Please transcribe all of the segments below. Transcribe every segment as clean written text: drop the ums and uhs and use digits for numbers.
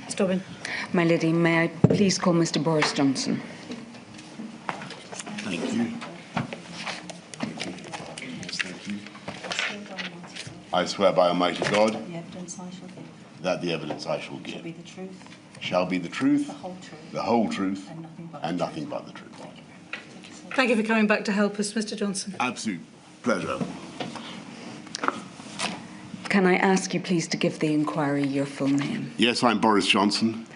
Stop. My lady, may I please call Mr. Boris Johnson? Thank you. Yes, thank you. I swear by Almighty God The evidence I shall give that the evidence I shall give shall be the truth, shall be the truth, the whole truth, and nothing but the truth. Thank you for coming back to help us, Mr. Johnson. Absolute pleasure. Can I ask you please to give the inquiry your full name? Yes, I'm Boris Johnson.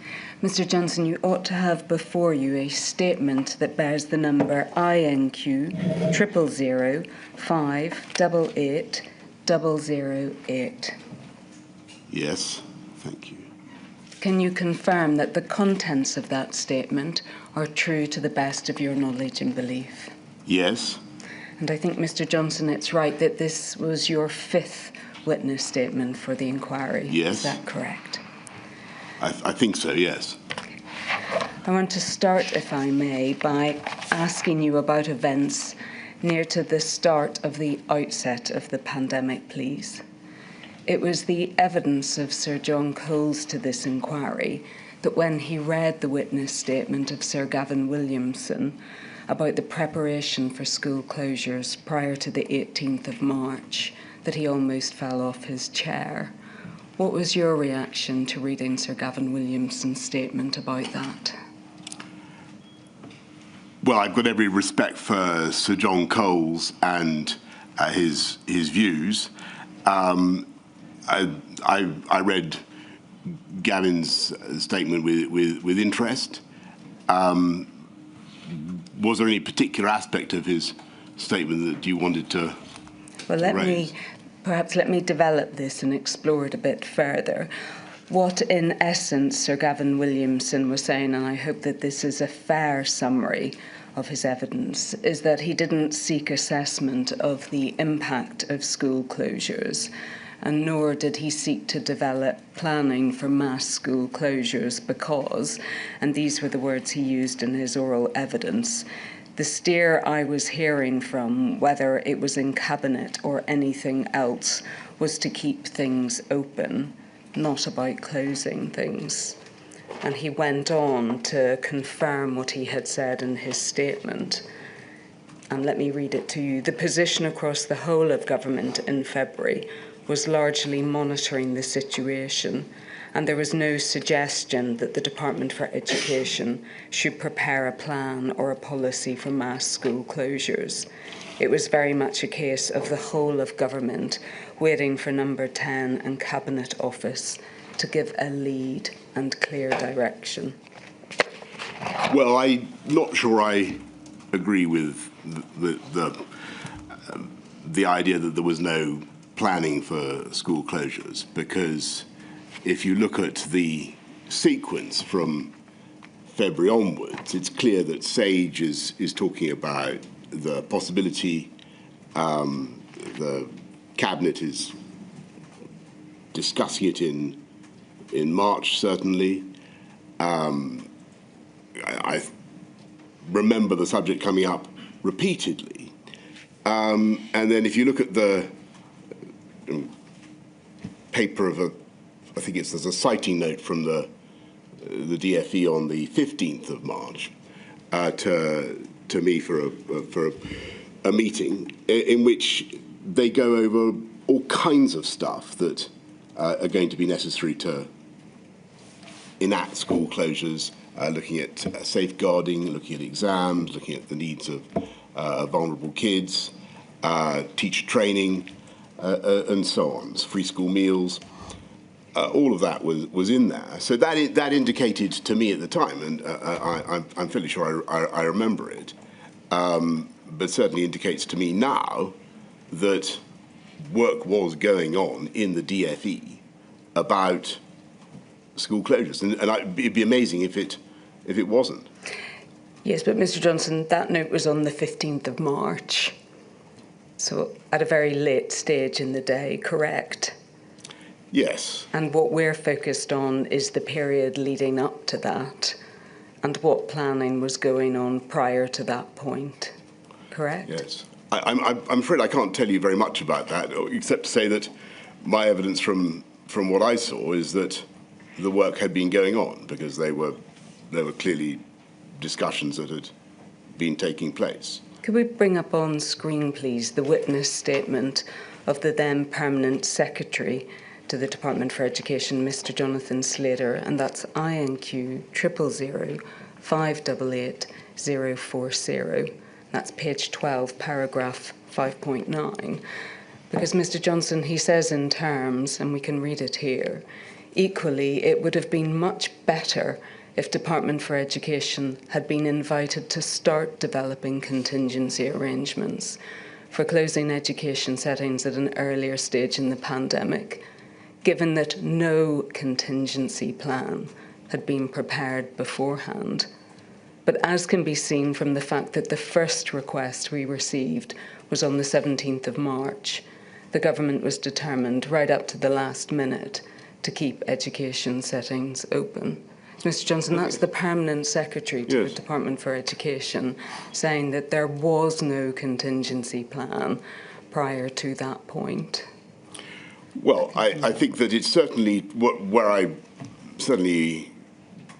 Mr. Johnson, you ought to have before you a statement that bears the number INQ 000588008. Yes, thank you. Can you confirm that the contents of that statement are true to the best of your knowledge and belief? Yes. And I think, Mr. Johnson, it's right that this was your fifth witness statement for the inquiry. Yes. Is that correct? I think so, yes. I want to start, if I may, by asking you about events near to the start of the outset of the pandemic, please. It was the evidence of Sir John Coles to this inquiry that when he read the witness statement of Sir Gavin Williamson about the preparation for school closures prior to the 18th of March, that he almost fell off his chair. What was your reaction to reading Sir Gavin Williamson's statement about that? Well, I've got every respect for Sir John Coles and his views. I read Gavin's statement with interest. Was there any particular aspect of his statement that you wanted to raise? Perhaps let me develop this and explore it a bit further. What, in essence, Sir Gavin Williamson was saying, and I hope that this is a fair summary of his evidence, is that he didn't seek assessment of the impact of school closures, and nor did he seek to develop planning for mass school closures because, and these were the words he used in his oral evidence, the steer I was hearing from, whether it was in Cabinet or anything else, was to keep things open, not about closing things. And he went on to confirm what he had said in his statement. And let me read it to you. The position across the whole of government in February was largely monitoring the situation, and there was no suggestion that the Department for Education should prepare a plan or a policy for mass school closures. It was very much a case of the whole of government waiting for Number 10 and Cabinet Office to give a lead and clear direction. Well, I'm not sure I agree with the idea that there was no planning for school closures, because if you look at the sequence from February onwards, it's clear that SAGE is talking about the possibility, the Cabinet is discussing it in March, certainly. I remember the subject coming up repeatedly. And then if you look at the paper of I think there's a citing note from the DFE on the 15th of March to me for a meeting in which they go over all kinds of stuff that are going to be necessary to enact school closures, looking at safeguarding, looking at exams, looking at the needs of vulnerable kids, teacher training, and so on, free school meals. All of that was in there. So that indicated to me at the time, and I'm fairly sure I remember it, but certainly indicates to me now that work was going on in the DFE about school closures, and it'd be amazing if it wasn't. Yes, but Mr. Johnson, that note was on the 15th of March, so at a very late stage in the day, correct? Yes. And what we're focused on is the period leading up to that and what planning was going on prior to that point, correct? Yes. I'm afraid I can't tell you very much about that, except to say that my evidence from what I saw is that the work had been going on, because there were clearly discussions that had been taking place. Could we bring up on screen, please, the witness statement of the then Permanent Secretary to the Department for Education, Mr. Jonathan Slater, and that's INQ 000 588 040. That's page 12, paragraph 5.9. Because Mr. Johnson, he says in terms, and we can read it here, equally, it would have been much better if Department for Education had been invited to start developing contingency arrangements for closing education settings at an earlier stage in the pandemic, given that no contingency plan had been prepared beforehand. But as can be seen from the fact that the first request we received was on the 17th of March, the government was determined right up to the last minute to keep education settings open. So, Mr. Johnson, that's the Permanent Secretary to the Department for Education saying that there was no contingency plan prior to that point. Well, I think that it's certainly where I certainly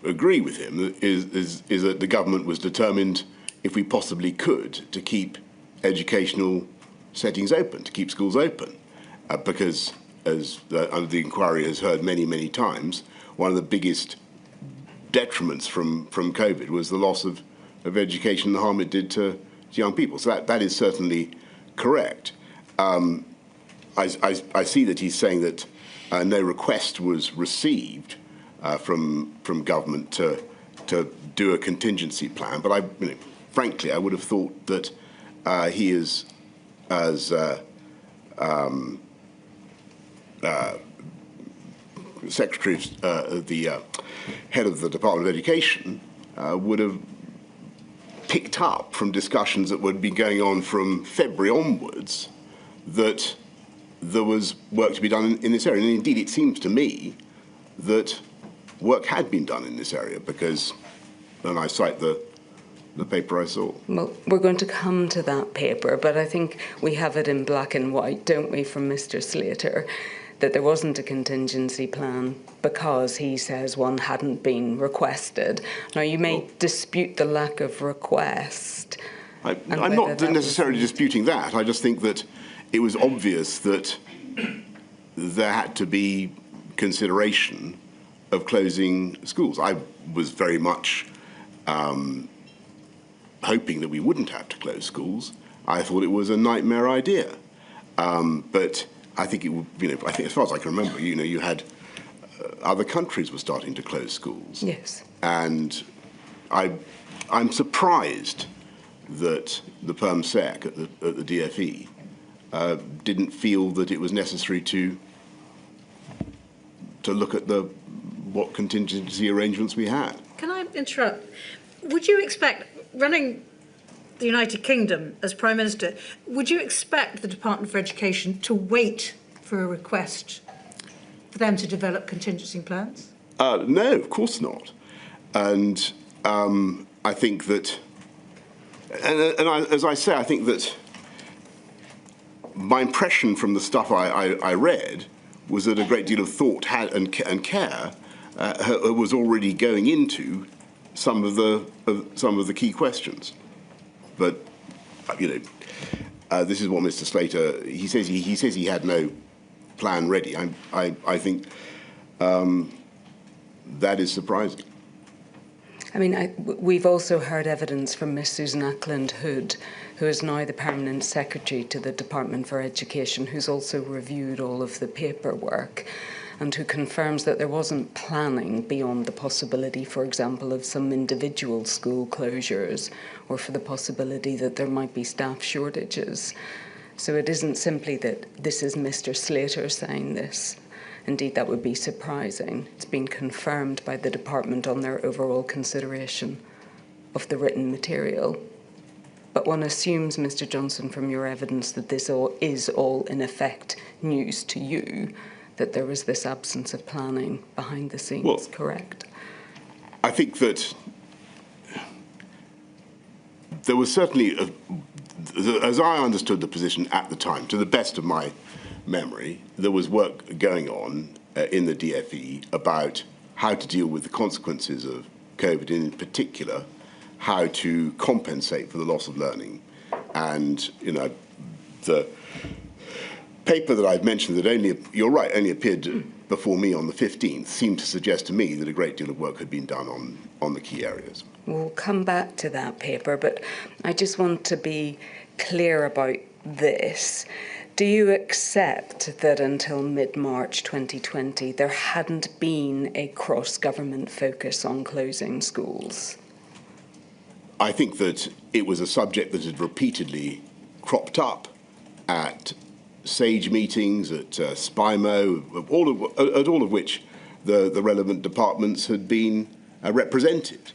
agree with him is that the government was determined, if we possibly could, to keep educational settings open, to keep schools open, because, as the inquiry has heard many, many times, one of the biggest detriments from COVID was the loss of education, the harm it did to young people. So that is certainly correct. I see that he's saying that no request was received from government to do a contingency plan, but frankly, I would have thought that he is, as Secretary of the head of the Department of Education, would have picked up from discussions that would be going on from February onwards that there was work to be done in this area. And indeed, it seems to me that work had been done in this area, because, and I cite the paper I saw. Well, we're going to come to that paper, but I think we have it in black and white, don't we, from Mr. Slater, that there wasn't a contingency plan because he says one hadn't been requested. Now, you may dispute the lack of request. I'm not necessarily disputing that. I just think that it was obvious that there had to be consideration of closing schools. I was very much hoping that we wouldn't have to close schools. I thought it was a nightmare idea. But I think it would, I think as far as I can remember, you had other countries were starting to close schools. Yes. And I'm surprised that the Perm Sec at the DFE didn't feel that it was necessary to look at what contingency arrangements we had. Can I interrupt? Would you expect, running the United Kingdom as Prime Minister, would you expect the Department for Education to wait for a request for them to develop contingency plans? No, of course not. And I think that, as I say, I think that my impression from the stuff I read was that a great deal of thought and care was already going into some of the key questions. But this is what Mr. Slater he says he had no plan ready. I think that is surprising. I mean, we've also heard evidence from Miss Susan Ackland-Hood, who is now the Permanent Secretary to the Department for Education, who's also reviewed all of the paperwork, and who confirms that there wasn't planning beyond the possibility, for example, of some individual school closures, or for the possibility that there might be staff shortages. So it isn't simply that this is Mr. Slater saying this. Indeed, that would be surprising. It's been confirmed by the department on their overall consideration of the written material. But one assumes, Mr. Johnson, from your evidence that this is all in effect news to you, that there was this absence of planning behind the scenes, well, correct? I think that there was certainly, as I understood the position at the time, to the best of my memory, there was work going on in the DFE about how to deal with the consequences of COVID, and in particular, how to compensate for the loss of learning. And, you know, the paper that I've mentioned that only appeared before me on the 15th seemed to suggest to me that a great deal of work had been done on the key areas. We'll come back to that paper, but I just want to be clear about this. Do you accept that until mid-March 2020 there hadn't been a cross-government focus on closing schools? I think that it was a subject that had repeatedly cropped up at SAGE meetings, at SPIMO, all of which the relevant departments had been represented,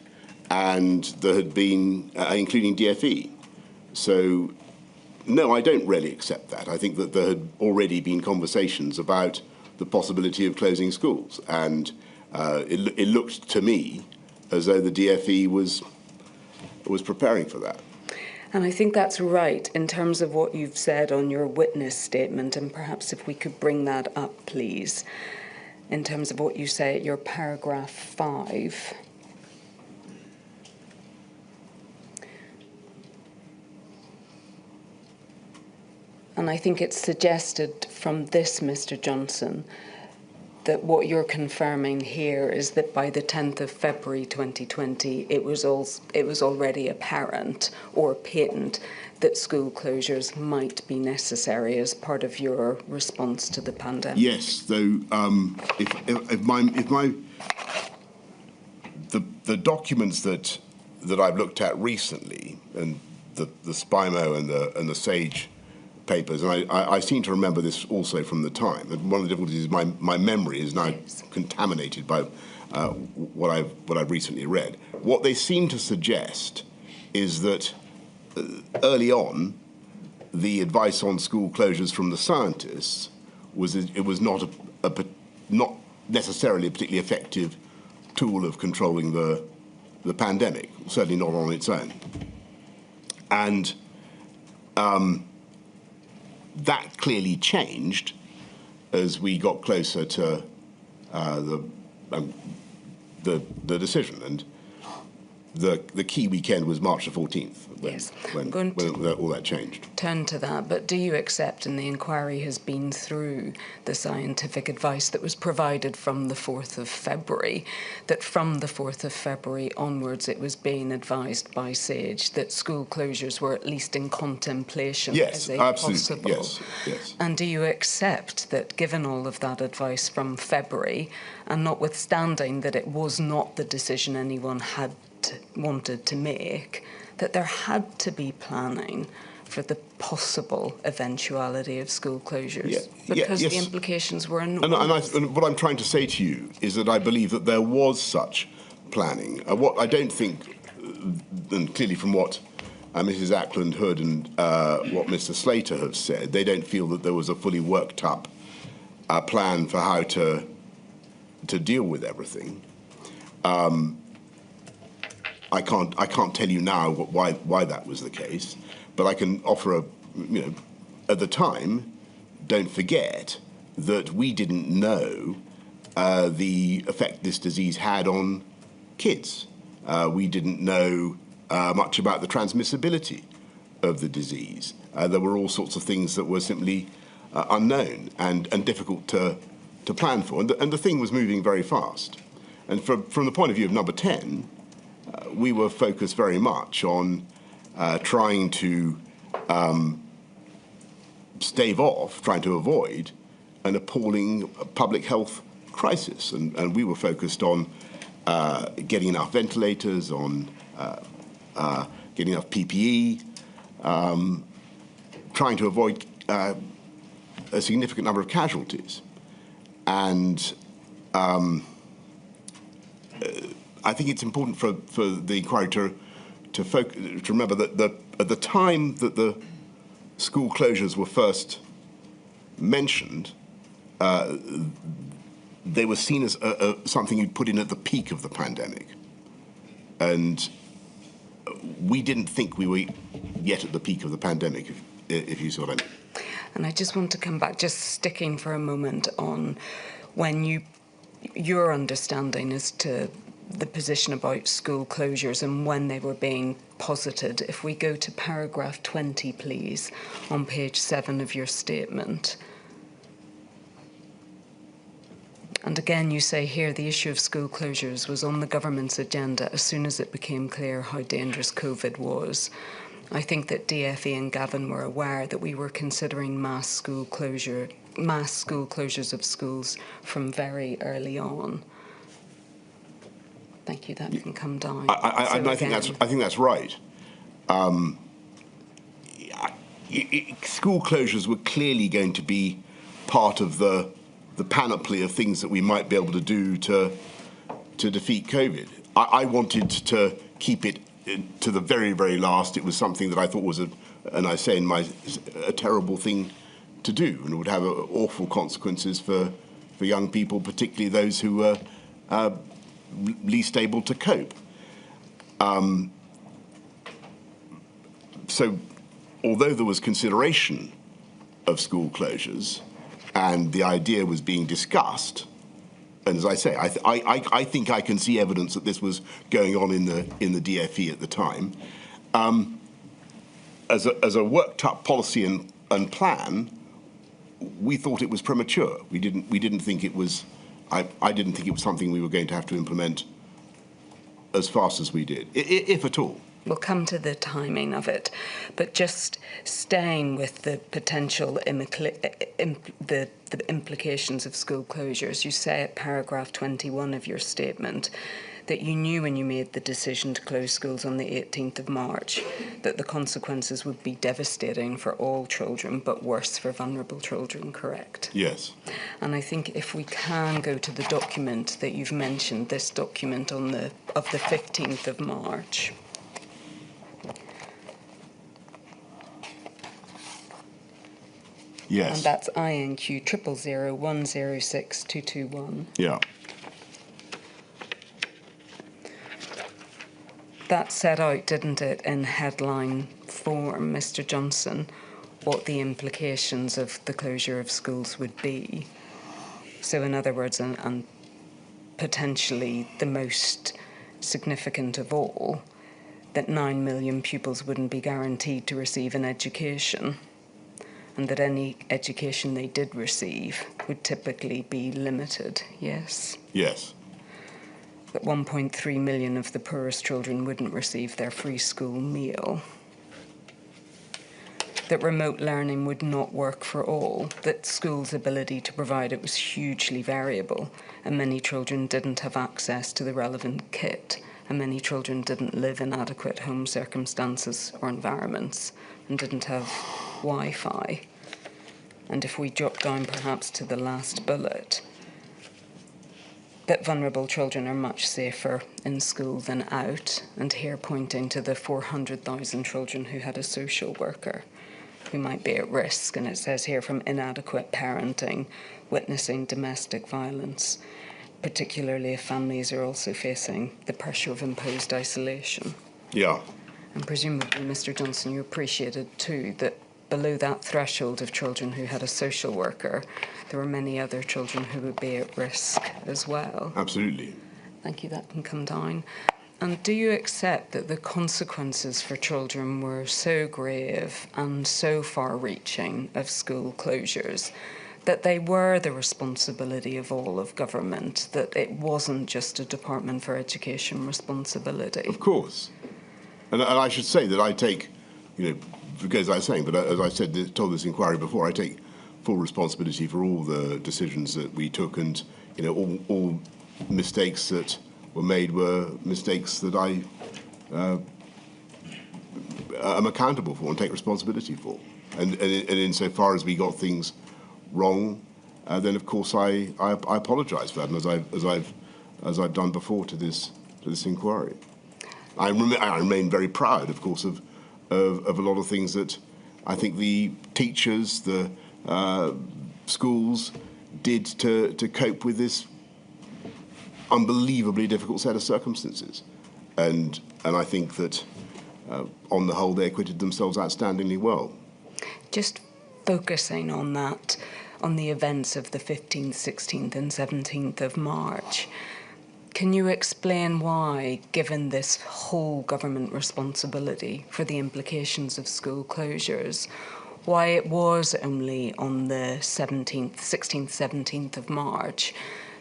and there had been, including DFE. So, no, I don't really accept that. I think that there had already been conversations about the possibility of closing schools, and it looked to me as though the DFE was preparing for that. And I think that's right in terms of what you've said on your witness statement, and perhaps if we could bring that up, please, in terms of what you say at your paragraph 5. And I think it's suggested from this, Mr. Johnson, that what you're confirming here is that by the 10th of February 2020, it was already apparent or patent that school closures might be necessary as part of your response to the pandemic. Yes, though the documents that I've looked at recently, and the SPIMO and the SAGE papers, and I seem to remember this also from the time. And one of the difficulties is my memory is now contaminated by what I've recently read. What they seem to suggest is that early on, the advice on school closures from the scientists was it was not not necessarily a particularly effective tool of controlling the pandemic, certainly not on its own, and that clearly changed as we got closer to the decision, and the key weekend was March the 14th when all that changed. Turn to that, but do you accept, and the inquiry has been through the scientific advice that was provided from the 4th of February, that from the 4th of February onwards it was being advised by SAGE that school closures were at least in contemplation as a absolutely. possible? Yes. And do you accept that given all of that advice from February, and notwithstanding that it was not the decision anyone had wanted to make, that there had to be planning for the possible eventuality of school closures? Because the implications were enormous. And what I'm trying to say to you is that I believe that there was such planning. What I don't think, and clearly from what Mrs. Ackland Hood and what Mr. Slater have said, they don't feel that there was a fully worked up plan for how to deal with everything. I can't tell you now why that was the case, but I can offer at the time, don't forget that we didn't know the effect this disease had on kids. We didn't know much about the transmissibility of the disease. There were all sorts of things that were simply unknown and difficult to plan for, and the thing was moving very fast. And from the point of view of Number 10, we were focused very much on trying to stave off, trying to avoid an appalling public health crisis. And we were focused on getting enough ventilators, on getting enough PPE, trying to avoid a significant number of casualties. And I think it's important for the inquiry to remember that at the time that the school closures were first mentioned, they were seen as something you'd put in at the peak of the pandemic. And we didn't think we were yet at the peak of the pandemic, if you see what I mean. And I just want to come back, just sticking for a moment on when you your understanding as to the position about school closures and when they were being posited. If we go to paragraph 20, please, on page 7 of your statement. And again, you say here the issue of school closures was on the government's agenda as soon as it became clear how dangerous COVID was. I think that DFE and Gavin were aware that we were considering mass school closures of schools from very early on. Thank you. That can come down. I think that's right. School closures were clearly going to be part of the panoply of things that we might be able to do to defeat COVID. I wanted to keep it to the very, very last. It was something that I thought was a terrible thing to do, and it would have awful consequences for young people, particularly those who were least able to cope. So, although there was consideration of school closures, and the idea was being discussed, and as I say, I think I can see evidence that this was going on in the DFE at the time. As a worked up policy and plan, we thought it was premature. We didn't think it was. I didn't think it was something we were going to have to implement as fast as we did, if at all. We'll come to the timing of it, but just staying with the potential the implications of school closures. You say at paragraph 21 of your statement that you knew when you made the decision to close schools on the 18th of March that the consequences would be devastating for all children, but worse for vulnerable children, correct? Yes. And I think if we can go to the document that you've mentioned, this document of the 15th of March. Yes. And that's INQ 000106221. Yeah. That set out, didn't it, in headline form, Mr. Johnson, what the implications of the closure of schools would be. So, in other words, and potentially the most significant of all, that 9 million pupils wouldn't be guaranteed to receive an education, and that any education they did receive would typically be limited, yes? Yes. That 1.3 million of the poorest children wouldn't receive their free school meal. That remote learning would not work for all. That schools' ability to provide it was hugely variable, and many children didn't have access to the relevant kit, and many children didn't live in adequate home circumstances or environments, and didn't have Wi-Fi. And if we drop down perhaps to the last bullet, that vulnerable children are much safer in school than out, and here pointing to the 400,000 children who had a social worker who might be at risk, and it says here from inadequate parenting, witnessing domestic violence, particularly if families are also facing the pressure of imposed isolation. Yeah. And presumably, Mr. Johnson, you appreciated too that below that threshold of children who had a social worker, there were many other children who would be at risk as well. Absolutely. Thank you, that can come down. And do you accept that the consequences for children were so grave and so far-reaching of school closures that they were the responsibility of all of government, that it wasn't just a Department for Education responsibility? Of course. And I should say that I take, because I was saying, but as I said, told this inquiry before, I take full responsibility for all the decisions that we took, and all mistakes that were made were mistakes that I am accountable for and take responsibility for. And insofar as we got things wrong, then of course I apologise for that, and as I've done before to this inquiry. I remain very proud, of course, of a lot of things that I think the teachers, the schools did to cope with this unbelievably difficult set of circumstances. And I think that, on the whole, they acquitted themselves outstandingly well. Just focusing on that, on the events of the 15th, 16th and 17th of March. Can you explain why, given this whole government responsibility for the implications of school closures, why it was only on the 16th, 17th of March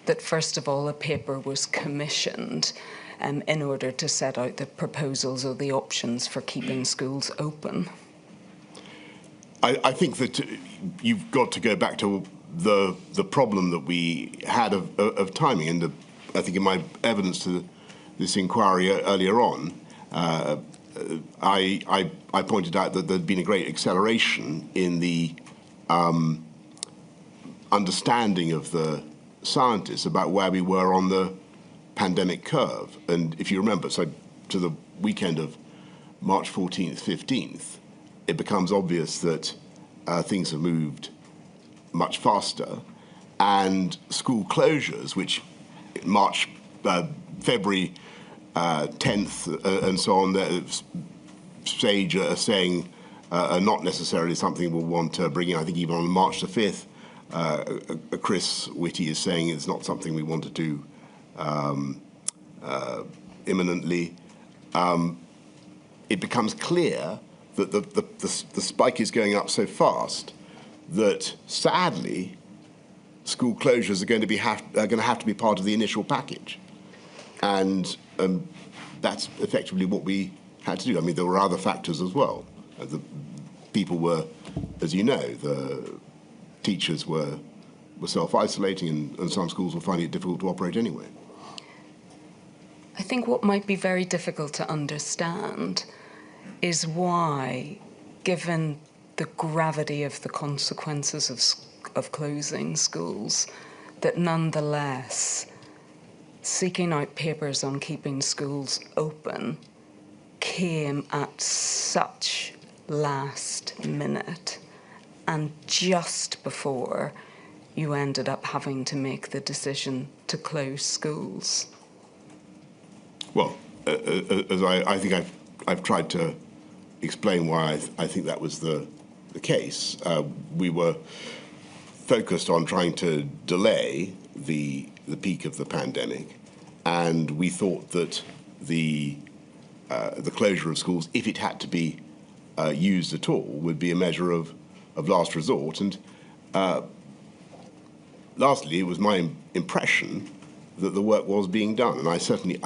that, first of all, a paper was commissioned in order to set out the proposals or the options for keeping schools open? I think that you've got to go back to the problem that we had of timing. And I think in my evidence to this inquiry earlier on, I pointed out that there'd been a great acceleration in the understanding of the scientists about where we were on the pandemic curve. And if you remember, so to the weekend of March 14th, 15th, it becomes obvious that things have moved much faster, and school closures, which March, February 10th and so on, the stage are saying are not necessarily something we'll want to bring in. I think even on March the 5th, Chris Whitty is saying it's not something we want to do imminently. It becomes clear that the spike is going up so fast that, sadly, school closures are going to have to be part of the initial package, and that's effectively what we had to do. I mean, there were other factors as well. The people were, as you know, the teachers were self-isolating, and some schools were finding it difficult to operate anyway. I think what might be very difficult to understand is why, given the gravity of the consequences of closing schools, that nonetheless seeking out papers on keeping schools open came at such last minute and just before you ended up having to make the decision to close schools. Well, as I think I've tried to explain why I think that was the case. We were focused on trying to delay the peak of the pandemic, and we thought that the closure of schools, if it had to be used at all, would be a measure of last resort. And lastly, it was my impression that the work was being done, and I certainly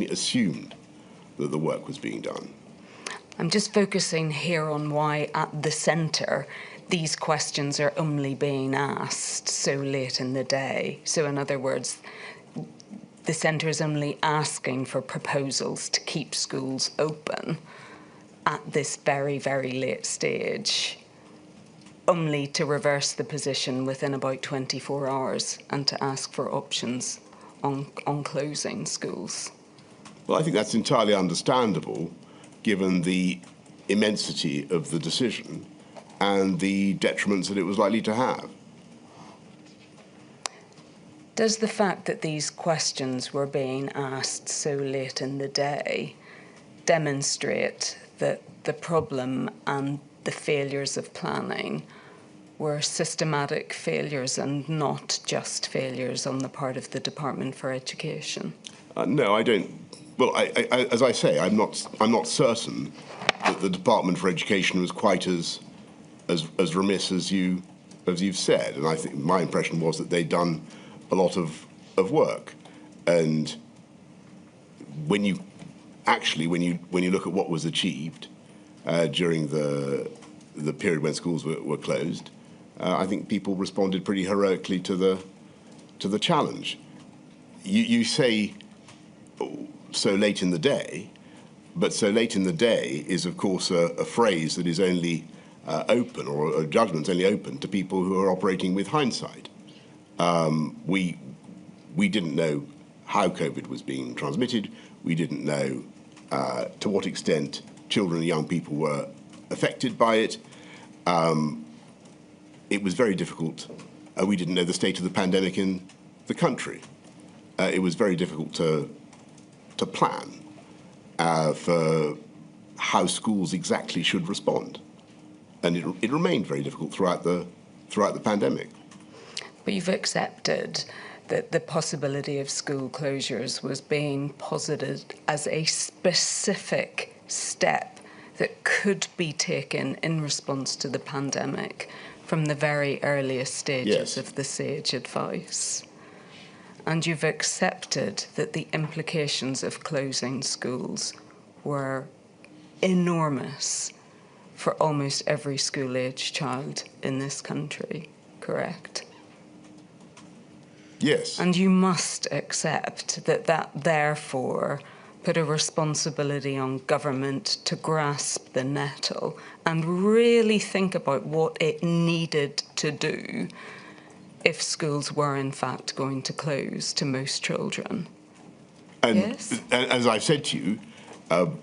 assumed that the work was being done. I'm just focusing here on why at the centre these questions are only being asked so late in the day. So in other words, the centre is only asking for proposals to keep schools open at this very, very late stage, only to reverse the position within about 24 hours and to ask for options on closing schools. Well, I think that's entirely understandable, given the immensity of the decision and the detriments that it was likely to have. Does the fact that these questions were being asked so late in the day demonstrate that the problem and the failures of planning were systematic failures and not just failures on the part of the Department for Education? No, I don't. Well, as I say, I'm not certain that the Department for Education was quite as remiss as you've said, and I think my impression was that they'd done a lot of work. And when you look at what was achieved during the period when schools were closed, I think people responded pretty heroically to the challenge. You say so late in the day, but so late in the day is, of course, a phrase that is only open, or a judgment's only open to people who are operating with hindsight. We didn't know how COVID was being transmitted. We didn't know to what extent children and young people were affected by it. It was very difficult. We didn't know the state of the pandemic in the country. It was very difficult to plan for how schools exactly should respond. And it remained very difficult throughout the throughout the pandemic. But you've accepted that the possibility of school closures was being posited as a specific step that could be taken in response to the pandemic from the very earliest stages of the SAGE advice. And you've accepted that the implications of closing schools were enormous for almost every school-age child in this country, correct? Yes. And you must accept that therefore put a responsibility on government to grasp the nettle and really think about what it needed to do if schools were in fact going to close to most children. And yes? as I've said to you,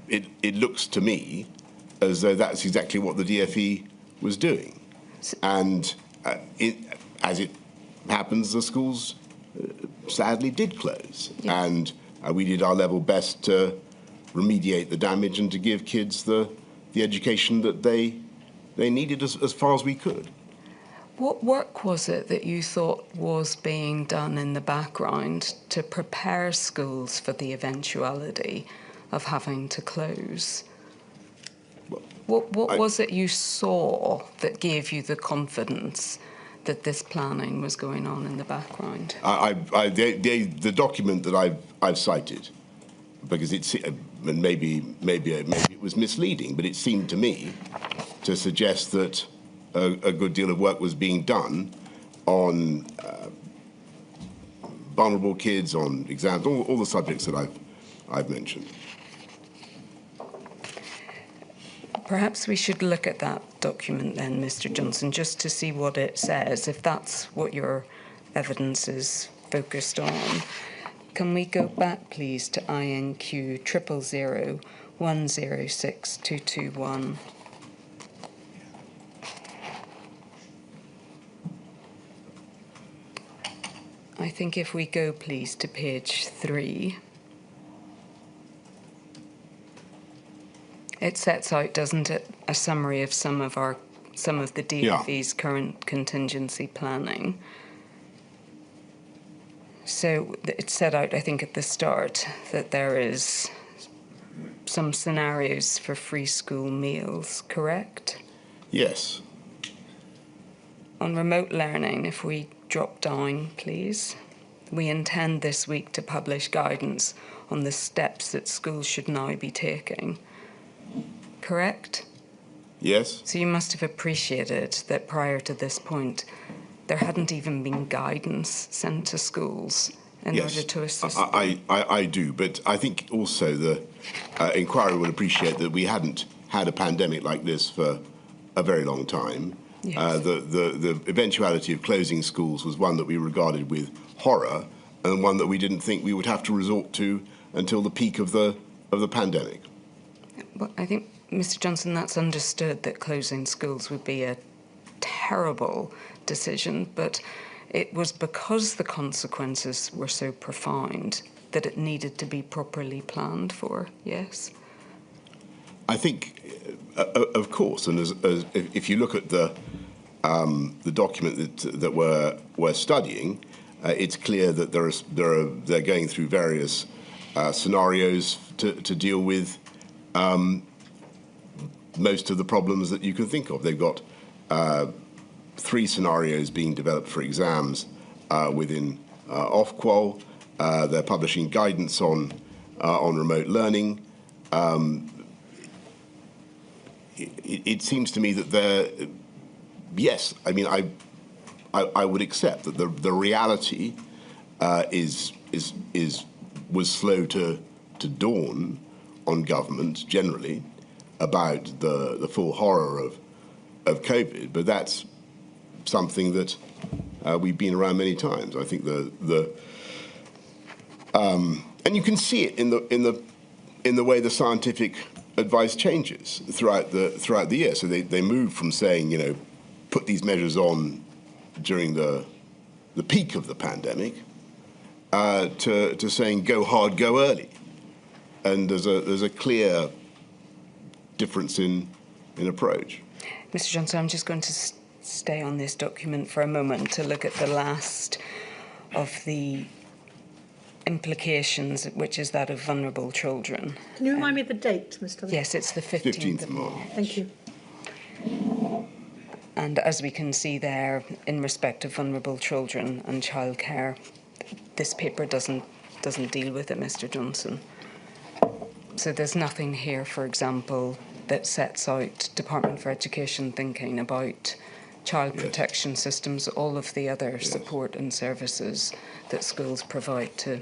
it looks to me as though that's exactly what the DFE was doing. And as it happens, the schools sadly did close. Yes. And we did our level best to remediate the damage and to give kids the education that they needed as far as we could. What work was it that you thought was being done in the background to prepare schools for the eventuality of having to close? What was it you saw that gave you the confidence that this planning was going on in the background? The document that I've cited, because maybe it was misleading, but it seemed to me to suggest that a good deal of work was being done on vulnerable kids, on exams, all the subjects that I've mentioned. Perhaps we should look at that document then, Mr. Johnson, just to see what it says, if that's what your evidence is focused on. Can we go back, please, to INQ 000106221? I think if we go, please, to page 3. It sets out, doesn't it, a summary of some of the DFE's current contingency planning. So it set out, I think, at the start that there is some scenarios for free school meals, correct? Yes. On remote learning, if we drop down, please. We intend this week to publish guidance on the steps that schools should now be taking. Correct? Yes. So you must have appreciated that prior to this point, there hadn't even been guidance sent to schools in order to assist them. I do, but I think also the inquiry would appreciate that we hadn't had a pandemic like this for a very long time. Yes. The eventuality of closing schools was one that we regarded with horror and one that we didn't think we would have to resort to until the peak of the pandemic. Well, I think, Mr. Johnson, that's understood that closing schools would be a terrible decision, but it was because the consequences were so profound that it needed to be properly planned for, yes? I think, of course, and as if you look at the document that we're studying, it's clear that they're going through various scenarios to deal with most of the problems that you can think of. They've got 3 scenarios being developed for exams within Ofqual. They're publishing guidance on remote learning. It seems to me that yes, I mean, I would accept that the reality was slow to dawn on government generally about the full horror of COVID, but that's something that we've been around many times. I think and you can see it in the way the scientific advice changes throughout the year. So they move from saying, put these measures on during the peak of the pandemic to saying go hard, go early. And there's a clear difference in approach. Mr. Johnson, I'm just going to stay on this document for a moment to look at the last of the implications, which is that of vulnerable children. Can you remind me of the date, Mr. Lee? Yes, it's the 15th of March. Thank you. And as we can see there, in respect of vulnerable children and childcare, this paper doesn't deal with it, Mr. Johnson. So there's nothing here, for example, that sets out Department for Education thinking about child protection systems, all of the other support and services that schools provide to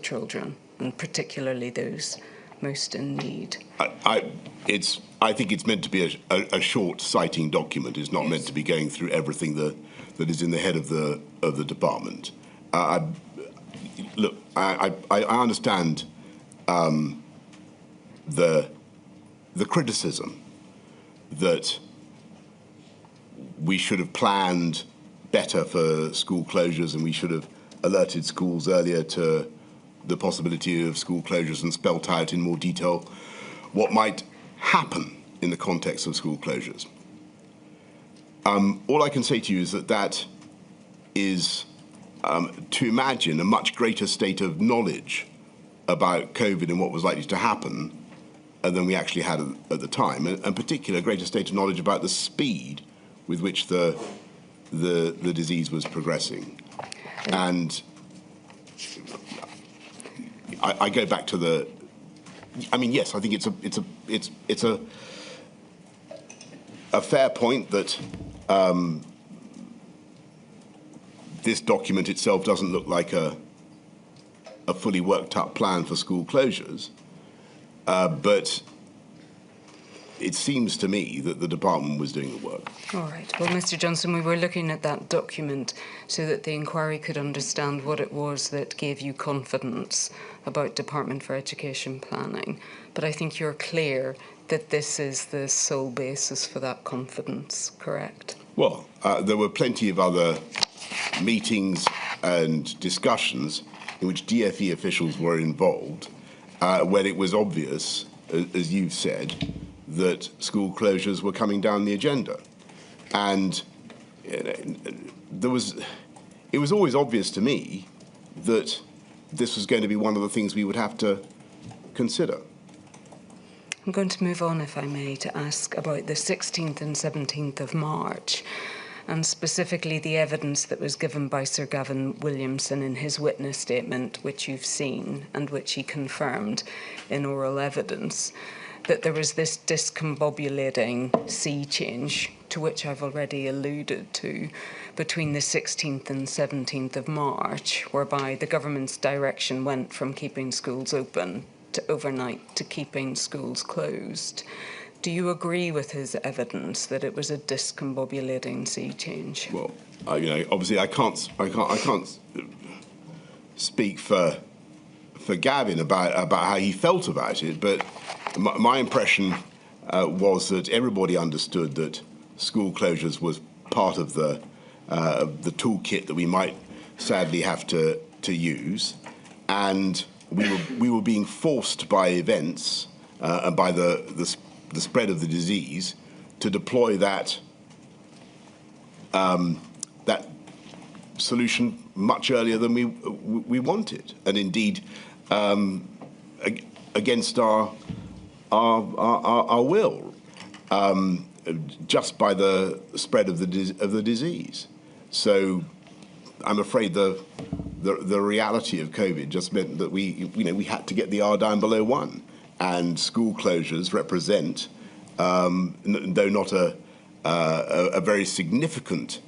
children, and particularly those most in need. I think it's meant to be a short citing document. It's not meant to be going through everything that is in the head of the department. Look, I understand the criticism that we should have planned better for school closures and we should have alerted schools earlier to the possibility of school closures and spelt out in more detail what might happen in the context of school closures. All I can say to you is that is to imagine a much greater state of knowledge about COVID and what was likely to happen than we actually had at the time, and in particular a greater state of knowledge about the speed with which the disease was progressing. And I go back to the. I mean, yes, I think it's a fair point that this document itself doesn't look like a fully worked up plan for school closures, but it seems to me that the department was doing the work. All right. Well, Mr. Johnson, we were looking at that document so that the inquiry could understand what it was that gave you confidence about Department for Education planning. But I think you're clear that this is the sole basis for that confidence, correct? Well, there were plenty of other meetings and discussions in which DFE officials were involved when it was obvious, as you've said, that school closures were coming down the agenda. And it was always obvious to me that this was going to be one of the things we would have to consider. I'm going to move on, if I may, to ask about the 16th and 17th of March, and specifically the evidence that was given by Sir Gavin Williamson in his witness statement, which you've seen and which he confirmed in oral evidence, that there was this discombobulating sea change, to which I've already alluded to, between the 16th and 17th of March, whereby the government's direction went from keeping schools open to overnight to keeping schools closed. Do you agree with his evidence that it was a discombobulating sea change? Well, obviously I can't speak for Gavin about how he felt about it, but my impression was that everybody understood that school closures was part of the toolkit that we might sadly have to use, and we were being forced by events and by the spread of the disease to deploy that solution much earlier than we wanted, and indeed against our will, just by the spread of the disease. So I'm afraid the reality of COVID just meant that we had to get the R down below 1, and school closures represent, though not a very significant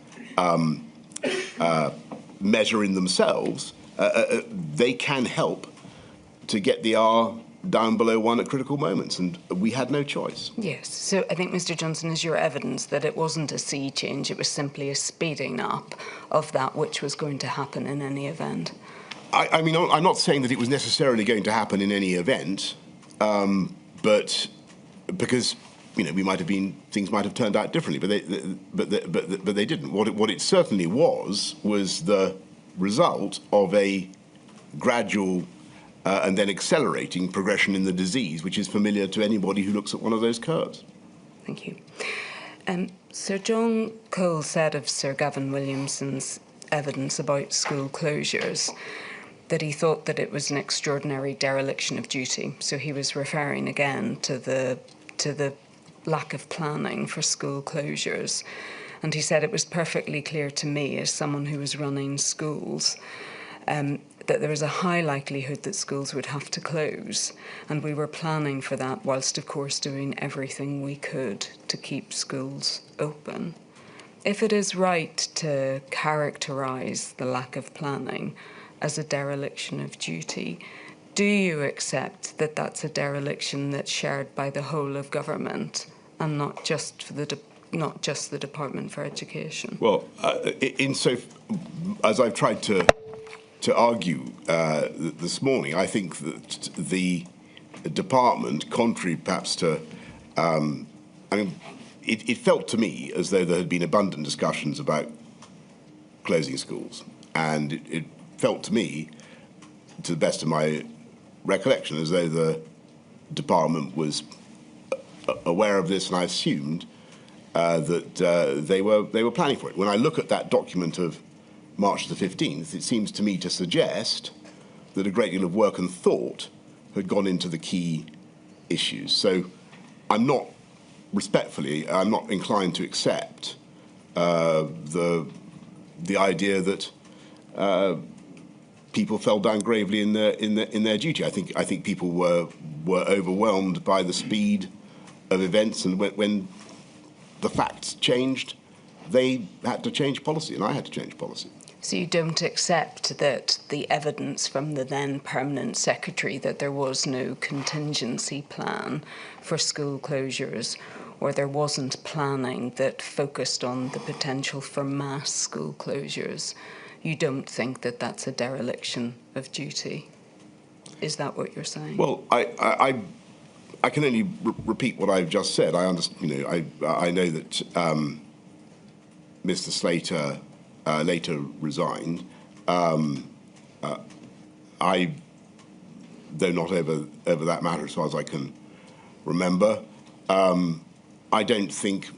measure in themselves, they can help to get the R down below 1 at critical moments, and we had no choice. Yes, so I think, Mr. Johnson, is your evidence that it wasn't a sea change, it was simply a speeding up of that which was going to happen in any event? I mean, I'm not saying that it was necessarily going to happen in any event, but because things might have turned out differently, but they didn't. What it certainly was the result of a gradual and then accelerating progression in the disease, which is familiar to anybody who looks at one of those curves. Thank you. Sir John Cole said of Sir Gavin Williamson's evidence about school closures that he thought that it was an extraordinary dereliction of duty. So he was referring again to the lack of planning for school closures. And he said it was perfectly clear to me, as someone who was running schools, that there was a high likelihood that schools would have to close. And we were planning for that, whilst of course doing everything we could to keep schools open. If it is right to characterise the lack of planning as a dereliction of duty, do you accept that that's a dereliction that's shared by the whole of government and not just the Department for Education? Well, as I've tried to argue this morning, I think that the department, contrary perhaps to, it felt to me as though there had been abundant discussions about closing schools, and it felt to me, to the best of my recollection, as though the department was aware of this, and I assumed that they were planning for it. When I look at that document of March the 15th, it seems to me to suggest that a great deal of work and thought had gone into the key issues. So I'm not inclined to accept the idea that people fell down gravely in their duty. I think people were overwhelmed by the speed of events, and when the facts changed, they had to change policy, and I had to change policy. So you don't accept that the evidence from the then Permanent Secretary that there was no contingency plan for school closures, or there wasn't planning that focused on the potential for mass school closures, you don't think that that's a dereliction of duty? Is that what you're saying? Well, I can only repeat what I've just said. I understand. I know that Mr. Slater later resigned. Though not over that matter, as far as I can remember, I don't think.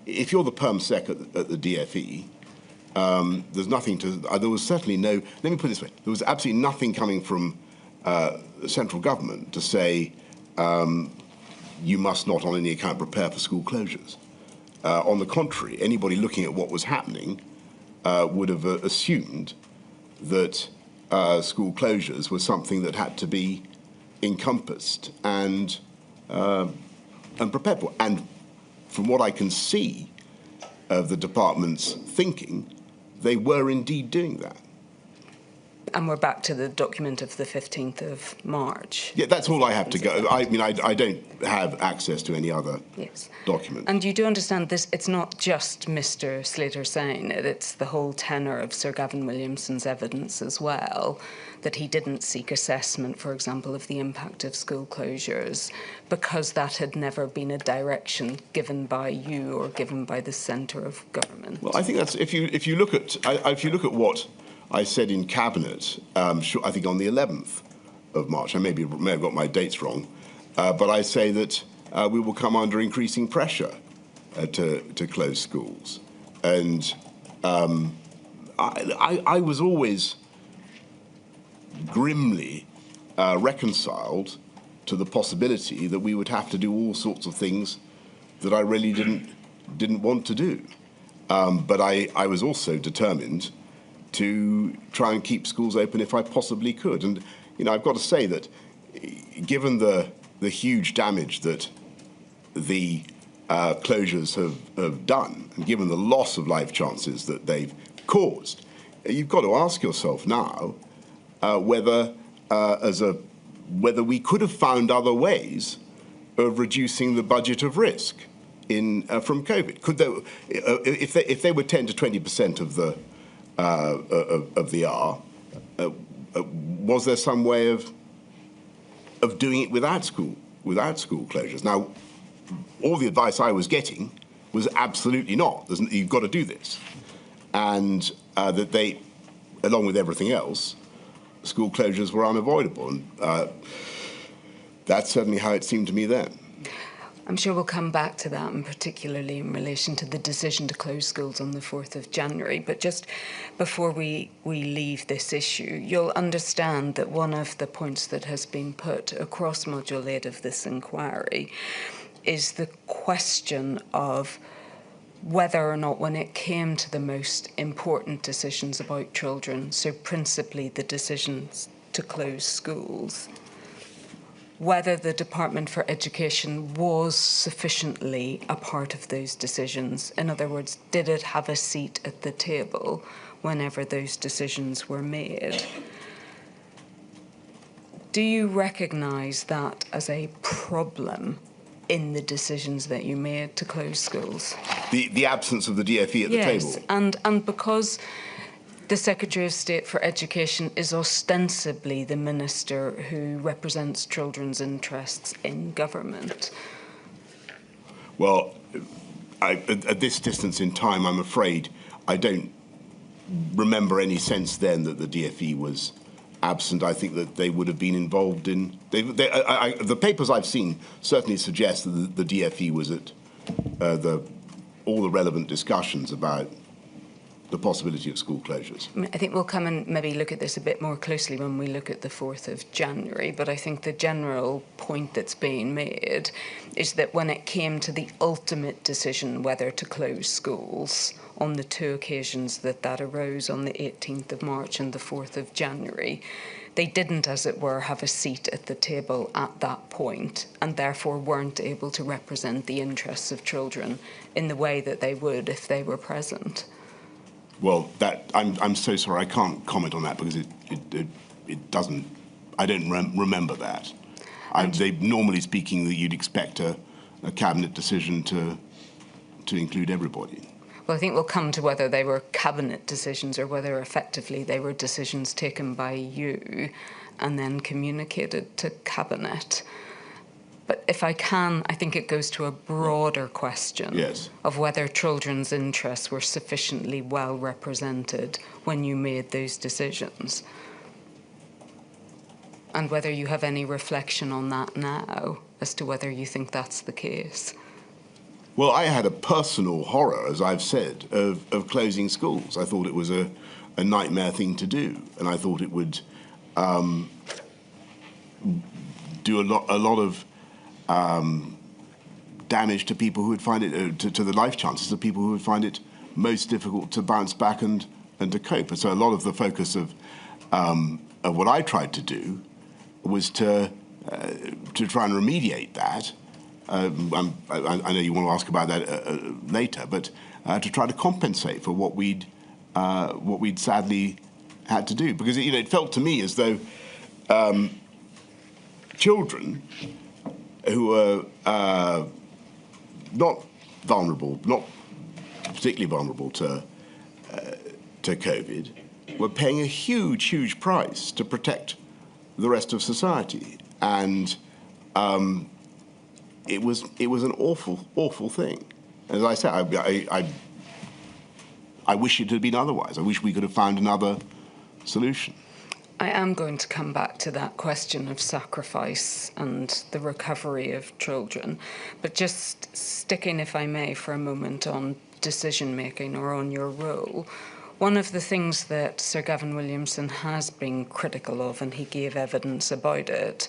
If you're the Perm Sec at the DFE, there's nothing to. There was certainly no. Let me put it this way: there was absolutely nothing coming from central government to say you must not, on any account, prepare for school closures. On the contrary, anybody looking at what was happening would have assumed that school closures was something that had to be encompassed and prepared for. And from what I can see of the department's thinking, they were indeed doing that. And we're back to the document of the 15th of March. Yeah, that's all I have to go. I mean, I don't have access to any other document. And you do understand this, it's not just Mr. Slater saying it, it's the whole tenor of Sir Gavin Williamson's evidence as well, that he didn't seek assessment, for example, of the impact of school closures, because that had never been a direction given by you or given by the centre of government. Well, I think that's, if you look at what I said in Cabinet, I think on the 11th of March, I may have got my dates wrong, but I say that we will come under increasing pressure to close schools. And I was always grimly reconciled to the possibility that we would have to do all sorts of things that I really didn't want to do. But I was also determined to try and keep schools open if I possibly could. And, I've got to say that given the huge damage that the closures have done, and given the loss of life chances that they've caused, you've got to ask yourself now whether we could have found other ways of reducing the budget of risk from COVID. Could they, if they were 10 to 20% of the R, was there some way of doing it without school closures? Now, all the advice I was getting was absolutely not. You've got to do this, and that they, along with everything else, school closures were unavoidable, and that's certainly how it seemed to me then. I'm sure we'll come back to that, and particularly in relation to the decision to close schools on the 4th of January. But just before we leave this issue, you'll understand that one of the points that has been put across Module 8 of this inquiry is the question of whether or not, when it came to the most important decisions about children, so principally the decisions to close schools, whether the Department for Education was sufficiently a part of those decisions. In other words, did it have a seat at the table whenever those decisions were made? Do you recognise that as a problem in the decisions that you made to close schools? The absence of the DFE at the table? Yes, and because the Secretary of State for Education is ostensibly the minister who represents children's interests in government. Well, at this distance in time, I'm afraid I don't remember any sense then that the DFE was absent. I think that they would have been involved in... the papers I've seen certainly suggest that the DFE was at all the relevant discussions about the possibility of school closures. I think we'll come and maybe look at this a bit more closely when we look at the 4th of January, but I think the general point that's being made is that when it came to the ultimate decision whether to close schools, on the two occasions that arose on the 18th of March and the 4th of January, they didn't, as it were, have a seat at the table at that point, and therefore weren't able to represent the interests of children in the way that they would if they were present. Well, I'm so sorry, I can't comment on that because it doesn't. I don't remember that. Normally speaking, that you'd expect a cabinet decision to include everybody. Well, I think we'll come to whether they were cabinet decisions or whether effectively they were decisions taken by you and then communicated to cabinet. But if I can, I think it goes to a broader question of whether children's interests were sufficiently well represented when you made those decisions. And whether you have any reflection on that now as to whether you think that's the case. Well, I had a personal horror, as I've said, of closing schools. I thought it was a nightmare thing to do, and I thought it would do a lot of damage to people who would find it, to the life chances of people who would find it most difficult to bounce back and to cope. And so a lot of the focus of what I tried to do was to try and remediate that. I know you want to ask about that later, but to try to compensate for what we'd sadly had to do, because it felt to me as though children who were not particularly vulnerable to COVID, were paying a huge price to protect the rest of society, and it was an awful thing. As I said, I wish it had been otherwise. I wish we could have found another solution. I am going to come back to that question of sacrifice and the recovery of children, but just sticking, if I may, for a moment on decision-making or on your role. One of the things that Sir Gavin Williamson has been critical of, and he gave evidence about it,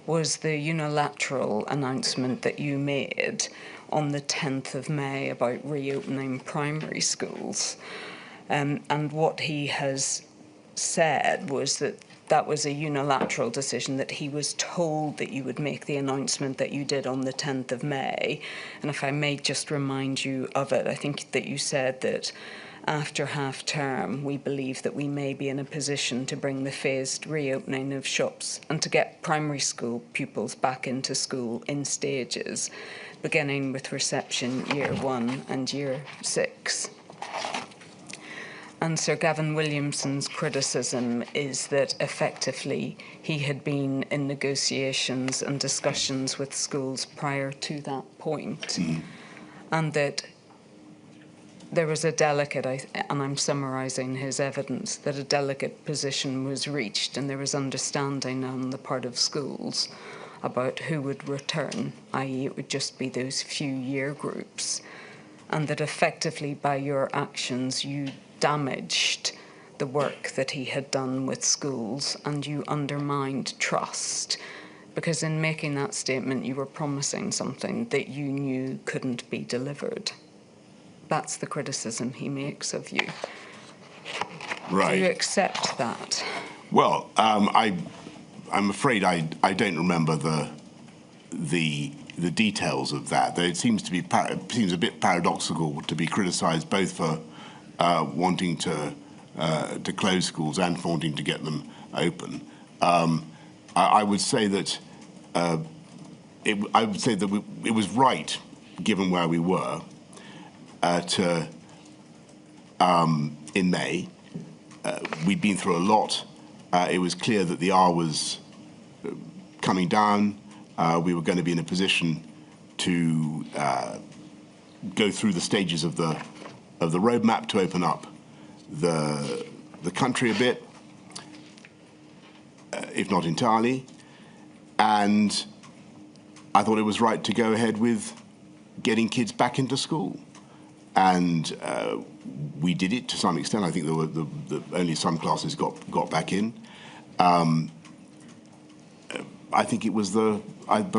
was the unilateral announcement that you made on the 10th of May about reopening primary schools. And what he has said was that was a unilateral decision, that he was told that you would make the announcement that you did on the 10th of May. And if I may just remind you of it, I think that you said that after half-term, we believe that we may be in a position to bring the phased reopening of shops and to get primary school pupils back into school in stages, beginning with reception year 1 and year 6. And Sir Gavin Williamson's criticism is that effectively he had been in negotiations and discussions with schools prior to that point, and that there was a delicate, and I'm summarising his evidence, that a delicate position was reached and there was understanding on the part of schools about who would return, i.e. it would just be those few year groups, and that effectively by your actions you damaged the work that he had done with schools and you undermined trust, because in making that statement you were promising something that you knew couldn't be delivered. That's the criticism he makes of you. Right. Do you accept that? Well, I'm afraid I don't remember the details of that. Though it seems a bit paradoxical to be criticised both for wanting to close schools and for wanting to get them open. I would say that it was right, given where we were, in May. We'd been through a lot. It was clear that the R was coming down. We were going to be in a position to go through the stages of the roadmap to open up the country a bit, if not entirely. And I thought it was right to go ahead with getting kids back into school. And we did it to some extent. I think there were only some classes got back in. I think it was but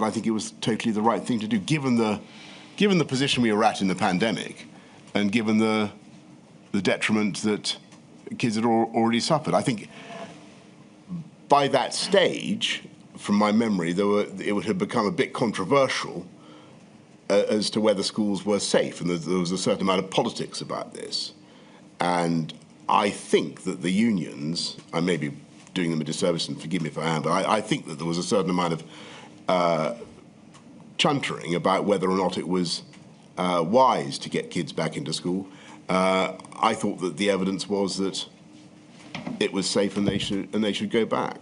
I think it was totally the right thing to do, given the position we were at in the pandemic, and given the detriment that kids had already suffered. I think by that stage, from my memory, it had become a bit controversial as to whether schools were safe, and there was a certain amount of politics about this. And I think that the unions, I may be doing them a disservice, and forgive me if I am, but I think that there was a certain amount of chuntering about whether or not it was wise to get kids back into school. I thought that the evidence was that it was safe and they should go back.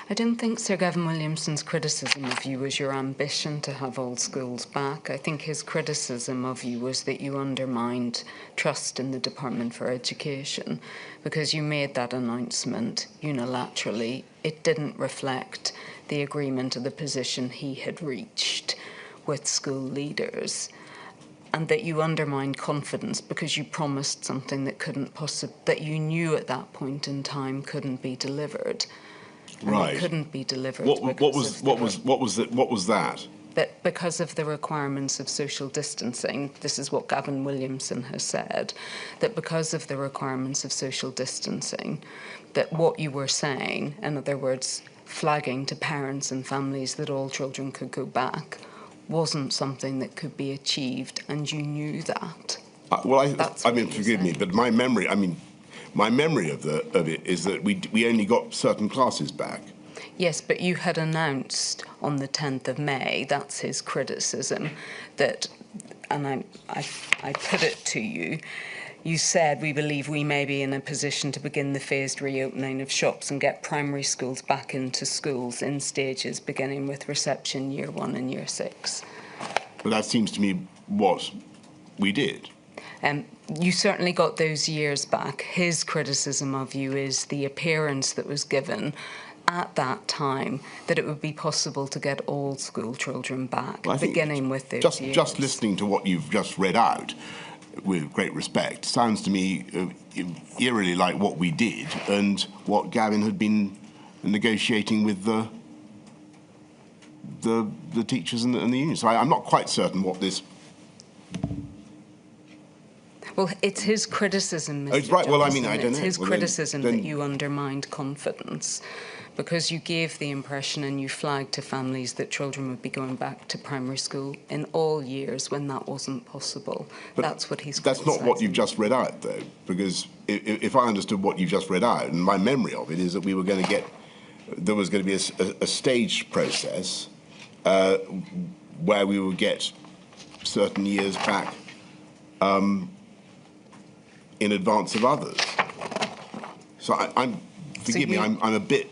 I don't think Sir Gavin Williamson's criticism of you was your ambition to have all schools back. I think his criticism of you was that you undermined trust in the Department for Education, because you made that announcement unilaterally. It didn't reflect the agreement or the position he had reached with school leaders, and that you undermined confidence because you promised something that you knew at that point in time couldn't be delivered. Right. It couldn't be delivered. What was that? That because of the requirements of social distancing, this is what Gavin Williamson has said, that because of the requirements of social distancing, that what you were saying, in other words, flagging to parents and families that all children could go back, wasn't something that could be achieved, and you knew that. Forgive me, but my memory of it is that we only got certain classes back. Yes, but you had announced on the 10th of May, that's his criticism, that, and I put it to you, you said, we believe we may be in a position to begin the phased reopening of shops and get primary schools back into schools in stages, beginning with reception year 1 and year 6. But that seems to me what we did. You certainly got those years back. His criticism of you is the appearance that was given at that time that it would be possible to get all school children back, beginning with those years. Just listening to what you've just read out, with great respect, sounds to me eerily like what we did and what Gavin had been negotiating with the teachers and the unions. So I'm not quite certain what this... Well, it's his criticism, Mr. Oh, it's right. Well, I don't know. It's his criticism that you undermined confidence, because you gave the impression and you flagged to families that children would be going back to primary school in all years when that wasn't possible. But that's what he's criticising. That's not what you've just read out, though, because if I understood what you've just read out, and my memory of it is that there was going to be a staged process where we would get certain years back in advance of others. So I'm a bit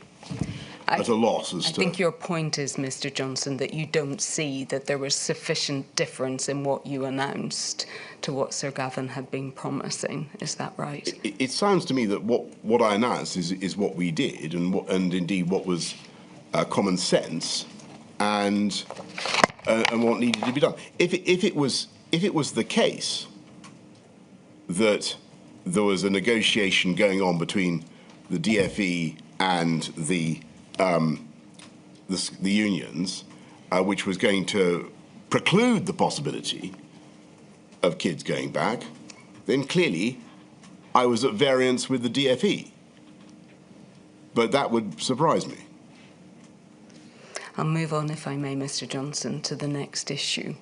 at a loss as to... I think your point is, Mr. Johnson, that you don't see that there was sufficient difference in what you announced to what Sir Gavin had been promising. Is that right? It sounds to me that what I announced is what we did, and indeed what was common sense, and what needed to be done. If it was the case that there was a negotiation going on between the DFE and the unions, which was going to preclude the possibility of kids going back, then clearly I was at variance with the DFE. But that would surprise me. I'll move on, if I may, Mr. Johnson, to the next issue,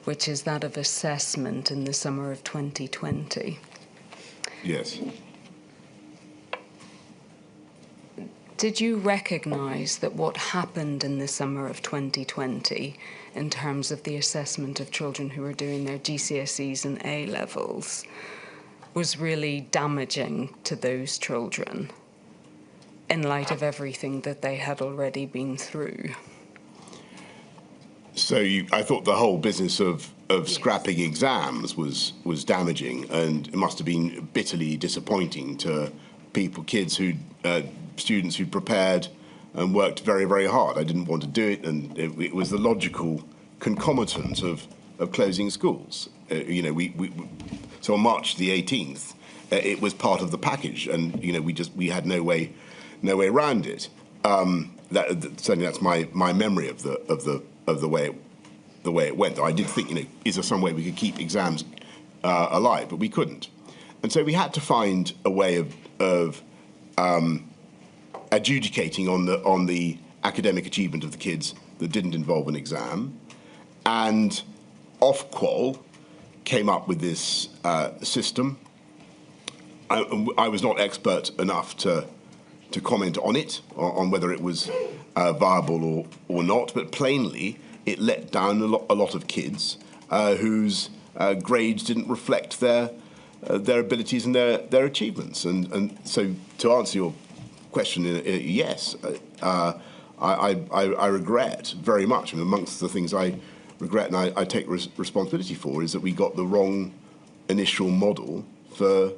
which is that of assessment in the summer of 2020. Yes. Did you recognise that what happened in the summer of 2020 in terms of the assessment of children who were doing their GCSEs and A-levels was really damaging to those children in light of everything that they had already been through? So I thought the whole business of scrapping exams was damaging, and it must have been bitterly disappointing to students who'd prepared and worked very, very hard. I didn't want to do it, and it was the logical concomitant of closing schools. So on March the 18th, it was part of the package, and we had no way around it. Certainly that's my memory of the way it went. I did think, is there some way we could keep exams alive? But we couldn't, and so we had to find a way of adjudicating on the academic achievement of the kids that didn't involve an exam. And Ofqual came up with this system. I was not expert enough to comment on it, on whether it was viable or not, but plainly it let down a lot of kids whose grades didn't reflect their abilities and their achievements. And so to answer your question, yes, I regret very much, and amongst the things I regret and I take responsibility for, is that we got the wrong initial model for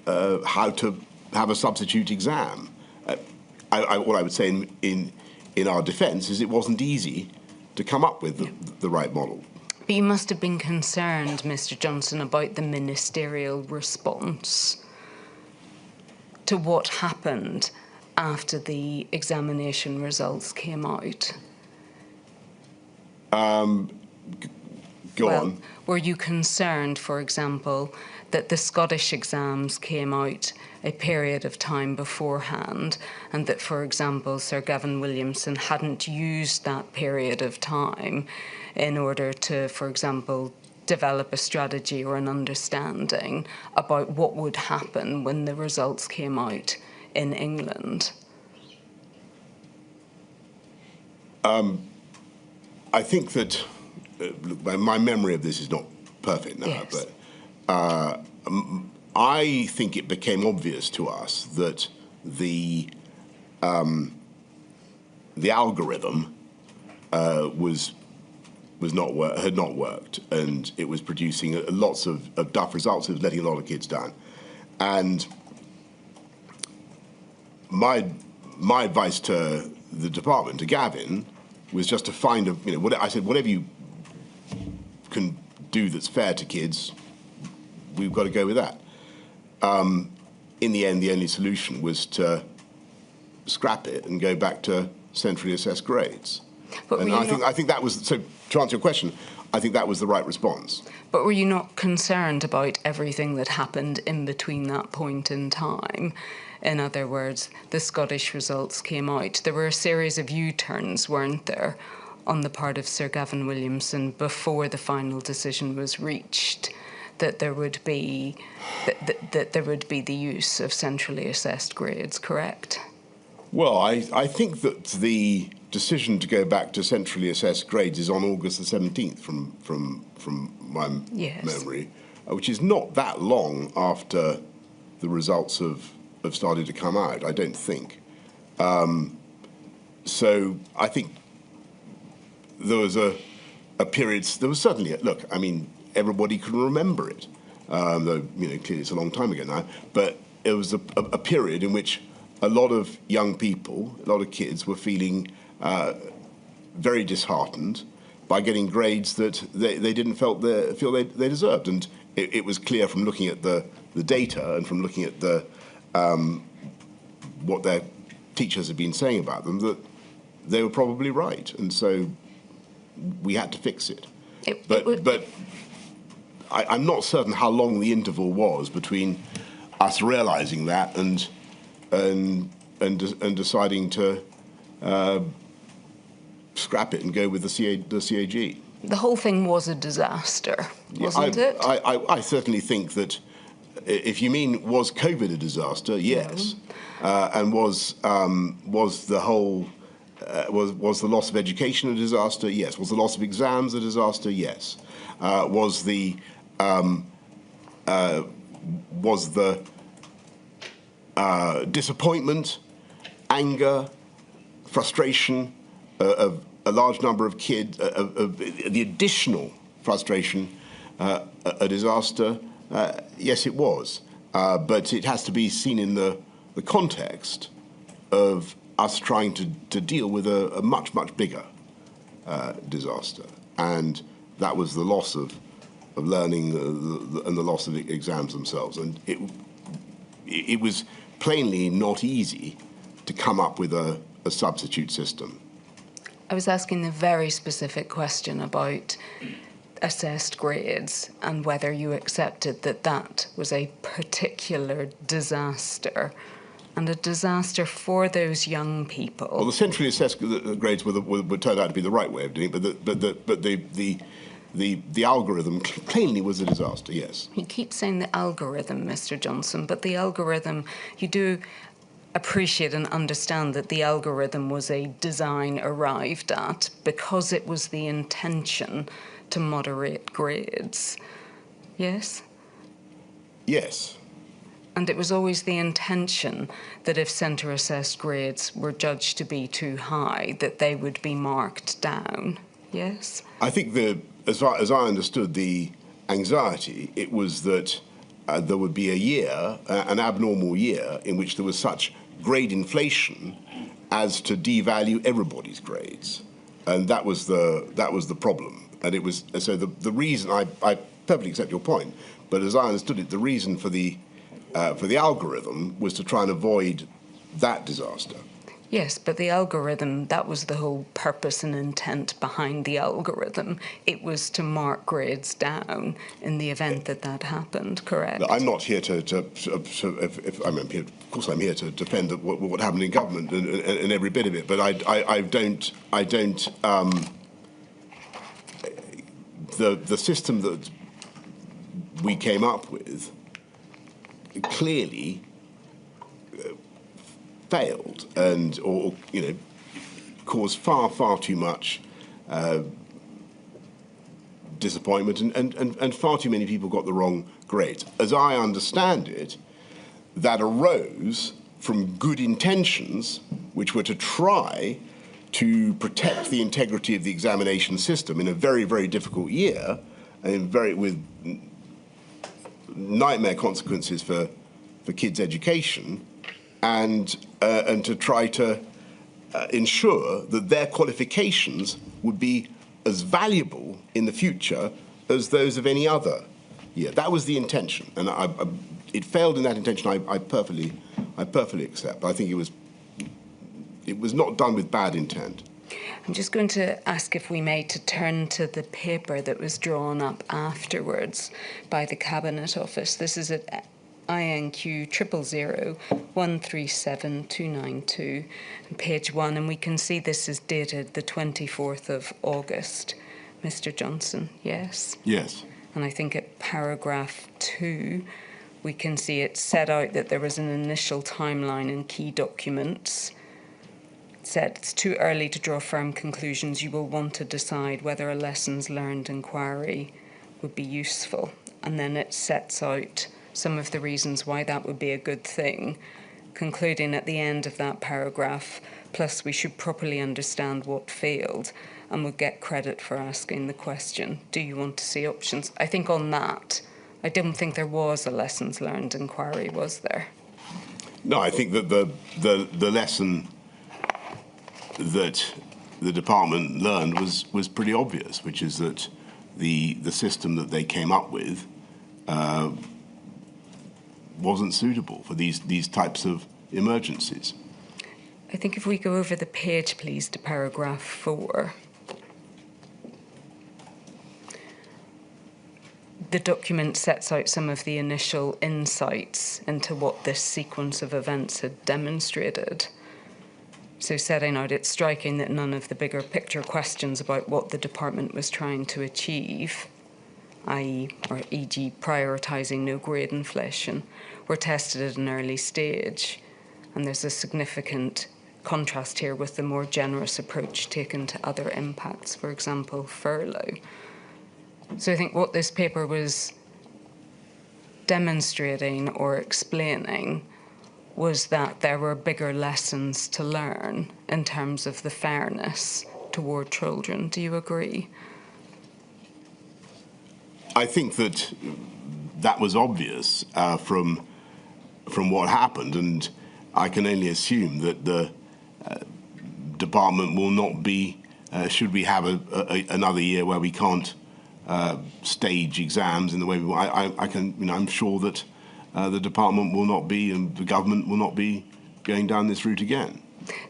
how to have a substitute exam. What I would say in our defence is it wasn't easy to come up with the right model. But you must have been concerned, Mr. Johnson, about the ministerial response to what happened after the examination results came out. Go on. Were you concerned, for example, that the Scottish exams came out a period of time beforehand, and that, for example, Sir Gavin Williamson hadn't used that period of time in order to, for example, develop a strategy or an understanding about what would happen when the results came out in England? I think that my memory of this is not perfect now, yes. But I think it became obvious to us that the algorithm had not worked, and it was producing lots of duff results. It was letting a lot of kids down, and my advice to the department, to Gavin, was just to find I said, whatever you can do that's fair to kids, we've got to go with that. In the end, the only solution was to scrap it and go back to centrally assessed grades. And I think that was, so to answer your question, I think that was the right response. But were you not concerned about everything that happened in between that point in time? In other words, the Scottish results came out. There were a series of U-turns, weren't there, on the part of Sir Gavin Williamson before the final decision was reached, that there would be that there would be the use of centrally assessed grades, correct? Well, I think that the decision to go back to centrally assessed grades is on August the 17th from my memory, which is not that long after the results have started to come out, I don't think. So I think there was a period, there was certainly, everybody can remember it, though, clearly it's a long time ago now, but it was a period in which a lot of young people, a lot of kids were feeling very disheartened by getting grades that they didn't feel they deserved. And it was clear from looking at the data and from looking at what their teachers had been saying about them, that they were probably right. And so we had to fix it. But I'm not certain how long the interval was between us realising that and deciding to scrap it and go with the CAG. The whole thing was a disaster, wasn't it? I certainly think that if you mean was COVID a disaster, yes, and was the whole was the loss of education a disaster? Yes. Was the loss of exams a disaster? Yes. Was the disappointment, anger, frustration of a large number of kids, the additional frustration, a disaster? Yes, it was. But it has to be seen in the context of us trying to deal with a much, much bigger disaster. And that was the loss of learning and the loss of the exams themselves. And it was plainly not easy to come up with a substitute system. I was asking a very specific question about assessed grades and whether you accepted that that was a particular disaster, and a disaster for those young people. Well, the centrally assessed grades would turn out to be the right way of doing it, but the algorithm plainly was a disaster. Yes. You keep saying the algorithm, Mr. Johnson, but the algorithm, you do appreciate and understand that the algorithm was a design arrived at because it was the intention to moderate grades. Yes? Yes. And it was always the intention that if centre-assessed grades were judged to be too high, that they would be marked down. Yes? I think as I understood the anxiety, it was that there would be a year, an abnormal year, in which there was such grade inflation as to devalue everybody's grades, and that was the problem. And it was so the reason I perfectly accept your point, but as I understood it, the reason for the algorithm was to try and avoid that disaster. Yes, but the algorithm, that was the whole purpose and intent behind the algorithm. It was to mark grades down in the event that happened, correct? I'm not here of course I'm here to defend what happened in government and every bit of it, but I don't the system that we came up with clearly failed or caused far too much disappointment and far too many people got the wrong grades. As I understand it, that arose from good intentions which were to try to protect the integrity of the examination system in a very, very difficult year and with nightmare consequences for kids' education, and to try to ensure that their qualifications would be as valuable in the future as those of any other year. That was the intention, and it failed in that intention. I perfectly accept. I think it was not done with bad intent. I'm just going to ask, if we may, to turn to the paper that was drawn up afterwards by the Cabinet Office. This is at INQ 000137292, page 1, and we can see this is dated the 24th of August. Mr. Johnson, yes? Yes. And I think at paragraph 2, we can see it set out that there was an initial timeline and key documents. It said it's too early to draw firm conclusions. You will want to decide whether a lessons learned inquiry would be useful. And then it sets out some of the reasons why that would be a good thing, concluding at the end of that paragraph, plus we should properly understand what failed and would get credit for asking the question, do you want to see options? I think on that, I don't think there was a lessons learned inquiry, was there? No, I think that the lesson that the department learned was pretty obvious, which is that the system that they came up with wasn't suitable for these types of emergencies. I think if we go over the page, please, to paragraph 4. The document sets out some of the initial insights into what this sequence of events had demonstrated. So setting out, it's striking that none of the bigger picture questions about what the department was trying to achieve, i.e., or e.g. prioritising no grade inflation, were tested at an early stage. And there's a significant contrast here with the more generous approach taken to other impacts, for example, furlough. So I think what this paper was demonstrating or explaining was that there were bigger lessons to learn in terms of the fairness toward children. Do you agree? I think that was obvious from what happened, and I can only assume that the department will not be, should we have another year where we can't stage exams in the way we want. I'm sure that the department will not be, and the government will not be going down this route again.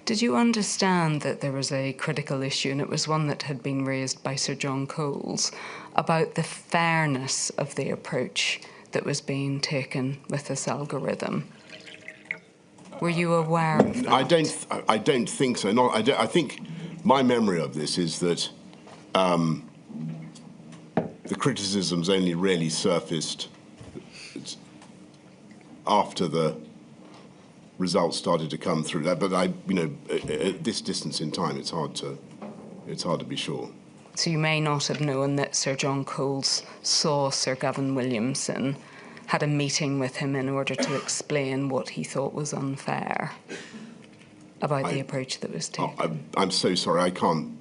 Did you understand that there was a critical issue, and it was one that had been raised by Sir John Coles, about the fairness of the approach that was being taken with this algorithm? Were you aware of that? I don't think so. I think my memory of this is that the criticisms only really surfaced after the results started to come through. But at this distance in time, it's hard to be sure. So you may not have known that Sir John Coles saw Sir Gavin Williamson, had a meeting with him in order to explain what he thought was unfair about the approach that was taken. I'm so sorry. I don't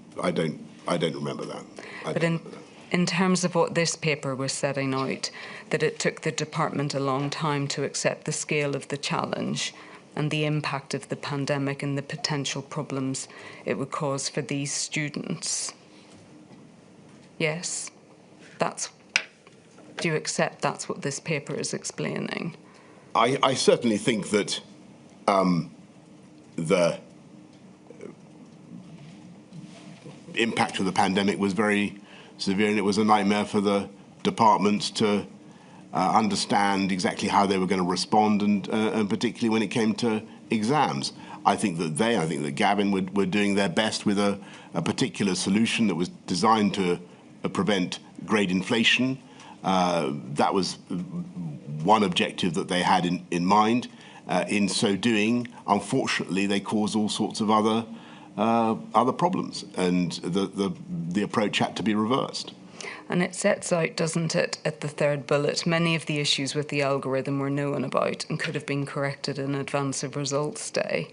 remember that. But in terms of what this paper was setting out, that it took the department a long time to accept the scale of the challenge and the impact of the pandemic and the potential problems it would cause for these students. Yes, do you accept that's what this paper is explaining? I certainly think that the impact of the pandemic was very severe, and it was a nightmare for the departments to understand exactly how they were going to respond, and particularly when it came to exams. I think that Gavin were doing their best with a particular solution that was designed to prevent grade inflation. That was one objective that they had in mind. In so doing, unfortunately, they caused all sorts of other problems, and the approach had to be reversed. And it sets out, doesn't it, at the third bullet, many of the issues with the algorithm were known about and could have been corrected in advance of results day.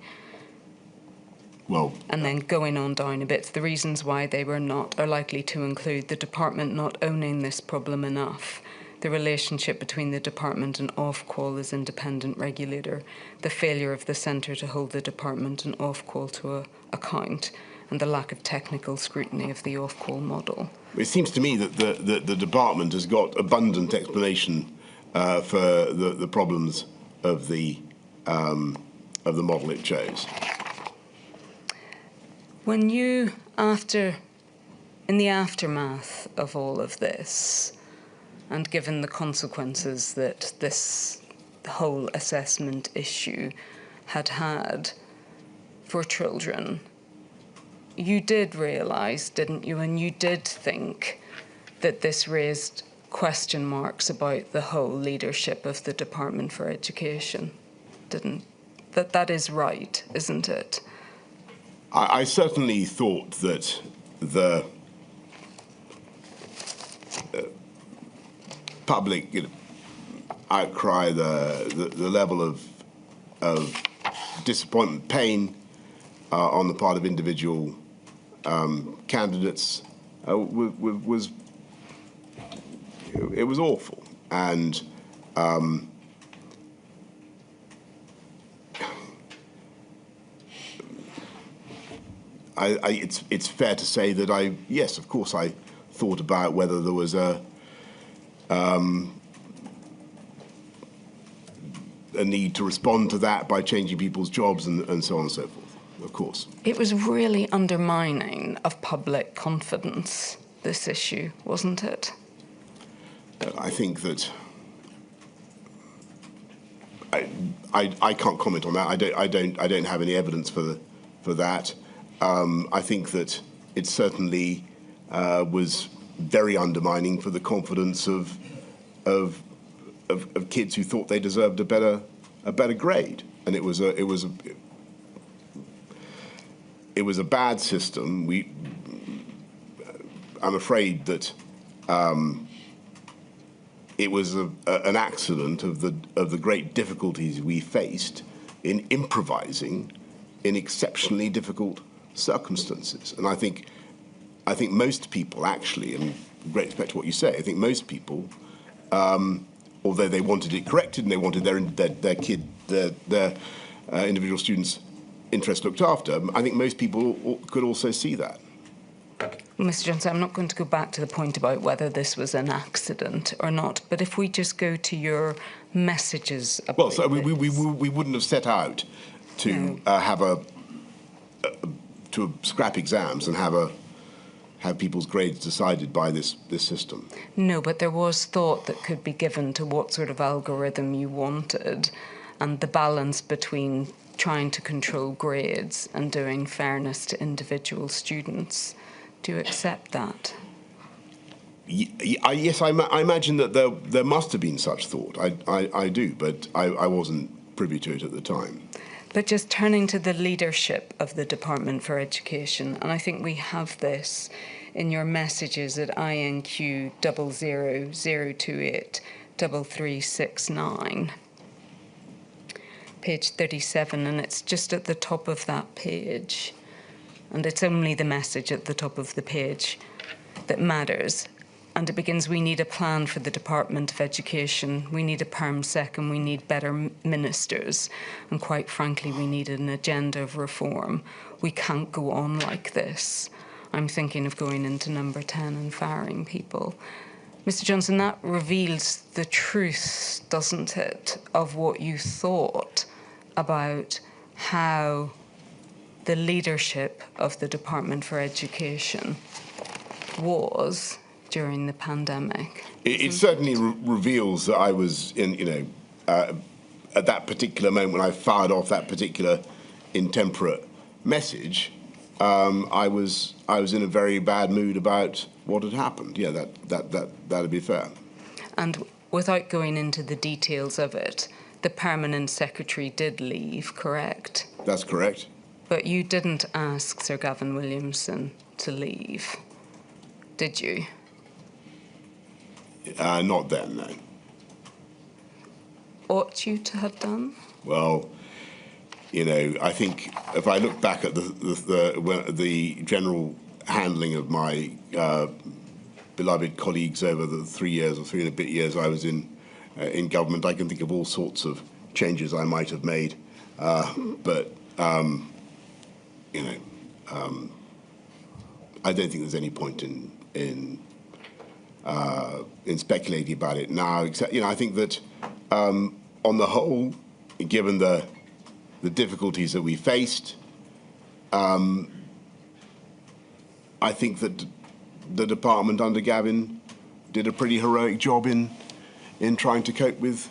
Well, and then going on down a bit, the reasons why they were not are likely to include the department not owning this problem enough, the relationship between the department and Ofqual as independent regulator, the failure of the centre to hold the department and Ofqual to account, and the lack of technical scrutiny of the Ofqual model. It seems to me that the department has got abundant explanation for the problems of the model it chose. When you, in the aftermath of all of this, and given the consequences that this whole assessment issue had for children, you did realise, didn't you, and you did think that this raised question marks about the whole leadership of the Department for Education, that is right, isn't it? I certainly thought that the public outcry, the level of disappointment, pain on the part of individual candidates was awful, and it's fair to say that yes, of course, I thought about whether there was a need to respond to that by changing people's jobs and so on and so forth, of course. It was really undermining of public confidence, this issue, wasn't it? I think that I can't comment on that. I don't have any evidence for that. I think that it certainly was very undermining for the confidence of kids who thought they deserved a better grade, and it was a bad system. I'm afraid that it was an accident of the great difficulties we faced in improvising in exceptionally difficult circumstances. And I think most people actually, and with great respect to what you say, I think most people, although they wanted it corrected and they wanted their individual students' interests looked after, I think most people could also see that. Mr. Johnson, I'm not going to go back to the point about whether this was an accident or not, but if we just go to your messages about well, so we wouldn't have set out to to scrap exams and have people's grades decided by this system. No, but there was thought that could be given to what sort of algorithm you wanted, and the balance between trying to control grades and doing fairness to individual students. Do you accept that? Yes, I imagine that there must have been such thought. I do, but I wasn't privy to it at the time. But just turning to the leadership of the Department for Education, and I think we have this in your messages at INQ 00028 3369, page 37, and it's just at the top of that page. And it's only the message at the top of the page that matters. And it begins, we need a plan for the Department of Education, we need a perm sec, and we need better ministers. And quite frankly, we need an agenda of reform. We can't go on like this. I'm thinking of going into number 10 and firing people. Mr. Johnson, that reveals the truth, doesn't it, of what you thought about how the leadership of the Department for Education was during the pandemic. It certainly reveals that I was in, at that particular moment when I fired off that particular intemperate message, I was in a very bad mood about what had happened. Yeah, that'd be fair. And without going into the details of it, the permanent secretary did leave, correct? That's correct. But you didn't ask Sir Gavin Williamson to leave, did you? Not then, no. Ought you to have done? Well, I think if I look back at the general handling of my beloved colleagues over the 3 years or 3 and a bit years I was in government, I can think of all sorts of changes I might have made, but. I don't think there's any point in speculating about it now. Except, I think that on the whole, given the difficulties that we faced, I think that the department under Gavin did a pretty heroic job in trying to cope with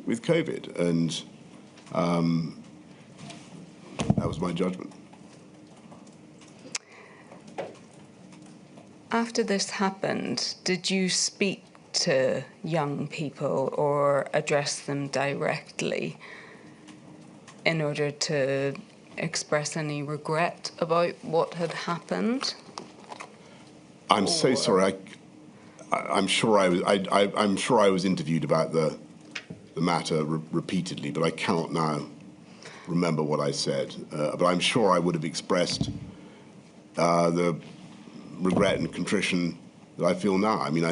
COVID, and that was my judgment. After this happened, did you speak to young people or address them directly in order to express any regret about what had happened? I'm so sorry. I'm sure I was interviewed about the matter repeatedly, but I cannot now remember what I said. But I'm sure I would have expressed the regret and contrition that I feel now. I mean,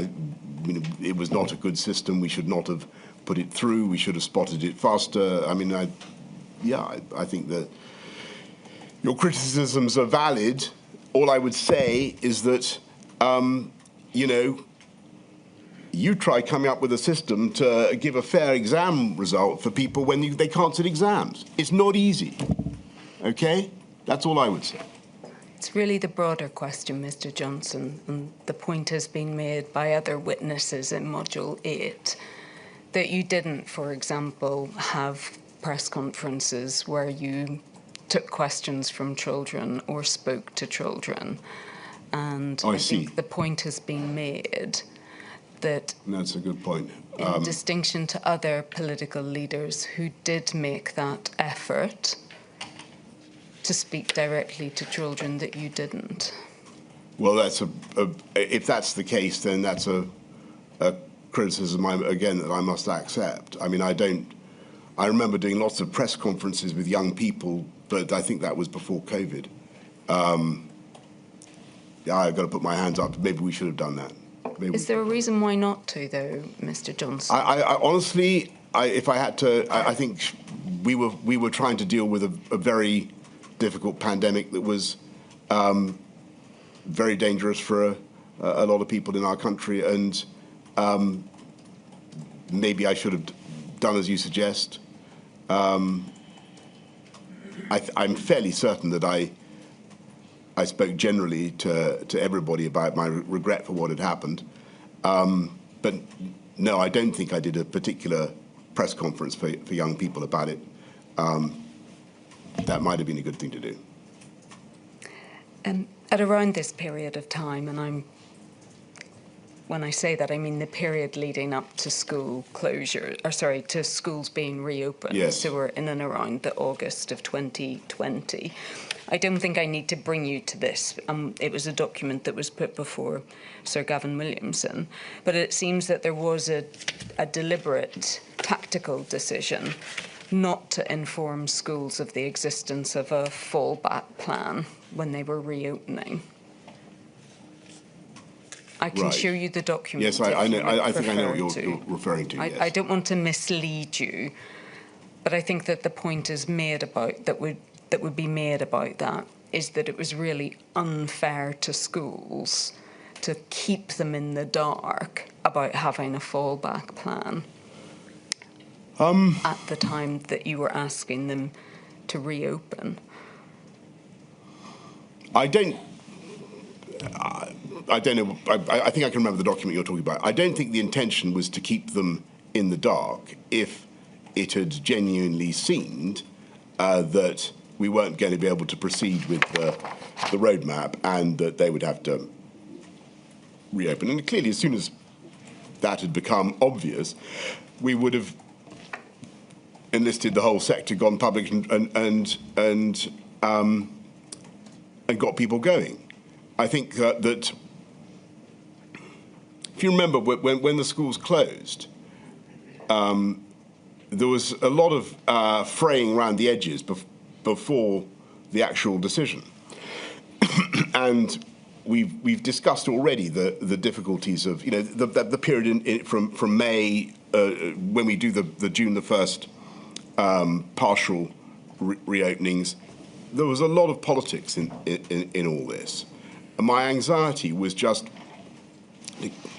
it was not a good system. We should not have put it through. We should have spotted it faster. I mean, I think that your criticisms are valid, all I would say is that, you know, you try coming up with a system to give a fair exam result for people when they can't sit exams. It's not easy, okay? That's all I would say. It's really the broader question, Mr. Johnson, and the point has been made by other witnesses in Module 8 that you didn't, for example, have press conferences where you took questions from children or spoke to children. And I think the point has been made that that's a good point. In distinction to other political leaders who did make that effort to speak directly to children, that you didn't. Well, that's if that's the case, then that's a criticism again that I must accept. I mean, I remember doing lots of press conferences with young people, but I think that was before COVID. Yeah, I've got to put my hands up. Maybe we should have done that. Is there a reason why not to, though, Mr. Johnson? I honestly, if I had to, I think we were trying to deal with a very difficult pandemic that was very dangerous for a lot of people in our country, and maybe I should have done as you suggest. I'm fairly certain that I spoke generally to everybody about my regret for what had happened. But no, I don't think I did a particular press conference for young people about it. That might have been a good thing to do. At around this period of time, and when I say that, I mean the period leading up to school closure, or sorry, to schools being reopened. Yes. So we're in and around the August of 2020. I don't think I need to bring you to this. It was a document that was put before Sir Gavin Williamson, but it seems that there was a deliberate tactical decision not to inform schools of the existence of a fallback plan when they were reopening. I can show you the document. Yes, I know. I think I know what you're referring to. Yes. I don't want to mislead you, but I think that the point is made about that would be made about that is that it was really unfair to schools to keep them in the dark about having a fallback plan at the time that you were asking them to reopen. I don't know. I think I can remember the document you're talking about. I don't think the intention was to keep them in the dark if it had genuinely seemed that we weren't going to be able to proceed with the roadmap and that they would have to reopen. And clearly, as soon as that had become obvious, we would have enlisted the whole sector, gone public, and got people going. I think that if you remember when the schools closed, there was a lot of fraying around the edges before the actual decision. And we've discussed already the difficulties of, you know, the period from May when we do the June the 1st partial reopenings. There was a lot of politics in all this. And my anxiety was just,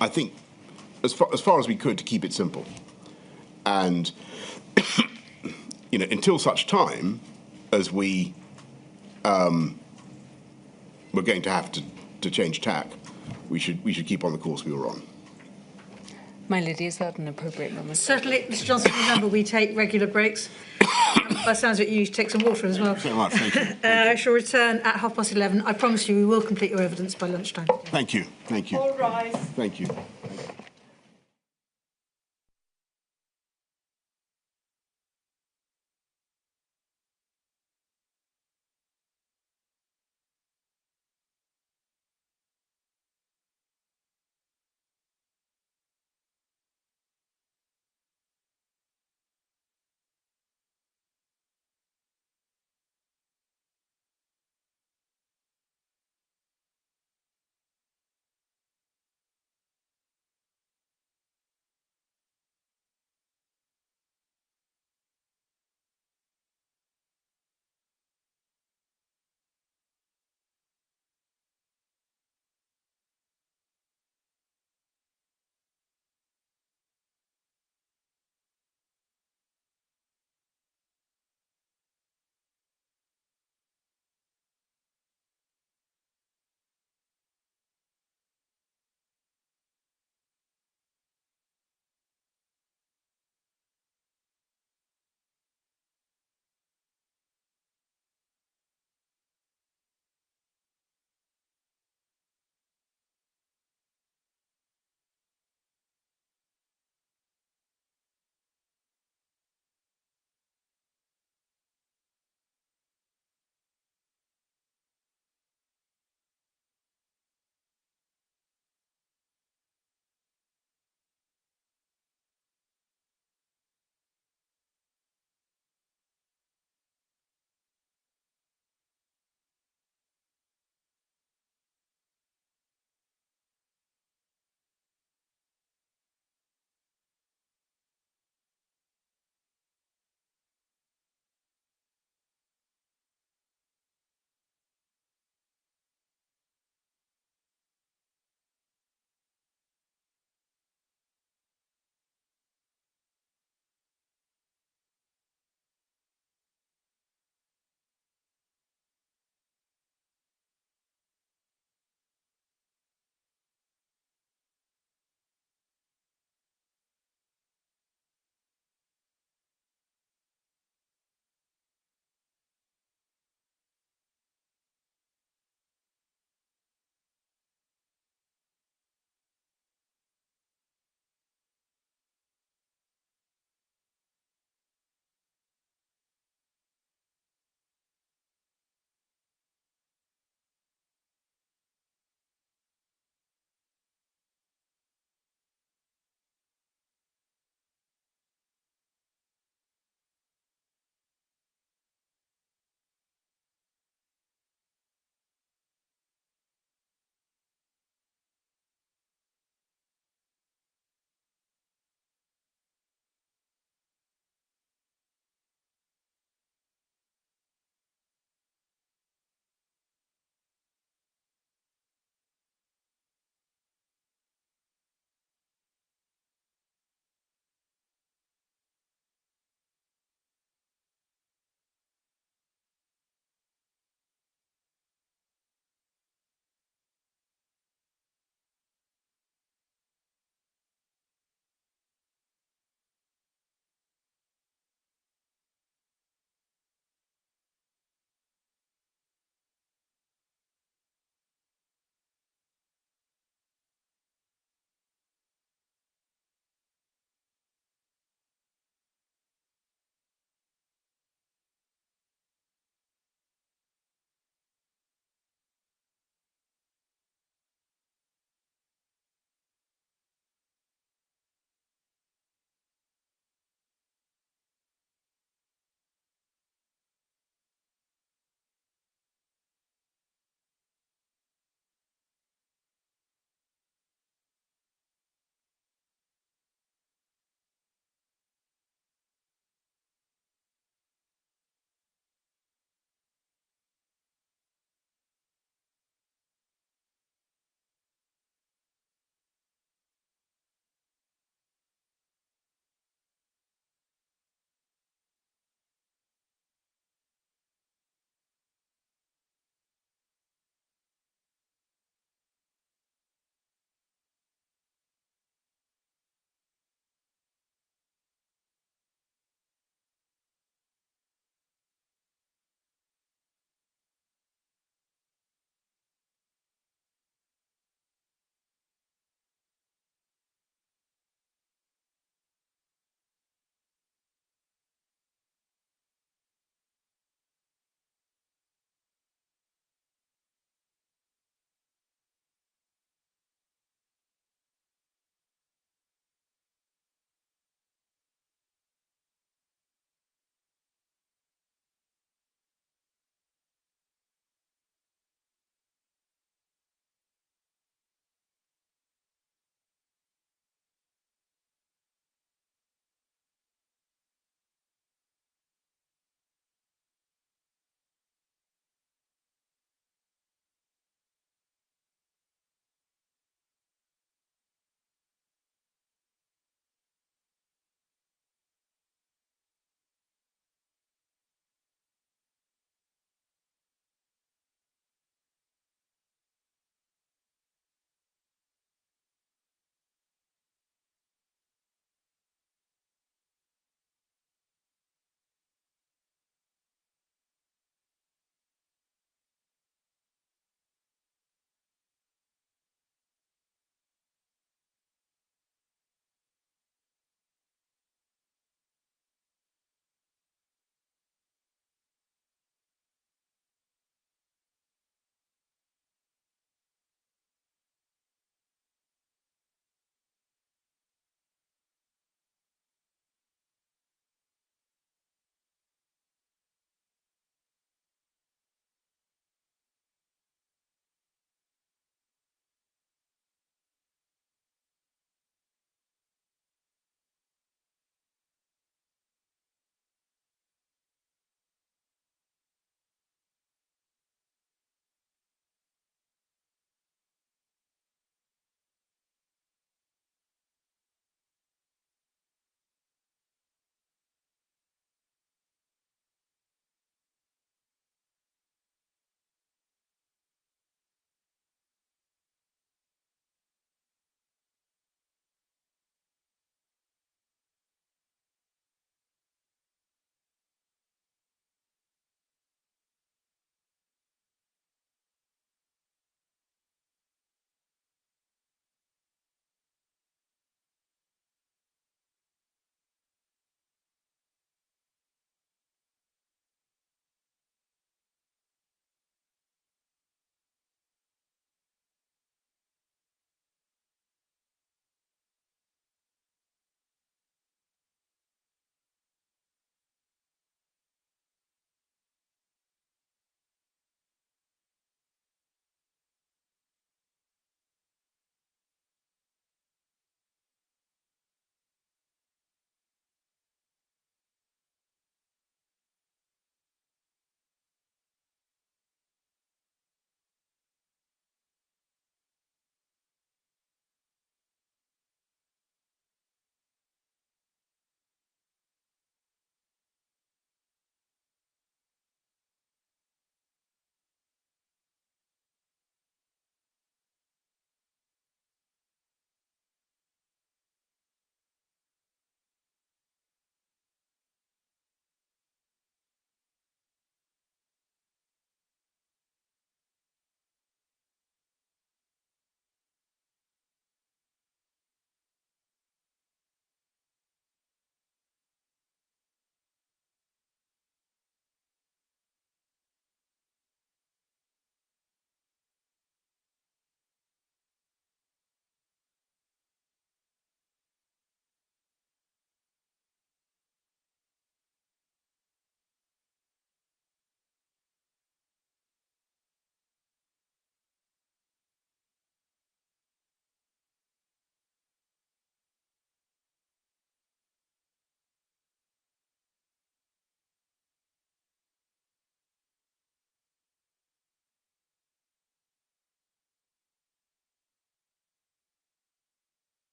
I think, as far as we could, to keep it simple. And you know, until such time as we we're going to have to change tack, we should keep on the course we were on. My lady, is that an appropriate moment? Certainly, Mr. Johnson, remember we take regular breaks. By the sounds of it, you need to take some water as well. Thank you very much. Thank you. I shall return at 11:30. I promise you we will complete your evidence by lunchtime. Thank you. Thank you. All rise. Thank you.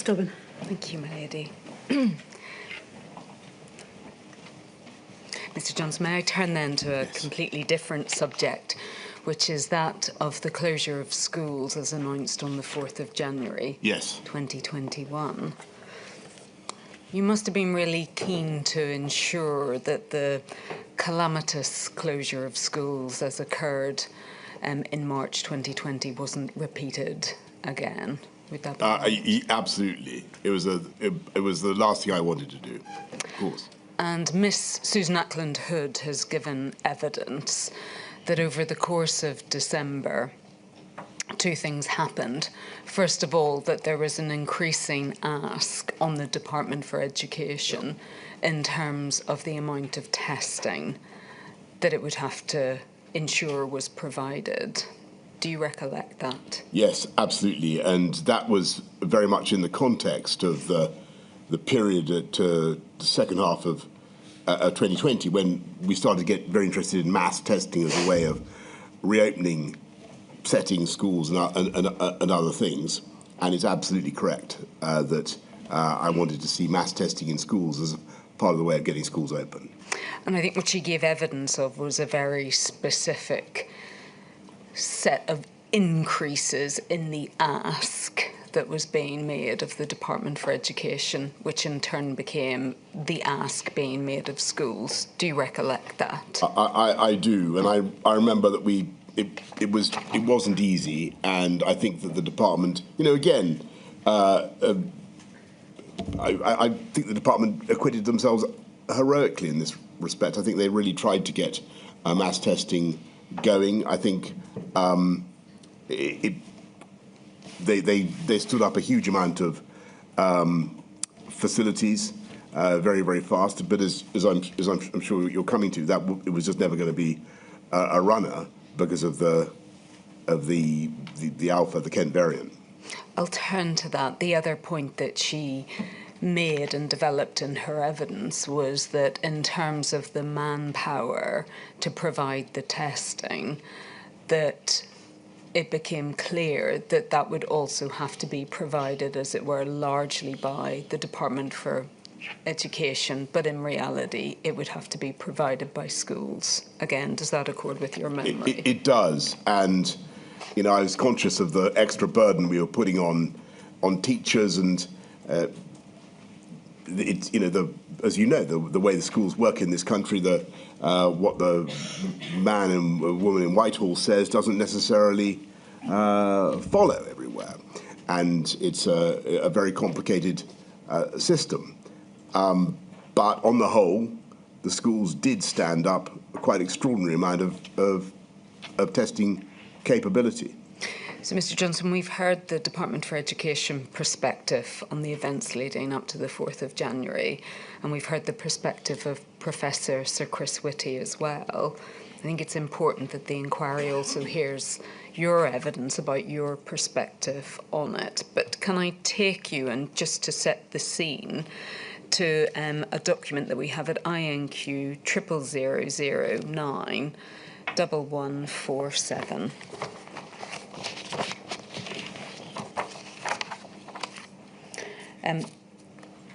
Stubbin. Thank you, my lady. Mr. Johnson, may I turn then to a completely different subject, which is that of the closure of schools as announced on the 4th of January 2021. You must have been really keen to ensure that the calamitous closure of schools as occurred in March 2020 wasn't repeated again. Would that be right? Absolutely. It was the last thing I wanted to do, of course. And Miss Susan Ackland Hood has given evidence that over the course of December, two things happened. First of all, that there was an increasing ask on the Department for Education in terms of the amount of testing that it would have to ensure was provided. Do you recollect that? Yes, absolutely. And that was very much in the context of the period at the second half of 2020, when we started to get very interested in mass testing as a way of reopening settings, schools and other things. And it's absolutely correct that I wanted to see mass testing in schools as part of the way of getting schools open. And I think what she gave evidence of was a very specific set of increases in the ask that was being made of the Department for Education, which in turn became the ask being made of schools. Do you recollect that? I do, and I remember that it wasn't easy, and I think that the department, again, I think the department acquitted themselves heroically in this respect. I think they really tried to get mass testing going. I think they stood up a huge amount of facilities very, very fast. But as I'm sure you're coming to, that it was just never going to be a runner because of the Alpha, the Kent variant. I'll turn to that. The other point that she made and developed in her evidence was that in terms of the manpower to provide the testing, that it became clear that that would also have to be provided, as it were, largely by the Department for Education, but in reality it would have to be provided by schools. Again, does that accord with your memory? It does, and I was conscious of the extra burden we were putting on teachers, and it's as you know, the way the schools work in this country, what the man and woman in Whitehall says doesn't necessarily follow everywhere, and it's a very complicated system. But on the whole, the schools did stand up a quite extraordinary amount of testing capability. So, Mr. Johnson, we've heard the Department for Education perspective on the events leading up to the 4th of January, and we've heard the perspective of Professor Sir Chris Whitty as well. I think it's important that the inquiry also hears your evidence about your perspective on it. But can I take you, and just to set the scene, to a document that we have at INQ 0009 1147.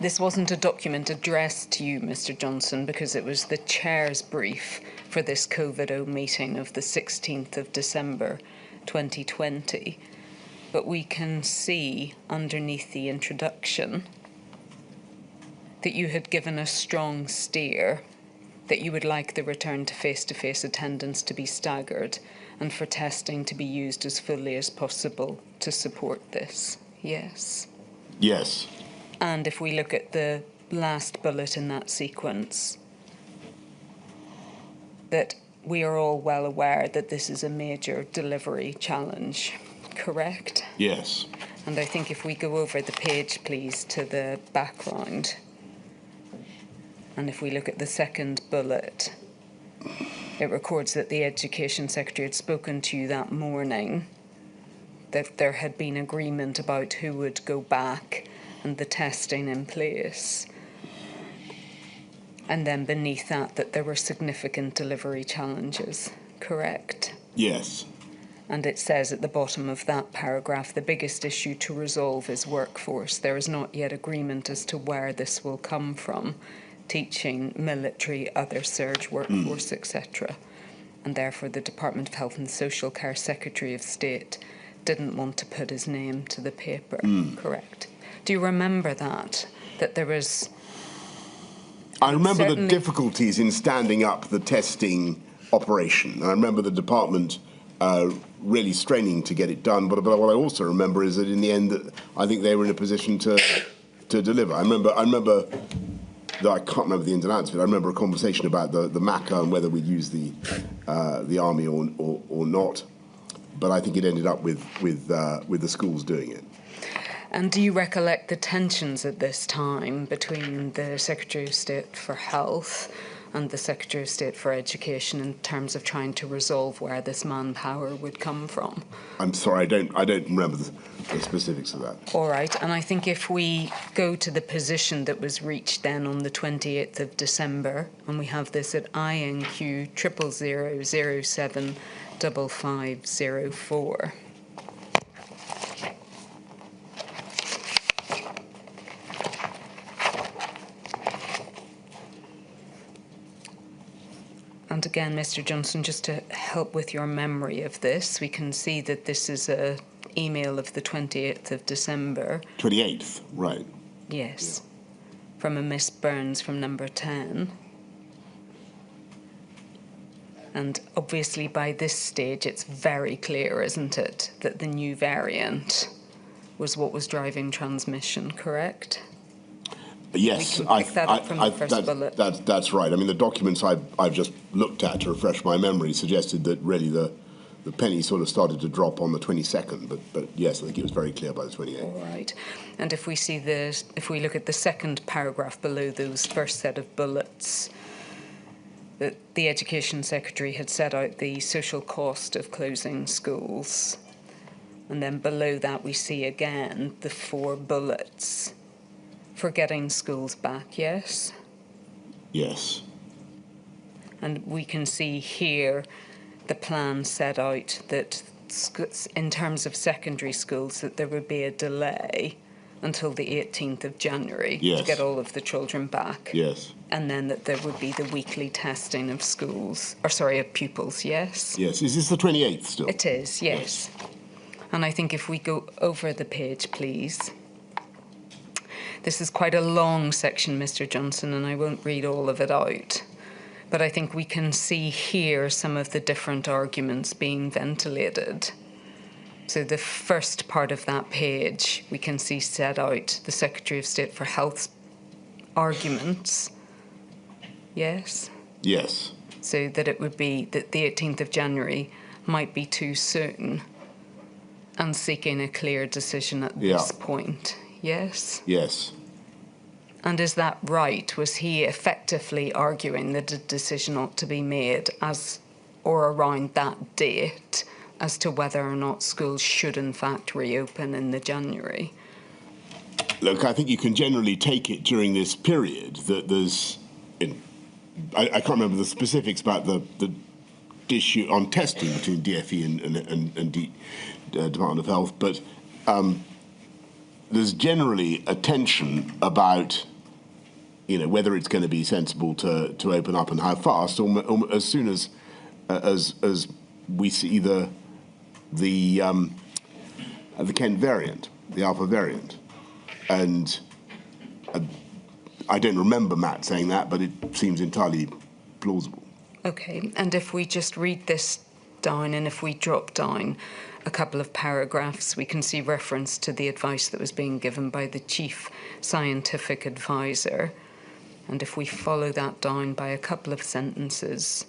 This wasn't a document addressed to you, Mr. Johnson, because it was the chair's brief for this COVID-0 meeting of the 16th of December 2020. But we can see underneath the introduction that you had given a strong steer that you would like the return to face-to-face attendance to be staggered and for testing to be used as fully as possible to support this. Yes? Yes. And if we look at the last bullet in that sequence, that we are all well aware that this is a major delivery challenge, correct? Yes. And I think if we go over the page, please, to the background, and if we look at the second bullet, it records that the Education Secretary had spoken to you that morning, that there had been agreement about who would go back and the testing in place. And then beneath that there were significant delivery challenges, correct? Yes. And it says at the bottom of that paragraph, the biggest issue to resolve is workforce. There is not yet agreement as to where this will come from. Teaching, military, other surge workforce, etc. And therefore the Department of Health and Social Care Secretary of State didn't want to put his name to the paper, correct? Do you remember that? That there was... I remember the difficulties in standing up the testing operation. And I remember the department really straining to get it done. But what I also remember is that in the end, I think they were in a position to deliver. I remember, though I can't remember the ins and outs of it, I remember a conversation about the MACA and whether we'd use the army or not. But I think it ended up with the schools doing it. And do you recollect the tensions at this time between the Secretary of State for Health and the Secretary of State for Education in terms of trying to resolve where this manpower would come from? I'm sorry, I don't remember the specifics of that. All right, and I think if we go to the position that was reached then on the 28th of December, and we have this at INQ 000075504. And again, Mr. Johnson, just to help with your memory of this, we can see that this is an email of the 28th of December. 28th, right. Yes, from a Miss Burns from number 10. And obviously by this stage it's very clear, isn't it, that the new variant was what was driving transmission, correct? Yes, that's right. I mean, the documents I've just looked at to refresh my memory suggested that really the penny sort of started to drop on the 22nd, but yes, I think it was very clear by the 28th. All right. And if we if we look at the second paragraph below those first set of bullets, that the Education Secretary had set out the social cost of closing schools. And then below that we see again the 4 bullets for getting schools back, yes? Yes. And we can see here the plan set out that in terms of secondary schools that there would be a delay until the 18th of January to get all of the children back. Yes. And then that there would be the weekly testing of schools, of pupils, yes? Yes. Is this the 28th still? It is, yes. And I think if we go over the page, please. This is quite a long section, Mr. Johnson, and I won't read all of it out. But I think we can see here some of the different arguments being ventilated. So the first part of that page, we can see set out the Secretary of State for Health's arguments. Yes? Yes. So that it would be that the 18th of January might be too soon, and seeking a clear decision at this point. Yes? Yes. And is that right? Was he effectively arguing that a decision ought to be made as or around that date as to whether or not schools should in fact reopen in the January? Look, I think you can generally take it during this period that there's... I can't remember the specifics about the issue on testing between DFE and Department of Health, but... there's generally a tension about, whether it's going to be sensible to open up and how fast, or as soon as we see the Kent variant, the Alpha variant, and I don't remember Matt saying that, but it seems entirely plausible. Okay, and if we just read this down, and if we drop down a couple of paragraphs, we can see reference to the advice that was being given by the Chief Scientific Advisor. And if we follow that down by a couple of sentences,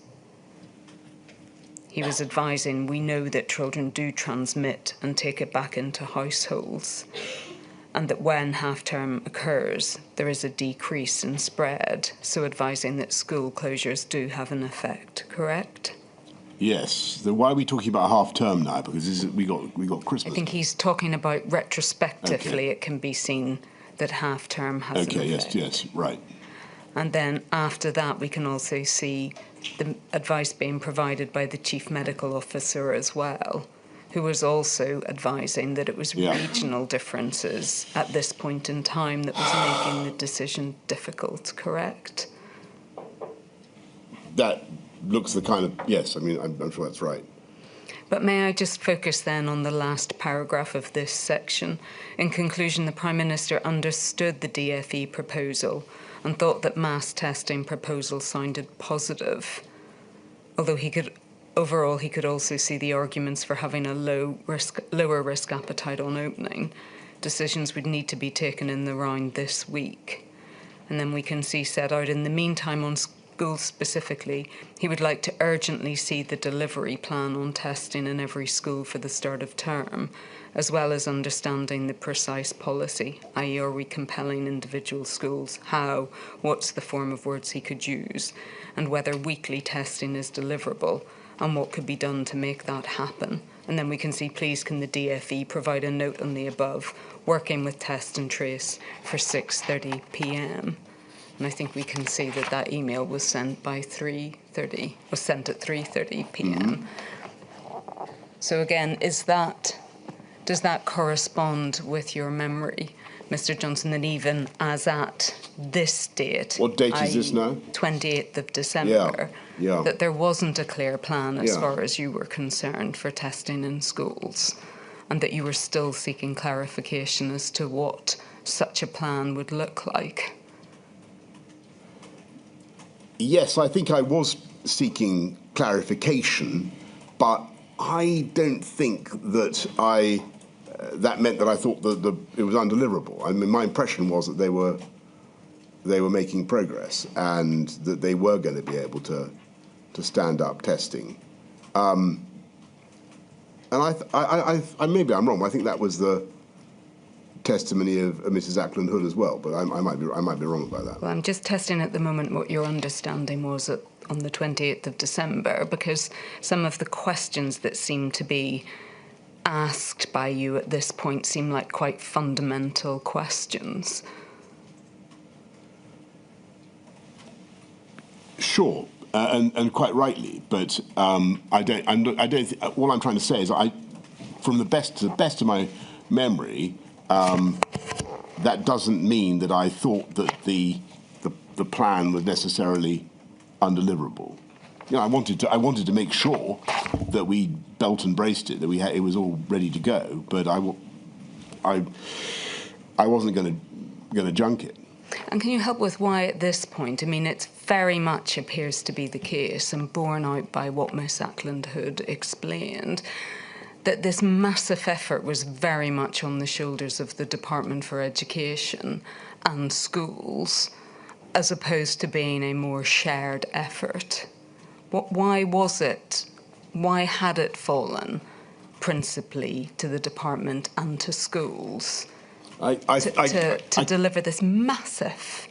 he was advising, we know that children do transmit and take it back into households, and that when half-term occurs, there is a decrease in spread, so advising that school closures do have an effect, correct? Yes. Then why are we talking about half-term now? Because we got Christmas. I think he's talking about retrospectively. It can be seen that half-term has an effect. Yes, right. And then after that, we can also see the advice being provided by the Chief Medical Officer as well, who was also advising that it was regional differences at this point in time that was making the decision difficult, correct? That looks the kind of, yes, I mean, I'm sure that's right. But may I just focus then on the last paragraph of this section? In conclusion, the Prime Minister understood the DFE proposal and thought that mass testing proposal sounded positive, although overall he could also see the arguments for having a lower risk appetite on opening. Decisions would need to be taken in the round this week. And then we can see set out in the meantime on schools specifically, he would like to urgently see the delivery plan on testing in every school for the start of term, as well as understanding the precise policy, i.e. are we compelling individual schools, how, what's the form of words he could use, and whether weekly testing is deliverable, and what could be done to make that happen. And then we can see, please can the DFE provide a note on the above, working with test and trace for 6:30 p.m. And I think we can see that that email was sent by 3:30, was sent at 3:30 p.m. So again, does that correspond with your memory, Mr. Johnson, that even as at this date, what date is this now? 28th of December, that there wasn't a clear plan as far as you were concerned for testing in schools, and that you were still seeking clarification as to what such a plan would look like? Yes, I think I was seeking clarification, but I don't think that that meant that I thought that it was undeliverable. I mean, my impression was that they were making progress and that they were going to be able to stand up testing. And I maybe I'm wrong. I think that was the testimony of Mrs. Ackland Hood as well, but I might be wrong about that. Well, I'm just testing at the moment what your understanding was on the 28th of December, because some of the questions that seem to be asked by you at this point seem like quite fundamental questions. Sure, and quite rightly, but I don't. All I'm trying to say is, from the best of my memory, that doesn't mean that I thought that the plan was necessarily undeliverable. You know, I wanted to make sure that we belt and braced it, that it was all ready to go, but I wasn't going to junk it. And can you help with why at this point? I mean, it very much appears to be the case, and borne out by what Miss Ackland Hood explained, that this massive effort was very much on the shoulders of the Department for Education and schools, as opposed to being a more shared effort. Why was it? Why had it fallen principally to the department and to schools to deliver this massive?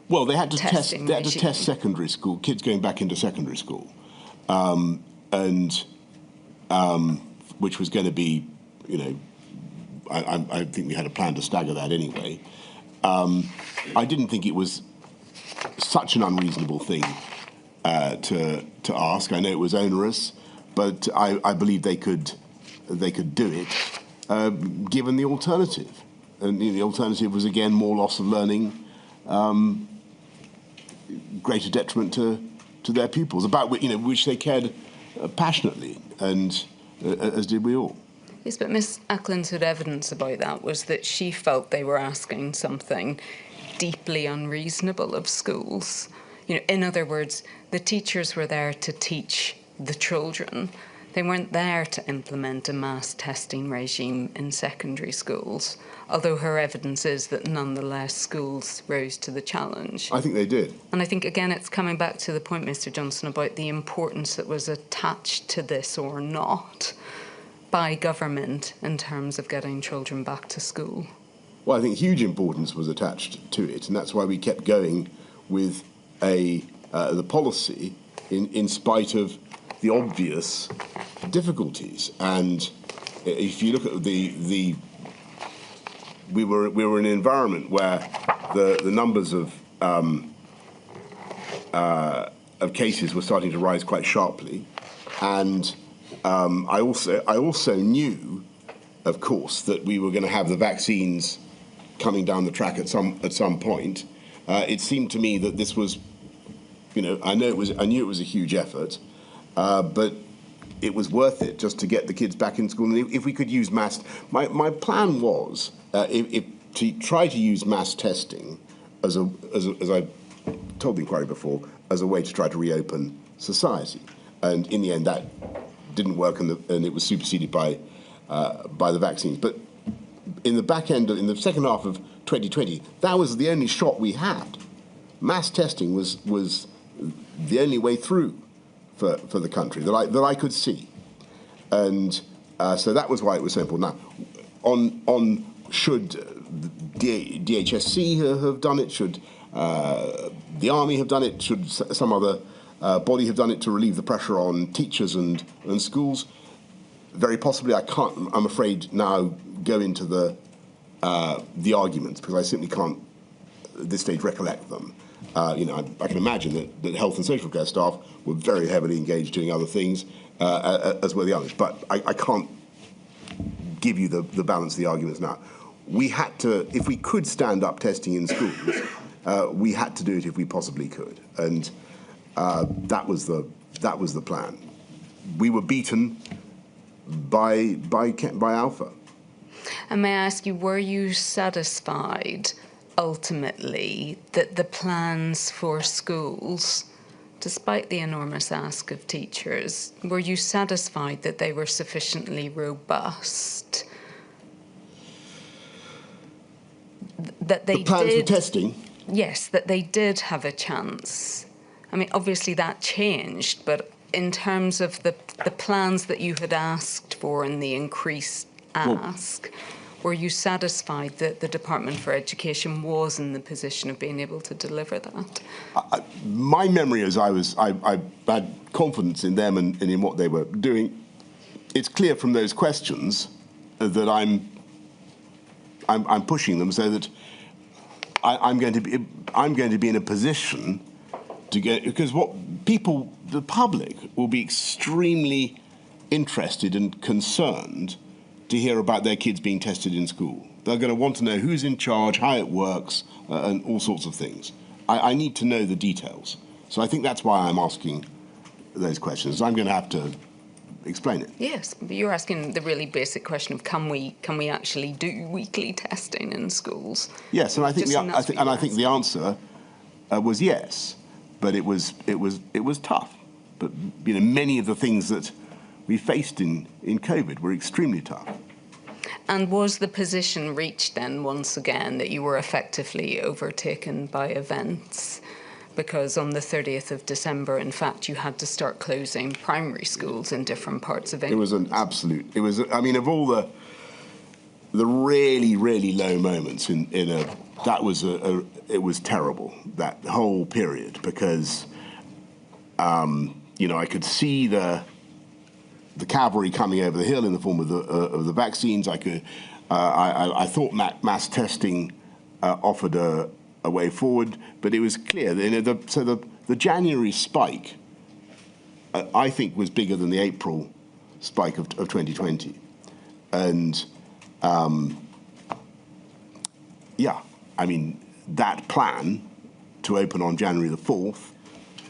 Well, they had to test. They had to test secondary school kids going back into secondary school, which was going to be, you know, I think we had a plan to stagger that anyway. I didn't think it was such an unreasonable thing to ask. I know it was onerous, but I believe they could do it given the alternative. And the alternative was, again, more loss of learning, greater detriment to their pupils, about which they cared passionately, and as did we all. Yes, but Miss Ackland's evidence about that was that she felt they were asking something deeply unreasonable of schools. You know, in other words, the teachers were there to teach the children. They weren't there to implement a mass testing regime in secondary schools, although her evidence is that nonetheless schools rose to the challenge. I think they did. And I think, again, it's coming back to the point, Mr. Johnson, about the importance that was attached to this or not by government in terms of getting children back to school. Well, I think huge importance was attached to it, and that's why we kept going with the policy in spite of the obvious difficulties. And if you look at we were in an environment where the numbers of cases were starting to rise quite sharply, and I also knew, of course, that we were going to have the vaccines coming down the track at some point. It seemed to me that this was, I knew it was a huge effort, but it was worth it just to get the kids back in school. And if we could use my plan was to try to use mass testing as I told the inquiry before, as a way to try to reopen society. And in the end, that didn't work, and it was superseded by the vaccines. But in the second half of 2020, that was the only shot we had. Mass testing was the only way through for the country that I could see, and so that was why it was so important. Now, on should DHSC have done it? Should the Army have done it? Should some other body have done it to relieve the pressure on teachers and schools? Very possibly. I can't, I'm afraid, now go into the arguments, because I simply can't at this stage recollect them. I can imagine that health and social care staff were very heavily engaged doing other things, as were the others. But I can't give you the balance of the arguments now. We had to, if we could stand up testing in schools, we had to do it if we possibly could, and that was the plan. We were beaten by Alpha. And may I ask you, were you satisfied ultimately that the plans for schools, despite the enormous ask of teachers, were you satisfied that they were sufficiently robust? That they the plans for testing? Yes, that they did have a chance. I mean, obviously that changed, but in terms of the plans that you had asked for and the increased ask, were you satisfied that the Department for Education was in the position of being able to deliver that? My memory is I had confidence in them and in what they were doing. It's clear from those questions that I'm pushing them so that I'm going to be in a position to get, because the public will be extremely interested and concerned to hear about their kids being tested in school. They're going to want to know who's in charge, how it works, and all sorts of things. I need to know the details. So I think that's why I'm asking those questions. I'm going to have to explain it. Yes, but you're asking the really basic question of can we actually do weekly testing in schools? Yes, and I think the answer was yes, but it was tough. But many of the things that we faced in COVID were extremely tough. And was the position reached then once again that you were effectively overtaken by events? Because on the 30th of December, in fact, you had to start closing primary schools in different parts of England. It was an absolute, of all the really, really low moments it was terrible, that whole period, because, I could see the cavalry coming over the hill in the form of the vaccines. I thought mass testing offered a way forward, but it was clear that the January spike, I think, was bigger than the April spike of 2020, and that plan to open on January the 4th,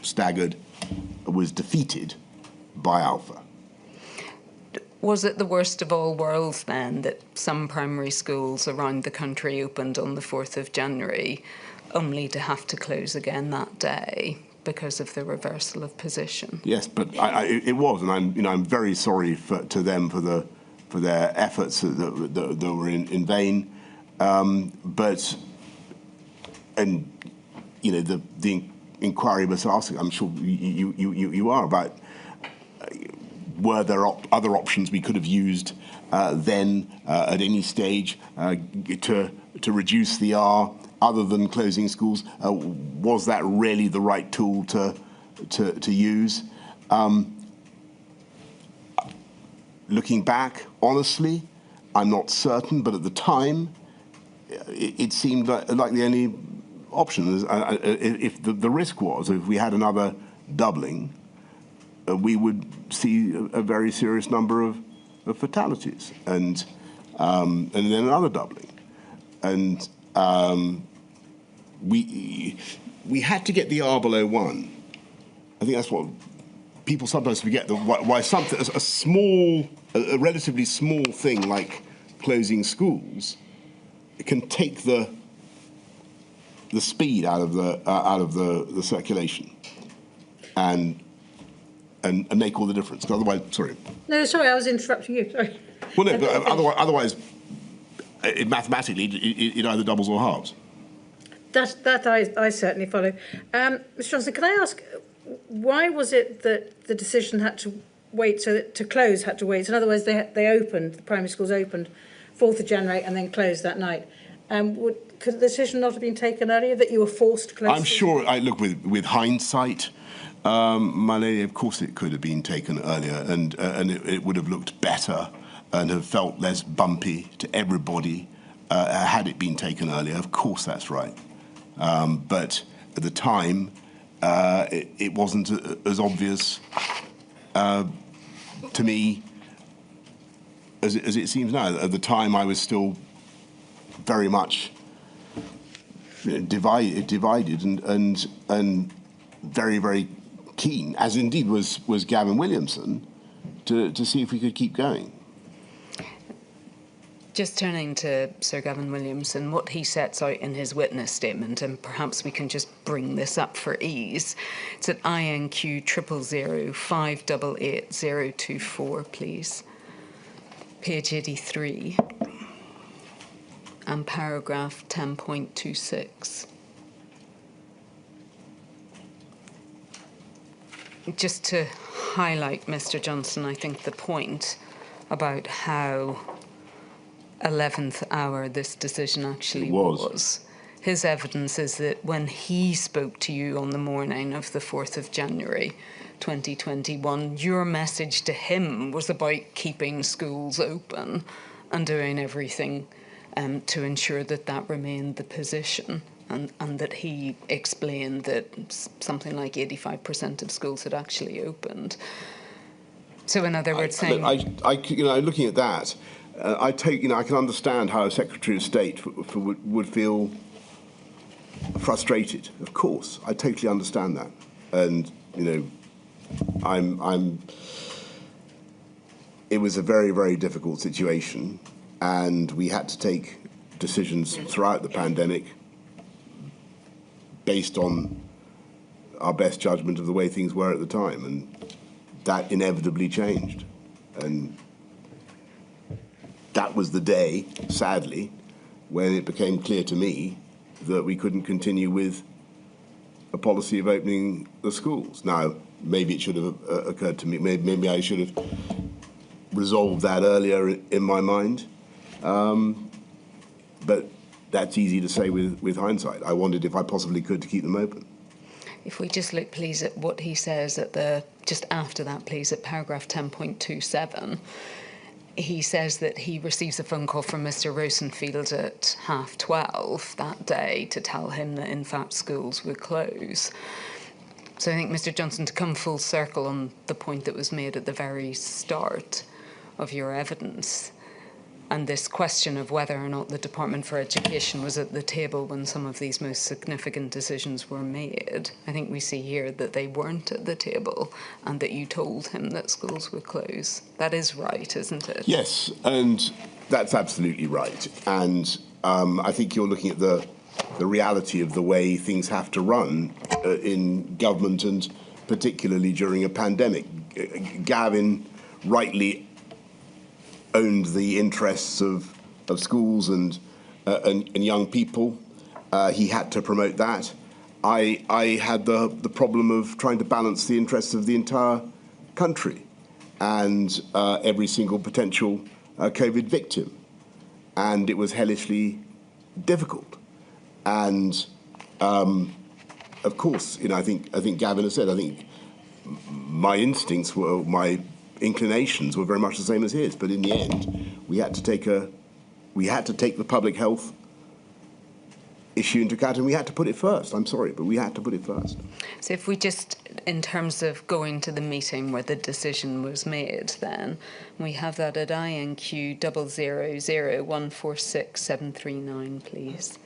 staggered, was defeated by Alpha. Was it the worst of all worlds then that some primary schools around the country opened on the 4th of January only to have to close again that day because of the reversal of position? Yes, but it was, and I'm very sorry to them for their efforts that were in vain. The inquiry was asking, I'm sure you are, about were there other options we could have used then at any stage to reduce the R other than closing schools? Was that really the right tool to use? Looking back, honestly, I'm not certain, but at the time, it seemed like the only option. If the risk was, if we had another doubling, we would see a very serious number of fatalities, and then another doubling. And we had to get the R below 1. I think that's what people sometimes forget, why something, a relatively small thing like closing schools, it can take the speed out of the circulation and make all the difference. Otherwise, sorry. No, sorry, I was interrupting you. Sorry. Well, no, but otherwise, mathematically, it either doubles or halves. That I certainly follow. Mr. Johnson, can I ask, why was it that the decision had to wait, so that to close had to wait? So in other words, they opened, the primary schools opened 4th of January and then closed that night. Could the decision not have been taken earlier, that you were forced to close? I'm sure, look, with hindsight, my lady, of course it could have been taken earlier, and it would have looked better and have felt less bumpy to everybody had it been taken earlier. Of course, that's right. But at the time, it wasn't as obvious to me as it seems now. At the time, I was still very much divided and very, very keen, as indeed was Gavin Williamson, to see if we could keep going. Just turning to Sir Gavin Williamson, what he sets out in his witness statement, and perhaps we can just bring this up for ease. It's at INQ 000 588 024, please. Page 83. And paragraph 10.26. Just to highlight, Mr. Johnson, I think the point about how 11th hour this decision actually was. His evidence is that when he spoke to you on the morning of the 4th of January 2021, your message to him was about keeping schools open and doing everything to ensure that remained the position, and that he explained that something like 85% of schools had actually opened. So in other words, saying... looking at that, I can understand how a Secretary of State would feel frustrated. Of course, I totally understand that, and it was a very, very difficult situation, and we had to take decisions throughout the pandemic based on our best judgment of the way things were at the time, and that inevitably changed. And that was the day, sadly, when it became clear to me that we couldn't continue with a policy of opening the schools. Now, maybe it should have occurred to me, maybe I should have resolved that earlier in my mind, but that's easy to say with hindsight. I wondered if I possibly could to keep them open. If we just look, please, at what he says just after that, please, at paragraph 10.27, he says that he receives a phone call from Mr. Rosenfield at 12:30 that day to tell him that, in fact, schools would close. So I think, Mr. Johnson, to come full circle on the point that was made at the very start of your evidence, and this question of whether or not the Department for Education was at the table when some of these most significant decisions were made, I think we see here that they weren't at the table and that you told him that schools would close. That is right, isn't it? Yes, and that's absolutely right. And I think you're looking at the reality of the way things have to run in government, and particularly during a pandemic. Gavin rightly owned the interests of schools and young people. He had to promote that. I had the problem of trying to balance the interests of the entire country and every single potential COVID victim, and it was hellishly difficult. And of course, I think Gavin has said, I think my instincts were, my inclinations were very much the same as his, but in the end, we had to take the public health issue into account, and we had to put it first. I'm sorry, but we had to put it first. So if we just, in terms of going to the meeting where the decision was made, then we have that at INQ 000146739, please.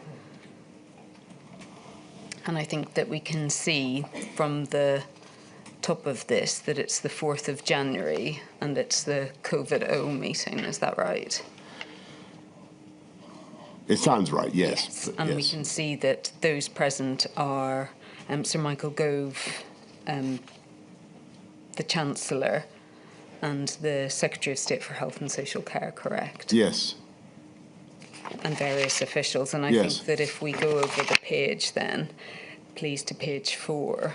And I think that we can see from the top of this that it's the 4th of January and it's the COVID-0 meeting. Is that right? It sounds right, yes. Yes. And we can see that those present are Sir Michael Gove, the Chancellor, and the Secretary of State for Health and Social Care, correct? Yes. And various officials. And I think that if we go over the page then, please, to page 4.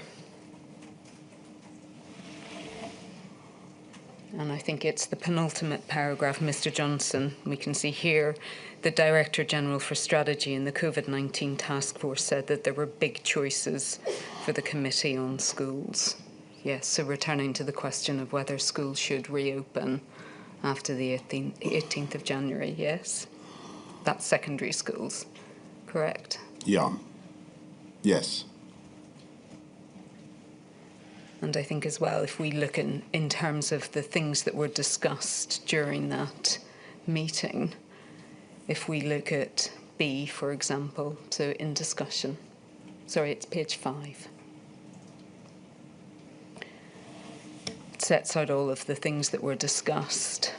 And I think it's the penultimate paragraph, Mr. Johnson. We can see here the Director General for Strategy in the COVID-19 Task Force said that there were big choices for the Committee on Schools. Yes, so returning to the question of whether schools should reopen after the 18th of January, yes? That's secondary schools, correct? Yeah. Yes. And I think as well, if we look in terms of the things that were discussed during that meeting, if we look at B, for example, so in discussion, sorry, it's page 5. It sets out all of the things that were discussed.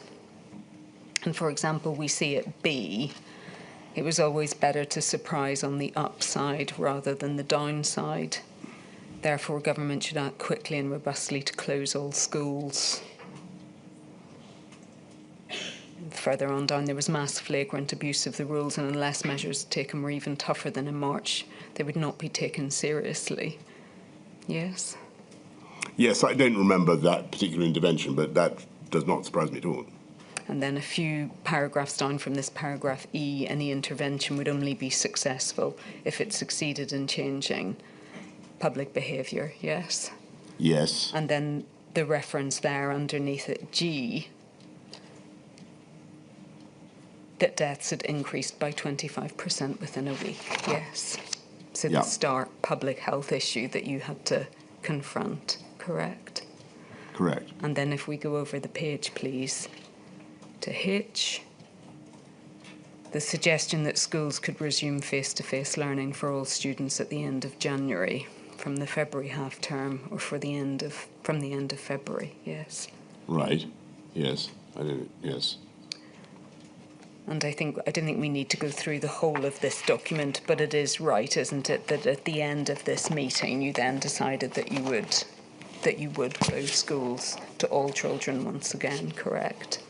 And for example, we see at B, it was always better to surprise on the upside rather than the downside. Therefore, government should act quickly and robustly to close all schools. Further on down, there was mass flagrant abuse of the rules, and unless measures taken were even tougher than in March, they would not be taken seriously. Yes? Yes, I don't remember that particular intervention, but that does not surprise me at all. And then a few paragraphs down from this paragraph E, any intervention would only be successful if it succeeded in changing public behaviour, yes? Yes. And then the reference there underneath it, G, that deaths had increased by 25% within a week, yes? So the stark public health issue that you had to confront, correct? Correct. And then if we go over the page, please, to H, the suggestion that schools could resume face-to-face learning for all students at the end of January, from the February half term, or from the end of February, yes. Right. Yes. Yes. And I don't think we need to go through the whole of this document, but it is right, isn't it, that at the end of this meeting you then decided that you would close schools to all children once again, correct?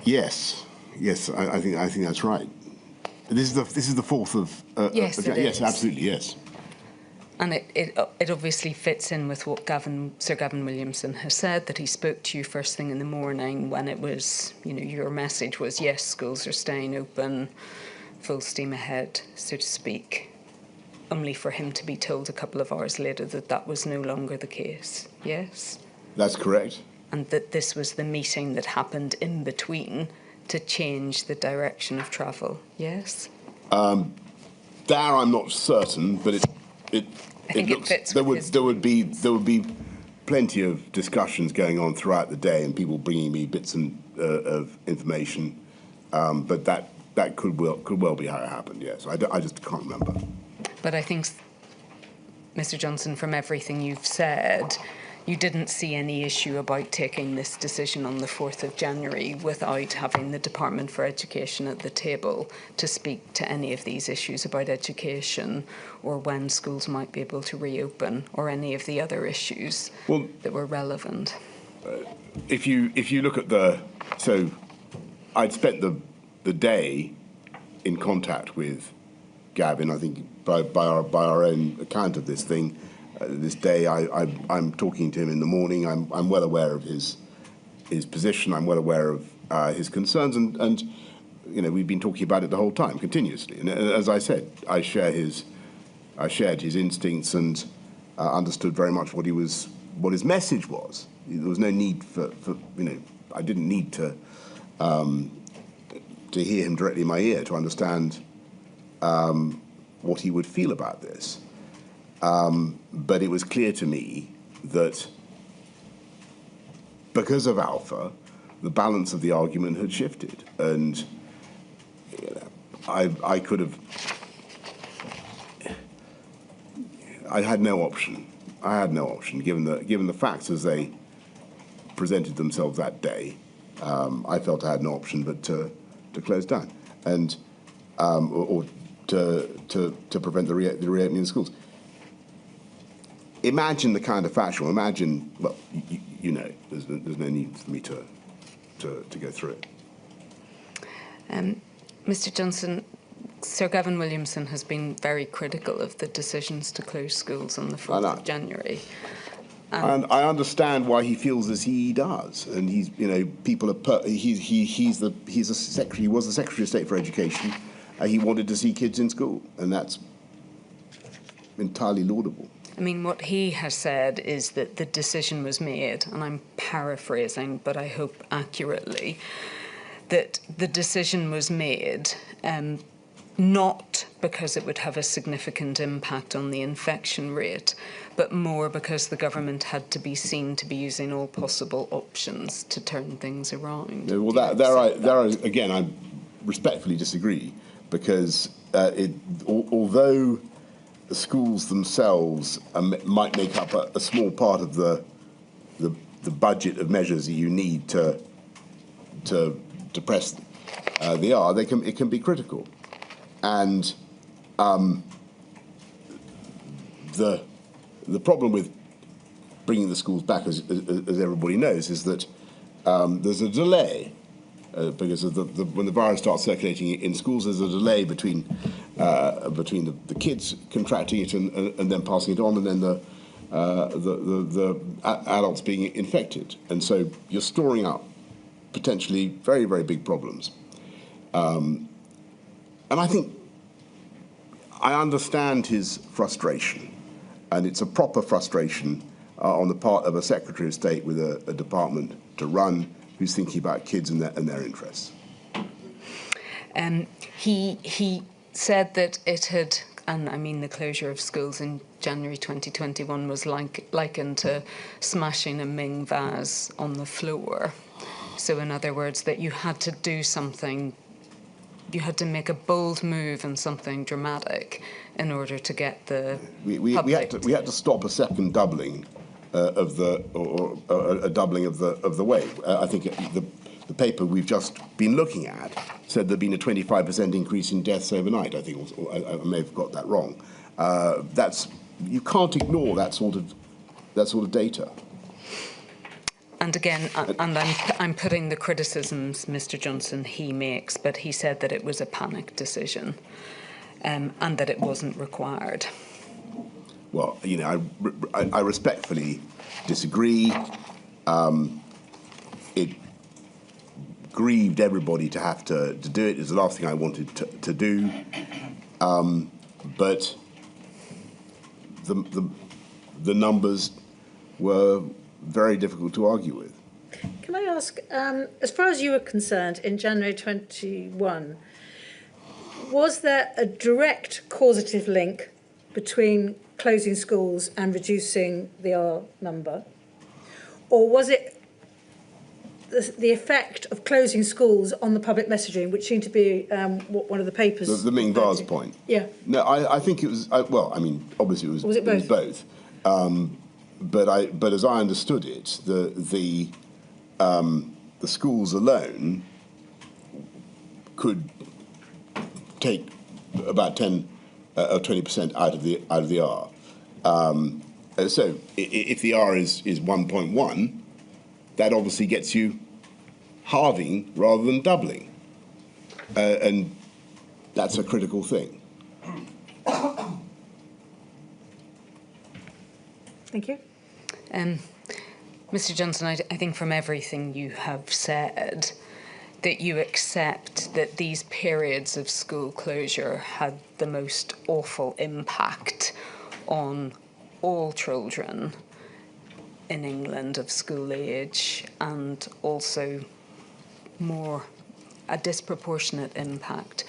Yes. Yes. I think that's right. This is the 4th of. Yes, it yes, is. Absolutely. Yes. And it obviously fits in with what Sir Gavin Williamson has said, that he spoke to you first thing in the morning when it was, your message was, yes, schools are staying open, full steam ahead, so to speak, only for him to be told a couple of hours later that that was no longer the case, yes? That's correct. And that this was the meeting that happened in between to change the direction of travel, yes? There I'm not certain, but it looks, fits there would be plenty of discussions going on throughout the day and people bringing me bits of information, but that could well be how it happened. Yes, I just can't remember. But I think, Mr. Johnson, from everything you've said, you didn't see any issue about taking this decision on the 4th of January without having the Department for Education at the table to speak to any of these issues about education or when schools might be able to reopen or any of the other issues that were relevant. If you look at so I'd spent the day in contact with Gavin, I think by our own account of this thing. This day, I'm talking to him in the morning. I'm well aware of his position. I'm well aware of his concerns, and we've been talking about it the whole time, continuously. And as I said, I shared his instincts and understood very much what his message was. There was no need for I didn't need to to hear him directly in my ear to understand what he would feel about this. But it was clear to me that because of Alpha, the balance of the argument had shifted, and I could have. I had no option. I had no option given the facts as they presented themselves that day. I felt I had no option but to close down and or to prevent the reopening of schools. Imagine the kind of factual. Imagine, well, you know, there's no need for me to go through it. Mr. Johnson, Sir Gavin Williamson has been very critical of the decisions to close schools on the 4th of January. And I understand why he feels as he does. And he's, you know, people are. He's a secretary. He was the Secretary of State for Education. He wanted to see kids in school, and that's entirely laudable. I mean, what he has said is that the decision was made, and I'm paraphrasing, but I hope accurately, that the decision was made not because it would have a significant impact on the infection rate, but more because the government had to be seen to be using all possible options to turn things around. Well, again, I respectfully disagree, because although the schools themselves might make up a small part of the budget of measures that you need to press the R, it can be critical. And the problem with bringing the schools back, as everybody knows, is that there's a delay because of when the virus starts circulating in schools. There's a delay between the kids contracting it and then passing it on, and then the adults being infected. And so you're storing up potentially very, very big problems. And I think I understand his frustration, and it's a proper frustration on the part of a Secretary of State with a department to run who's thinking about kids and their interests. He said that it had, and I mean the closure of schools in January 2021 was likened to smashing a Ming vase on the floor. So in other words, that you had to do something, you had to make a bold move and something dramatic in order to get the public. We had to stop a second doubling of a doubling of the wave. I think the paper we've just been looking at said there'd been a 25% increase in deaths overnight. I think I may have got that wrong. You can't ignore that sort of data. And again, I'm putting the criticisms, Mr. Johnson, he makes, but he said that it was a panic decision and that it wasn't required. Well, you know, I respectfully disagree. It grieved everybody to have to do it. It's the last thing I wanted to do. But the numbers were very difficult to argue with. Can I ask, as far as you were concerned, in January 21, was there a direct causative link between closing schools and reducing the R number? Or was it the effect of closing schools on the public messaging, which seemed to be what one of the papers... The Ming vase point? Yeah. No, I think it was... well, I mean, obviously it was both. But as I understood it, the schools alone could take about 10 or 20% out of the R. So if the R is 1.1, that obviously gets you halving rather than doubling, and that's a critical thing. Thank you. Mr. Johnson, I think from everything you have said, that you accept that these periods of school closure had the most awful impact on all children in England of school age, and also more a disproportionate impact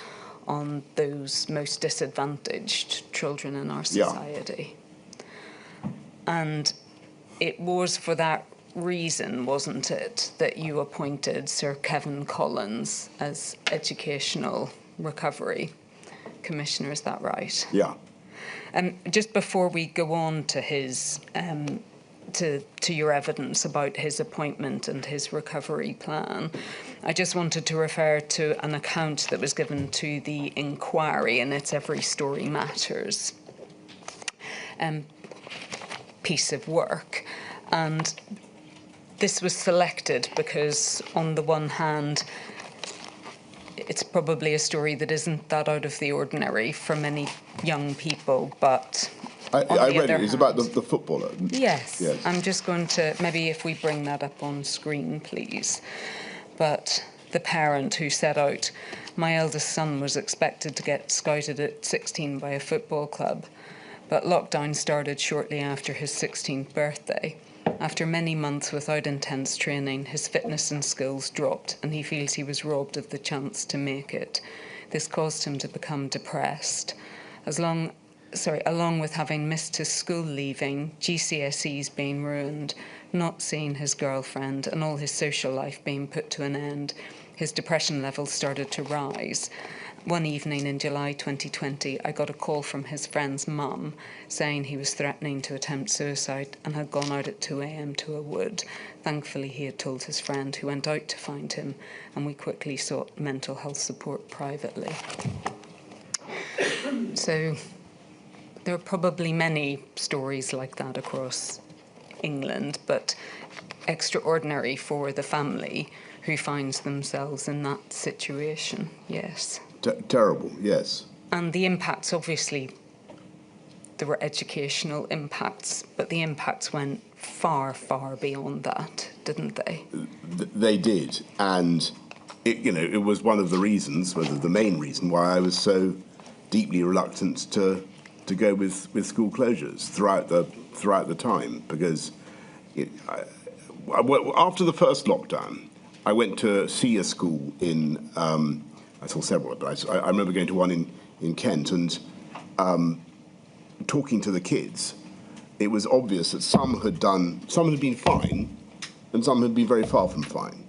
on those most disadvantaged children in our society. Yeah. And it was for that reason, wasn't it, that you appointed Sir Kevin Collins as Educational Recovery Commissioner, is that right? Yeah. Just before we go on to his to your evidence about his appointment and his recovery plan, I just wanted to refer to an account that was given to the inquiry, and it's Every Story Matters piece of work. And this was selected because, on the one hand, it's probably a story that isn't that out of the ordinary for many young people, but I read it. It's about the footballer. Yes. Yes. I'm just going to, maybe if we bring that up on screen, please. But the parent who set out, my eldest son was expected to get scouted at 16 by a football club, but lockdown started shortly after his 16th birthday. After many months without intense training, his fitness and skills dropped, and he feels he was robbed of the chance to make it. This caused him to become depressed. Along with having missed his school leaving, GCSEs being ruined, not seeing his girlfriend, and all his social life being put to an end, his depression levels started to rise. One evening in July 2020, I got a call from his friend's mum saying he was threatening to attempt suicide and had gone out at 2 a.m. to a wood. Thankfully, he had told his friend, who went out to find him, and we quickly sought mental health support privately. So there are probably many stories like that across England, but extraordinary for the family who finds themselves in that situation, yes. Terrible, yes. And the impacts, obviously, there were educational impacts, but the impacts went far, far beyond that, didn't they? They did, and it was one of the reasons, whether the main reason, why I was so deeply reluctant to go with school closures throughout the time, because after the first lockdown, I went to see a school in. I saw several, but I remember going to one in Kent and talking to the kids. It was obvious that some had been fine, and some had been very far from fine.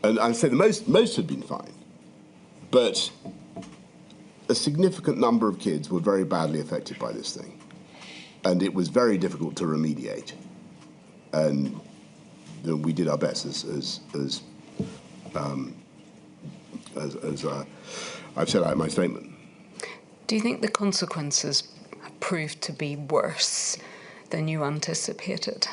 And I'd say the most had been fine, but a significant number of kids were very badly affected by this thing, and it was very difficult to remediate. And we did our best, as I've said out in my statement. Do you think the consequences proved to be worse than you anticipated?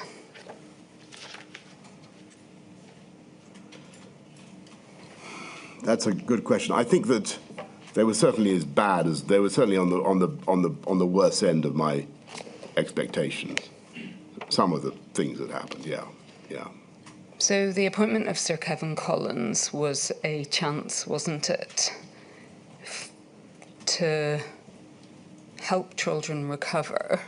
That's a good question. I think that they were certainly as bad as they were certainly on the worst end of my expectations. Some of the things that happened, yeah. So the appointment of Sir Kevin Collins was a chance, wasn't it, to help children recover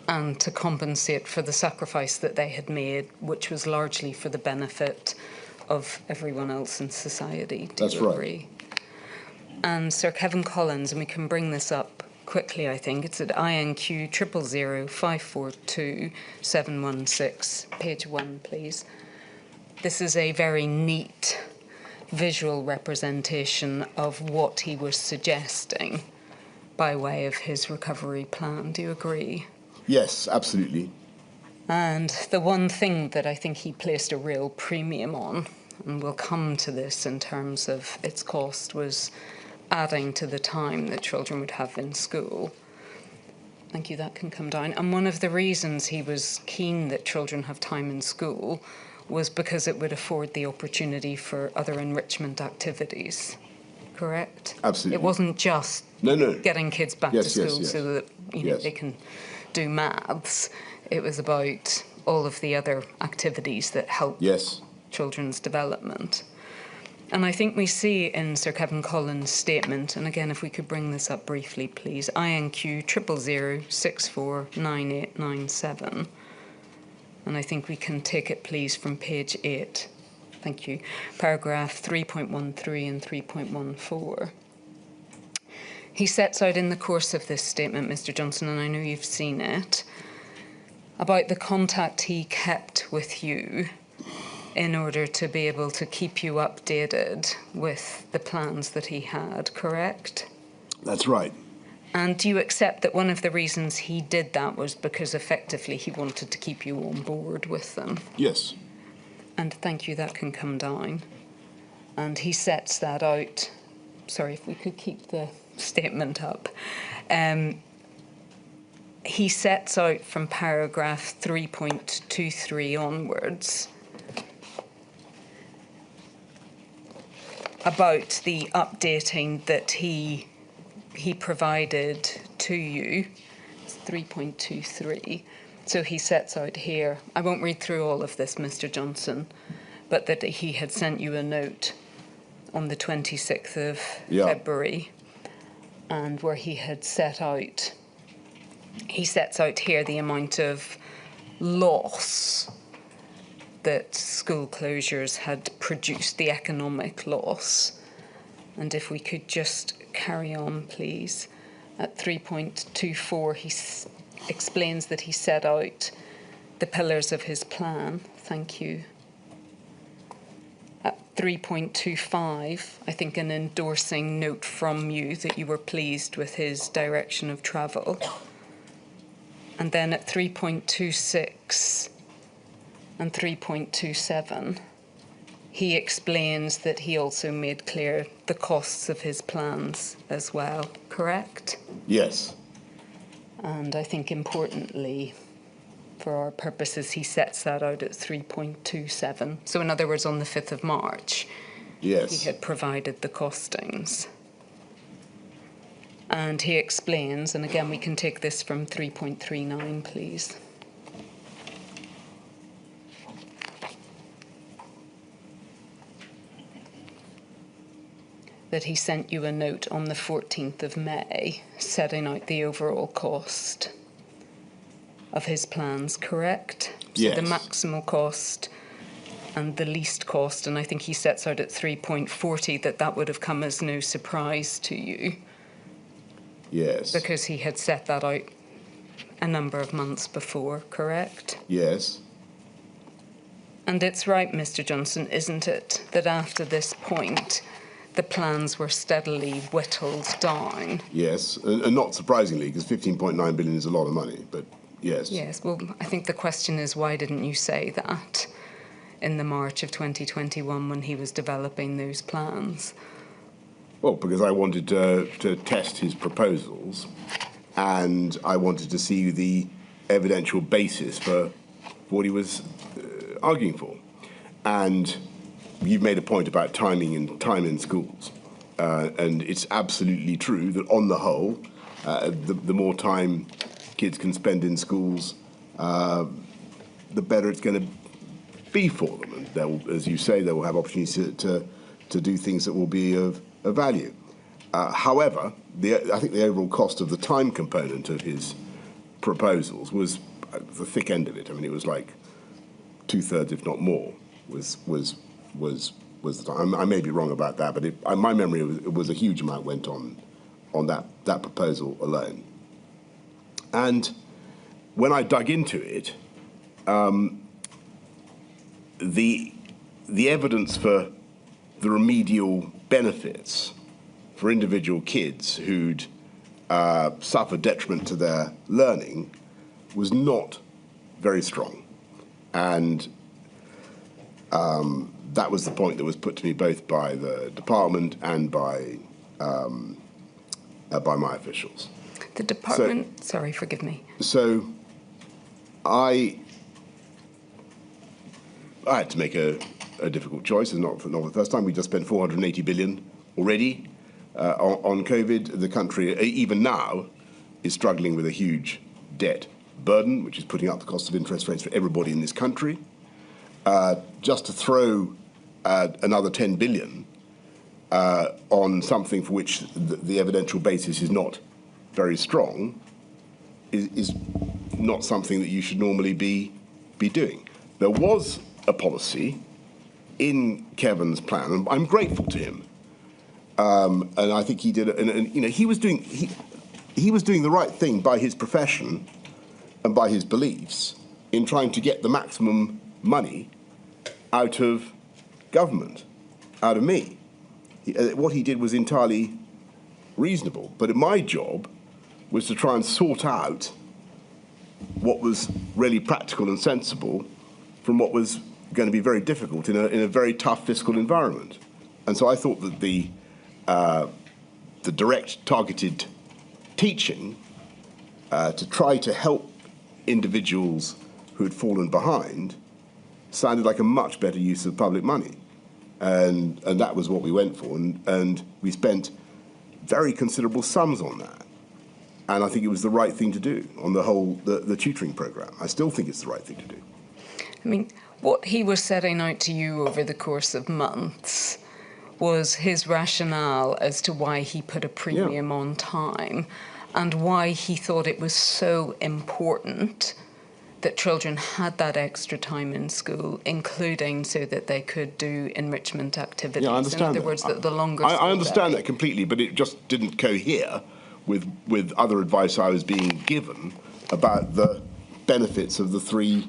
and to compensate for the sacrifice that they had made, which was largely for the benefit of everyone else in society. Do you agree? Right. And Sir Kevin Collins, and we can bring this up quickly, I think, it's at INQ 000542716, page 1, please. This is a very neat visual representation of what he was suggesting by way of his recovery plan. Do you agree? Yes, absolutely. And the one thing that I think he placed a real premium on, and we'll come to this in terms of its cost, was adding to the time that children would have in school. Thank you, that can come down. And one of the reasons he was keen that children have time in school was because it would afford the opportunity for other enrichment activities. Correct? Absolutely. It wasn't just getting kids back to school so that they can do maths. It was about all of the other activities that help children's development. And I think we see in Sir Kevin Collins' statement, and again, if we could bring this up briefly, please, INQ 000649897. And I think we can take it, please, from page 8 thank you, paragraph 3.13 and 3.14. He sets out in the course of this statement, Mr. Johnson, and I know you've seen it, about the contact he kept with you in order to be able to keep you updated with the plans that he had, correct? That's right. And do you accept that one of the reasons he did that was because effectively he wanted to keep you on board with them? Yes. And thank you, that can come down. And he sets that out. Sorry, if we could keep the statement up. He sets out from paragraph 3.23 onwards about the updating that he provided to you. It's 3.23. So he sets out here, I won't read through all of this, Mr. Johnson, but that he had sent you a note on the 26th of February, and where he had set out, he sets out here the amount of loss that school closures had produced, the economic loss. And if we could just carry on, please. At 3.24, he explains that he set out the pillars of his plan. Thank you. At 3.25, I think an endorsing note from you that you were pleased with his direction of travel. And then at 3.26 and 3.27, he explains that he also made clear the costs of his plans as well, correct? Yes. And I think importantly, for our purposes, he sets that out at 3.27. So in other words, on the 5th of March, Yes. he had provided the costings. And he explains, and again, we can take this from 3.39, please. That he sent you a note on the 14th of May setting out the overall cost of his plans, correct? Yes. So the maximal cost and the least cost, and I think he sets out at 3.40 that would have come as no surprise to you. Yes. Because he had set that out a number of months before, correct? Yes. And it's right, Mr. Johnson, isn't it, that after this point, the plans were steadily whittled down? Yes, and not surprisingly, because 15.9 billion is a lot of money, but yes. Yes, well, I think the question is, why didn't you say that in the March of 2021 when he was developing those plans? Well, because I wanted to test his proposals, and I wanted to see the evidential basis for what he was arguing for. And you've made a point about timing and time in schools, and it's absolutely true that on the whole, the more time kids can spend in schools, the better it's going to be for them. And they'll, as you say, they will have opportunities to do things that will be of value. However, I think the overall cost of the time component of his proposals was the thick end of it. I mean, it was like 2/3, if not more, was the time. I may be wrong about that, but my memory was a huge amount went on that proposal alone. And when I dug into it, the evidence for the remedial benefits for individual kids who'd suffered detriment to their learning was not very strong. And that was the point that was put to me both by the department and by my officials. The department, sorry, forgive me. So I had to make a difficult choice. It's not the first time. We just spent 480 billion already on COVID. The country, even now, is struggling with a huge debt burden, which is putting up the cost of interest rates for everybody in this country. Just to throw another 10 billion on something for which the evidential basis is not very strong is not something that you should normally be doing. There was a policy in Kevin's plan, and I'm grateful to him. And I think he did it. And you know, he was doing the right thing by his profession and by his beliefs in trying to get the maximum money out of government, out of me. What he did was entirely reasonable. But my job was to try and sort out what was really practical and sensible from what was going to be very difficult in a very tough fiscal environment. And so I thought that the direct targeted teaching to try to help individuals who had fallen behind sounded like a much better use of public money. And that was what we went for. And we spent very considerable sums on that. And I think it was the right thing to do on the tutoring programme. I still think it's the right thing to do. I mean, what he was setting out to you over the course of months was his rationale as to why he put a premium on time and why he thought it was so important that children had that extra time in school, including so that they could do enrichment activities. Yeah, I understand. In other that. words, the longer I understand day. that completely, but it just didn't cohere with other advice I was being given about the benefits of the three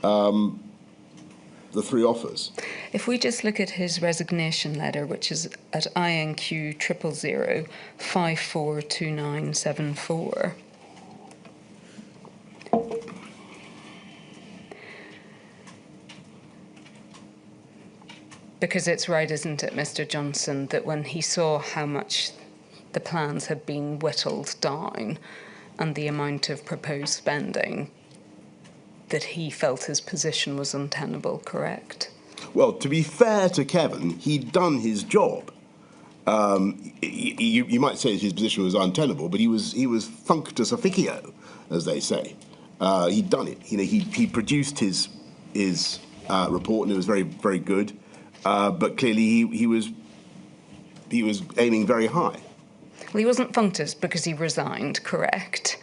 offers. If we just look at his resignation letter, which is at INQ 000542974. Because it's right, isn't it, Mr. Johnson, that when he saw how much the plans had been whittled down and the amount of proposed spending, that he felt his position was untenable, correct? Well, to be fair to Kevin, he'd done his job. You might say his position was untenable, but he was functus officio, as they say. He'd done it. You know, he produced his report, and it was very, very good. But clearly, he was aiming very high. Well, he wasn't functus because he resigned, correct?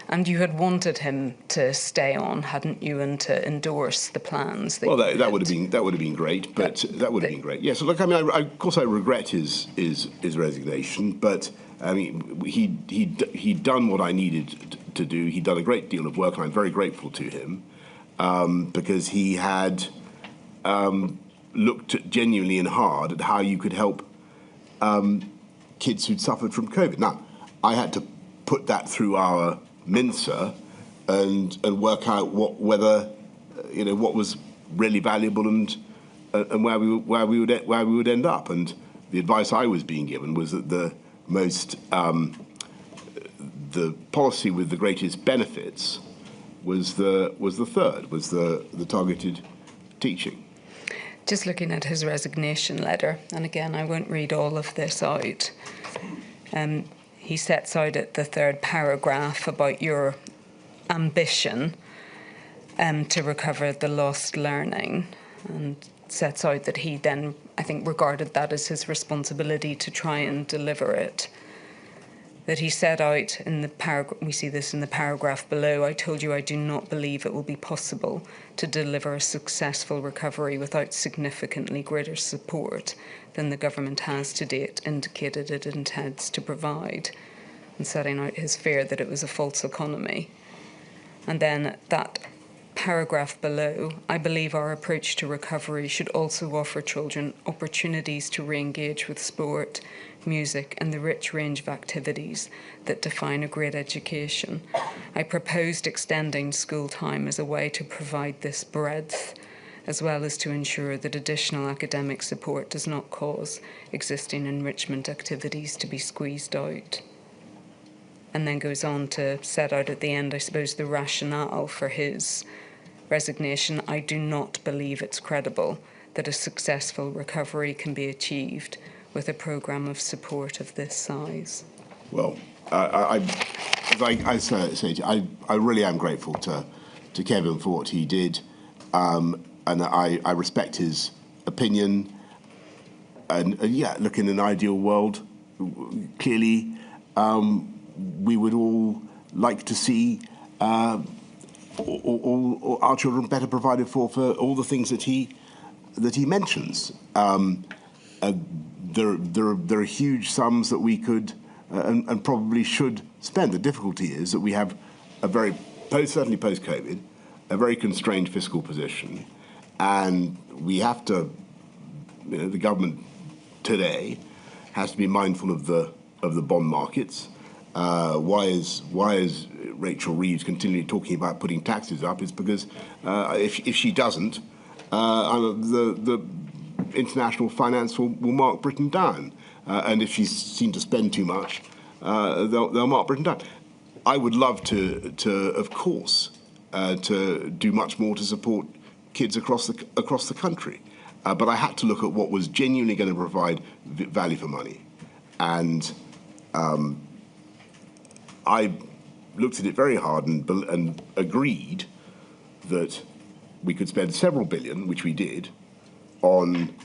And you had wanted him to stay on, hadn't you, and to endorse the plans? Well, that would have been great, but that would have been great. Yeah. So look, I mean, of course, I regret his resignation, but I mean, he'd done what I needed to do. He'd done a great deal of work, and I'm very grateful to him because he had looked genuinely and hard at how you could help kids who'd suffered from COVID. Now, I had to put that through our Minsa and work out what was really valuable and where we would end up. And the advice I was being given was that the policy with the greatest benefits was the targeted teaching. Just looking at his resignation letter, and again, I won't read all of this out. He sets out at the third paragraph about your ambition to recover the lost learning, and sets out that he then, I think, regarded that as his responsibility to try and deliver it. That he set out in the paragraph, we see this in the paragraph below, I told you I do not believe it will be possible to deliver a successful recovery without significantly greater support than the government has to date indicated it intends to provide, and setting out his fear that it was a false economy. And then that paragraph below, I believe our approach to recovery should also offer children opportunities to re-engage with sport, music and the rich range of activities that define a great education. I proposed extending school time as a way to provide this breadth, as well as to ensure that additional academic support does not cause existing enrichment activities to be squeezed out. And then goes on to set out at the end, I suppose, the rationale for his resignation. I do not believe it's credible that a successful recovery can be achieved with a programme of support of this size. Well, I really am grateful to Kevin for what he did, and I respect his opinion. And look, in an ideal world, clearly we would all like to see all our children better provided for all the things that he he mentions. There are huge sums that we could and probably should spend. The difficulty is that we have a very, certainly post-COVID, a very constrained fiscal position, and we have to, the government today has to be mindful of the bond markets. Why is Rachel Reeves continually talking about putting taxes up? It's because if she doesn't, the international finance will mark Britain down, and if she's seen to spend too much, they'll mark Britain down. I would love to of course, to do much more to support kids across the country, but I had to look at what was genuinely going to provide value for money, and I looked at it very hard and agreed that we could spend several billion, which we did, on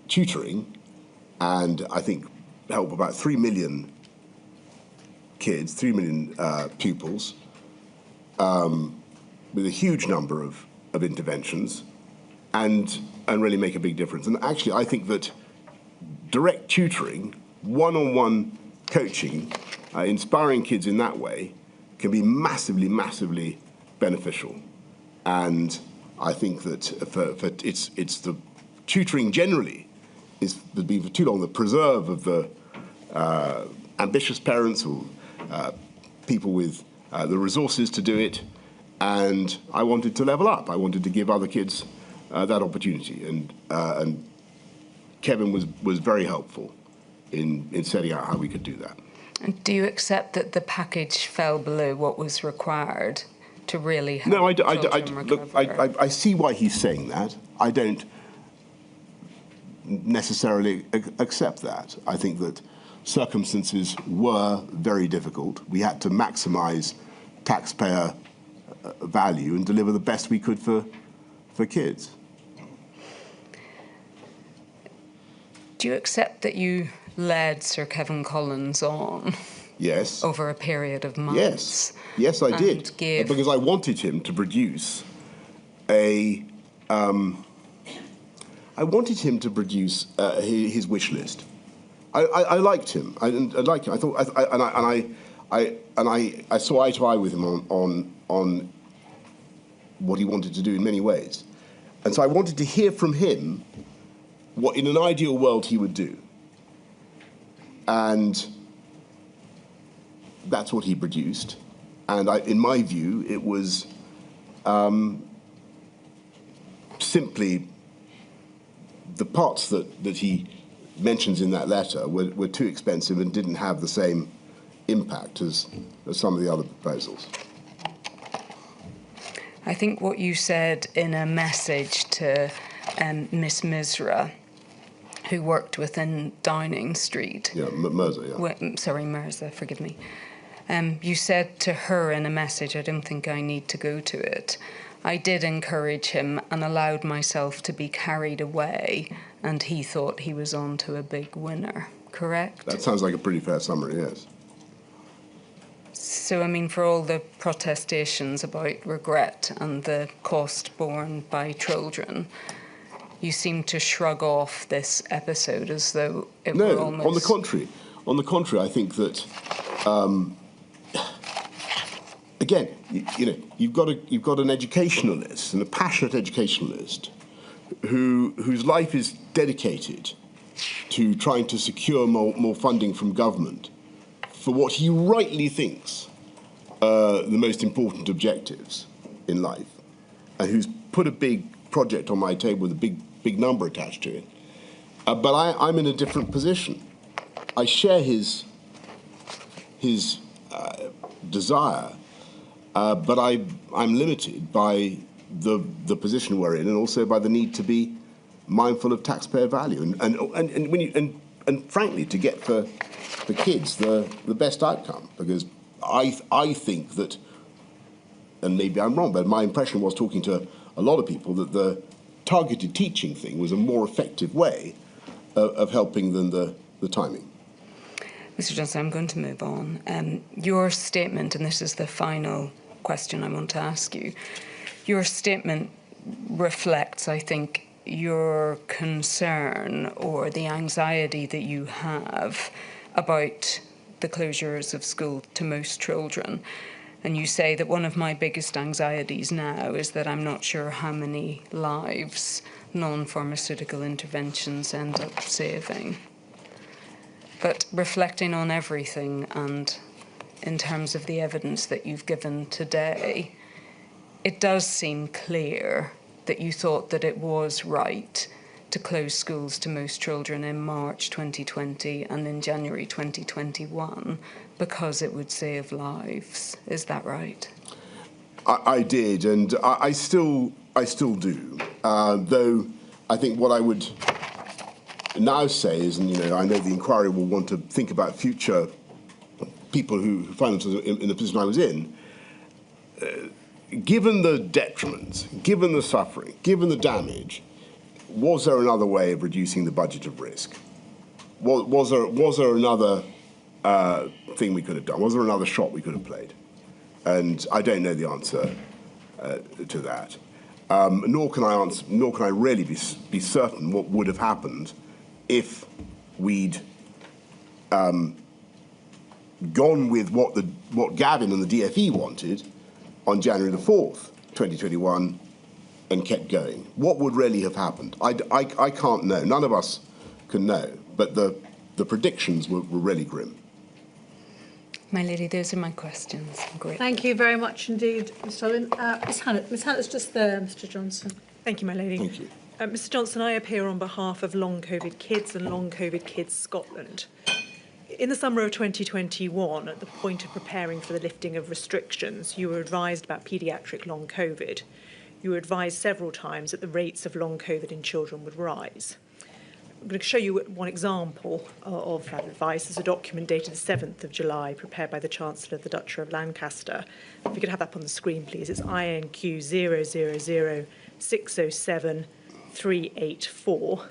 tutoring, and I think help about 3 million kids, 3 million pupils, with a huge number of interventions, and really make a big difference. And actually, I think that direct tutoring, one-on-one coaching, inspiring kids in that way, can be massively, massively beneficial. And I think that it's the tutoring generally has been for too long the preserve of the ambitious parents or people with the resources to do it. And I wanted to level up. I wanted to give other kids that opportunity. And Kevin was very helpful in setting out how we could do that. And do you accept that the package fell below what was required to really help children recover? Look, I see why he's saying that. I don't necessarily accept that. I think that circumstances were very difficult. We had to maximise taxpayer value and deliver the best we could for kids. Do you accept that you led Sir Kevin Collins on? Yes. Over a period of months? Yes, I did. Because I wanted him to produce his wish list. I liked him. I liked him. I thought, I saw eye to eye with him on what he wanted to do in many ways, and so I wanted to hear from him what, in an ideal world, he would do, and that's what he produced. And in my view, it was simply the parts that he mentions in that letter were too expensive and didn't have the same impact as some of the other proposals. I think what you said in a message to Miss Misra, who worked within Downing Street. Yeah, Mirza, yeah. Mirza, forgive me. You said to her in a message, I don't think I need to go to it, I did encourage him and allowed myself to be carried away, and he thought he was on to a big winner, correct? That sounds like a pretty fair summary, yes. So, I mean, for all the protestations about regret and the cost borne by children, you seem to shrug off this episode as though it were almost... No, on the contrary. On the contrary, I think that... Again, you've got an educationalist and a passionate educationalist whose life is dedicated to trying to secure more funding from government for what he rightly thinks are the most important objectives in life, and who's put a big project on my table with a big number attached to it. But I'm in a different position. I share his desire. But I'm limited by the position we're in, and also by the need to be mindful of taxpayer value, and frankly, to get for kids the best outcome. Because I think that, and maybe I'm wrong, but my impression was, talking to a lot of people, that the targeted teaching thing was a more effective way of helping than the timing. Mr. Johnson, I'm going to move on. Your statement, and this is the final question I want to ask you, your statement reflects, I think, your concern or the anxiety that you have about the closures of school to most children. And you say that one of my biggest anxieties now is that I'm not sure how many lives non-pharmaceutical interventions end up saving. But reflecting on everything and in terms of the evidence that you've given today, it does seem clear that you thought that it was right to close schools to most children in March 2020 and in January 2021 because it would save lives. Is that right? I did, and I still do. Though I think what I would now say is, and I know the inquiry will want to think about future people who find themselves in the position I was in. Given the detriments, given the suffering, given the damage, was there another way of reducing the budget of risk? Was there another thing we could have done? Was there another shot we could have played? And I don't know the answer to that. Nor can I really be certain what would have happened if we'd gone with what Gavin and the DFE wanted on January the 4th, 2021, and kept going. What would really have happened? I can't know. None of us can know. But the predictions were really grim. My lady, those are my questions. Great. Thank you very much indeed, Ms. Sullivan. Ms. Hannett. Ms. Hannett's just there, Mr. Johnson. Thank you, my lady. Thank you. Mr. Johnson, I appear on behalf of Long COVID Kids and Long COVID Kids Scotland. In the summer of 2021, at the point of preparing for the lifting of restrictions, you were advised about paediatric long COVID. You were advised several times that the rates of long COVID in children would rise. I'm going to show you one example of that advice. It's a document dated the 7th of July, prepared by the Chancellor of the Duchy of Lancaster. If we could have that up on the screen, please. It's INQ 000607384.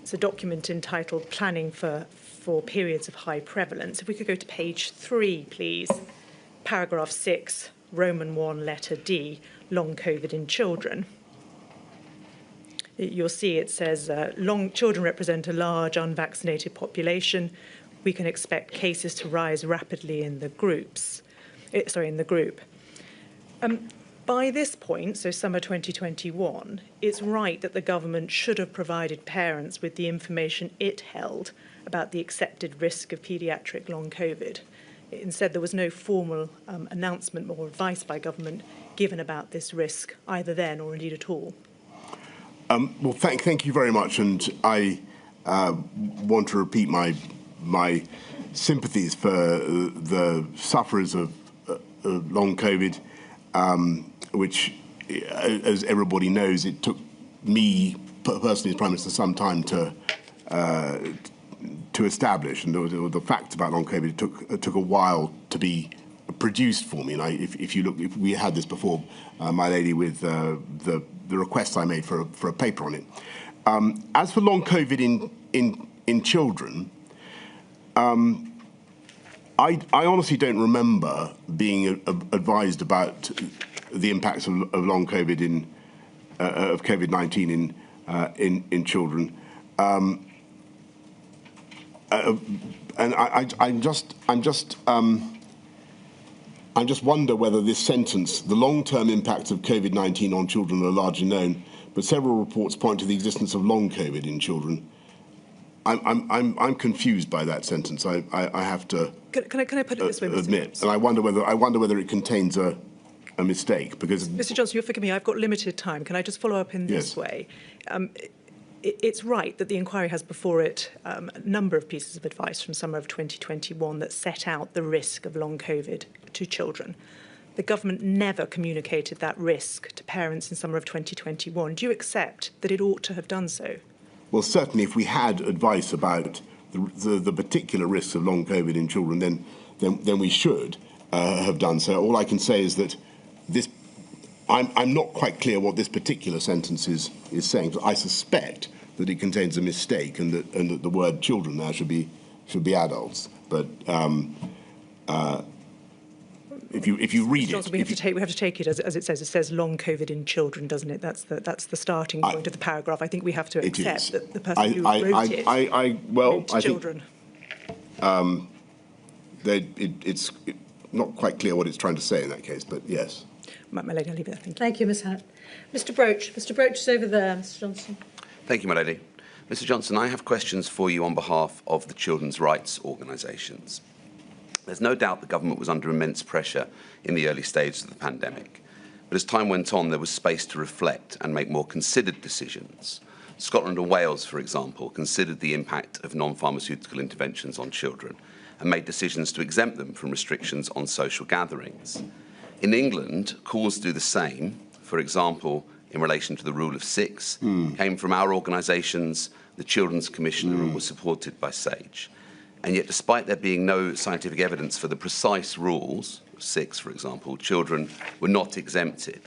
It's a document entitled Planning for Periods of High Prevalence. If we could go to page 3, please. Paragraph 6, Roman 1, letter D, long COVID in children. You'll see it says, children represent a large unvaccinated population. We can expect cases to rise rapidly in the group. By this point, so summer 2021, it's right that the government should have provided parents with the information it held about the accepted risk of paediatric long COVID. Instead, there was no formal announcement or advice by government given about this risk, either then or indeed at all. Well, thank you very much, and I want to repeat my sympathies for the sufferers of long COVID, which, as everybody knows, it took me personally as Prime Minister some time to establish, and the facts about long COVID it took a while to be produced for me. And if we had this before, my lady, with the request I made for a paper on it. As for long COVID in children, I honestly don't remember being advised about the impacts of long COVID of COVID-19 in children, and I just wonder whether this sentence, the long-term impacts of COVID-19 on children are largely known, but several reports point to the existence of long COVID in children. I'm confused by that sentence. I have to Can I put it this way, Mr. admit, Johnson? and I wonder whether it contains a mistake, because Mr. Johnson, you'll forgive me. I've got limited time. Can I just follow up in this way? It's right that the inquiry has before it a number of pieces of advice from summer of 2021 that set out the risk of long COVID to children. The government never communicated that risk to parents in summer of 2021. Do you accept that it ought to have done so? Well, certainly if we had advice about the particular risks of long COVID in children, then we should have done so. All I can say is that I'm not quite clear what this particular sentence is saying, but I suspect that it contains a mistake, and that the word children now should be adults. But if you read Johnson, it, we have to take it as it says. It says long COVID in children, doesn't it? That's the starting point of the paragraph. I think we have to accept that the person who wrote it meant children. It's not quite clear what it's trying to say in that case, but yes. My lady, I'll leave it there. Thank you. Thank you, Ms Hannett. Mr Broach. Mr Broach is over there, Mr Johnson. Thank you, my lady. Mr Johnson, I have questions for you on behalf of the children's rights organisations. There's no doubt the government was under immense pressure in the early stages of the pandemic. But as time went on, there was space to reflect and make more considered decisions. Scotland and Wales, for example, considered the impact of non-pharmaceutical interventions on children and made decisions to exempt them from restrictions on social gatherings. In England, calls to do the same, for example, in relation to the rule of six, came from our organisations, the Children's Commissioner, and was supported by SAGE. And yet, despite there being no scientific evidence for the precise rules, six, for example, children were not exempted.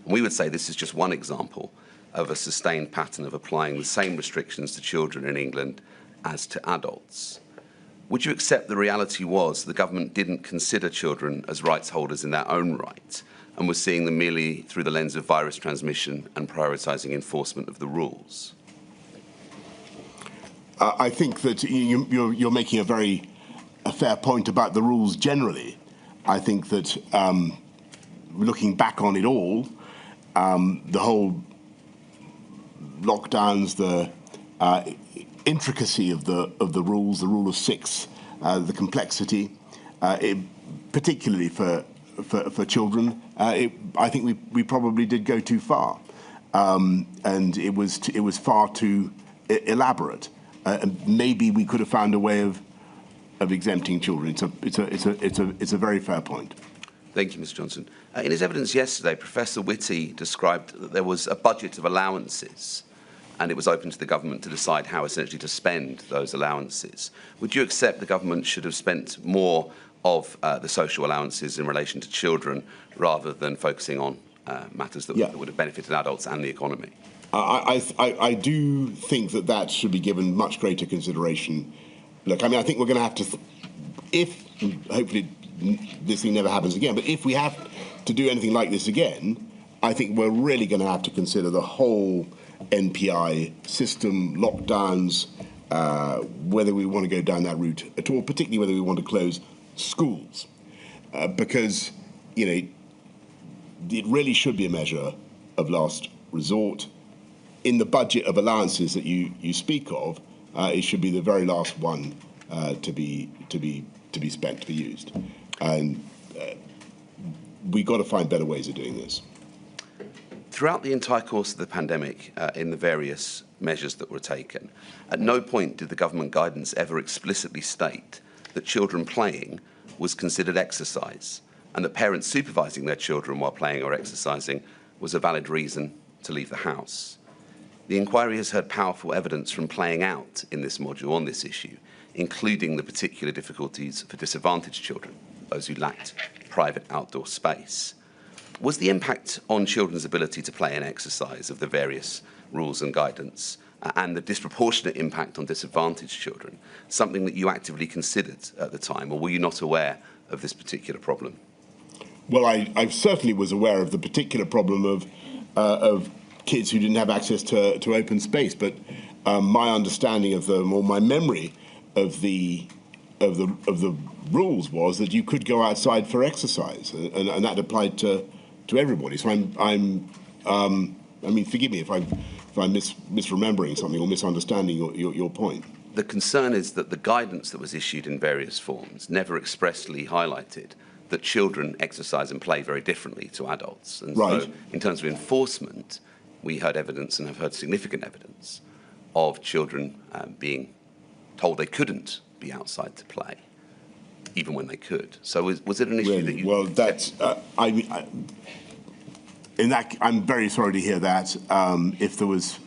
And we would say this is just one example of a sustained pattern of applying the same restrictions to children in England as to adults. Would you accept the reality was the government didn't consider children as rights holders in their own right and was seeing them merely through the lens of virus transmission and prioritising enforcement of the rules? I think that you're making a fair point about the rules generally. I think that looking back on it all, the whole lockdowns, the intricacy of the rules, the rule of six, the complexity, particularly for children, I think we probably did go too far, and it was far too elaborate. Maybe we could have found a way of exempting children. It's a very fair point. Thank you, Mr Johnson. In his evidence yesterday, Professor Whitty described that there was a budget of allowances and it was open to the government to decide how essentially to spend those allowances. Would you accept the government should have spent more of the social allowances in relation to children rather than focusing on matters that would have benefited adults and the economy? I do think that should be given much greater consideration. Look, I mean, I think we're going to have to, if hopefully this thing never happens again, but if we have to do anything like this again, I think we're really going to have to consider the whole NPI system, lockdowns, whether we want to go down that route at all, particularly whether we want to close schools, because, you know, it really should be a measure of last resort. In the budget of allowances that you speak of, it should be the very last one to be spent, to be used, and we've got to find better ways of doing this. Throughout the entire course of the pandemic, in the various measures that were taken, at no point did the government guidance ever explicitly state that children playing was considered exercise and that parents supervising their children while playing or exercising was a valid reason to leave the house. The inquiry has heard powerful evidence from playing out in this module on this issue, including the particular difficulties for disadvantaged children, those who lacked private outdoor space. Was the impact on children's ability to play and exercise of the various rules and guidance and the disproportionate impact on disadvantaged children something that you actively considered at the time, or were you not aware of this particular problem? Well, I certainly was aware of the particular problem of kids who didn't have access to open space, but my understanding of them, or my memory of the rules, was that you could go outside for exercise, and that applied to everybody. So I mean, forgive me if I'm misremembering something or misunderstanding your point. The concern is that the guidance that was issued in various forms never expressly highlighted that children exercise and play very differently to adults. And right. So in terms of enforcement, we heard evidence and have heard significant evidence of children being told they couldn't be outside to play, even when they could. So was it an issue that you... Well, that's... in that, I'm very sorry to hear that. If there was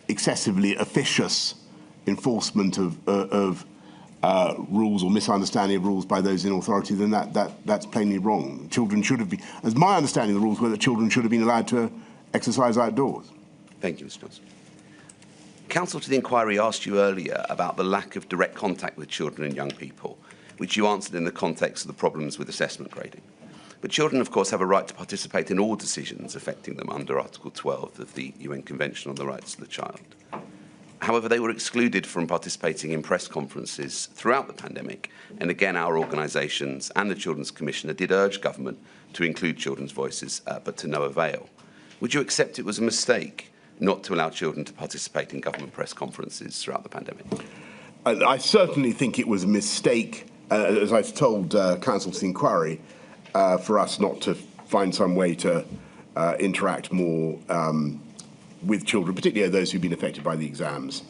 excessively officious enforcement of rules or misunderstanding of rules by those in authority, then that's plainly wrong. Children should have been... As my understanding of the rules were that children should have been allowed to exercise outdoors. Thank you, Mr Johnson. Counsel to the inquiry asked you earlier about the lack of direct contact with children and young people, which you answered in the context of the problems with assessment grading. But children, of course, have a right to participate in all decisions affecting them under Article 12 of the UN Convention on the Rights of the Child. However, they were excluded from participating in press conferences throughout the pandemic, and again our organisations and the Children's Commissioner did urge government to include children's voices, but to no avail. Would you accept it was a mistake not to allow children to participate in government press conferences throughout the pandemic? I certainly think it was a mistake, as I've told Council to Inquiry, for us not to find some way to interact more with children, particularly those who've been affected by the exams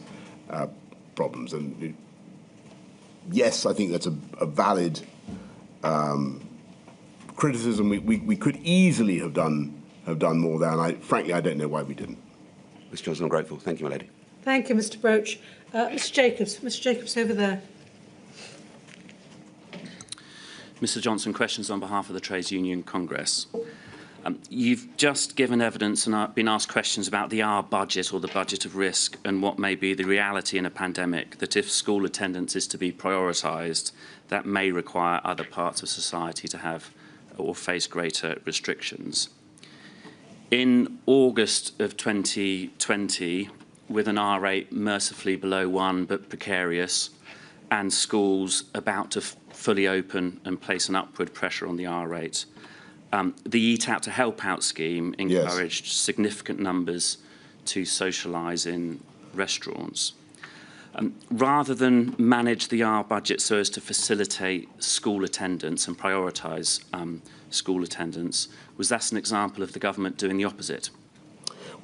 problems. And yes, I think that's a valid criticism. We could easily have done more there, and frankly, I don't know why we didn't. Mr. Johnson, I'm grateful. Thank you, my lady. Thank you, Mr. Broach. Mr. Jacobs over there. Mr. Johnson, questions on behalf of the Trades Union Congress. You've just given evidence and been asked questions about the R budget or the budget of risk and what may be the reality in a pandemic, that if school attendance is to be prioritised, that may require other parts of society to have or face greater restrictions. In August of 2020, with an R rate mercifully below 1 but precarious, and schools about to fully open and place an upward pressure on the R rate, the Eat Out to Help Out scheme encouraged significant numbers to socialise in restaurants. Rather than manage the R budget so as to facilitate school attendance and prioritise school attendance, was that an example of the government doing the opposite?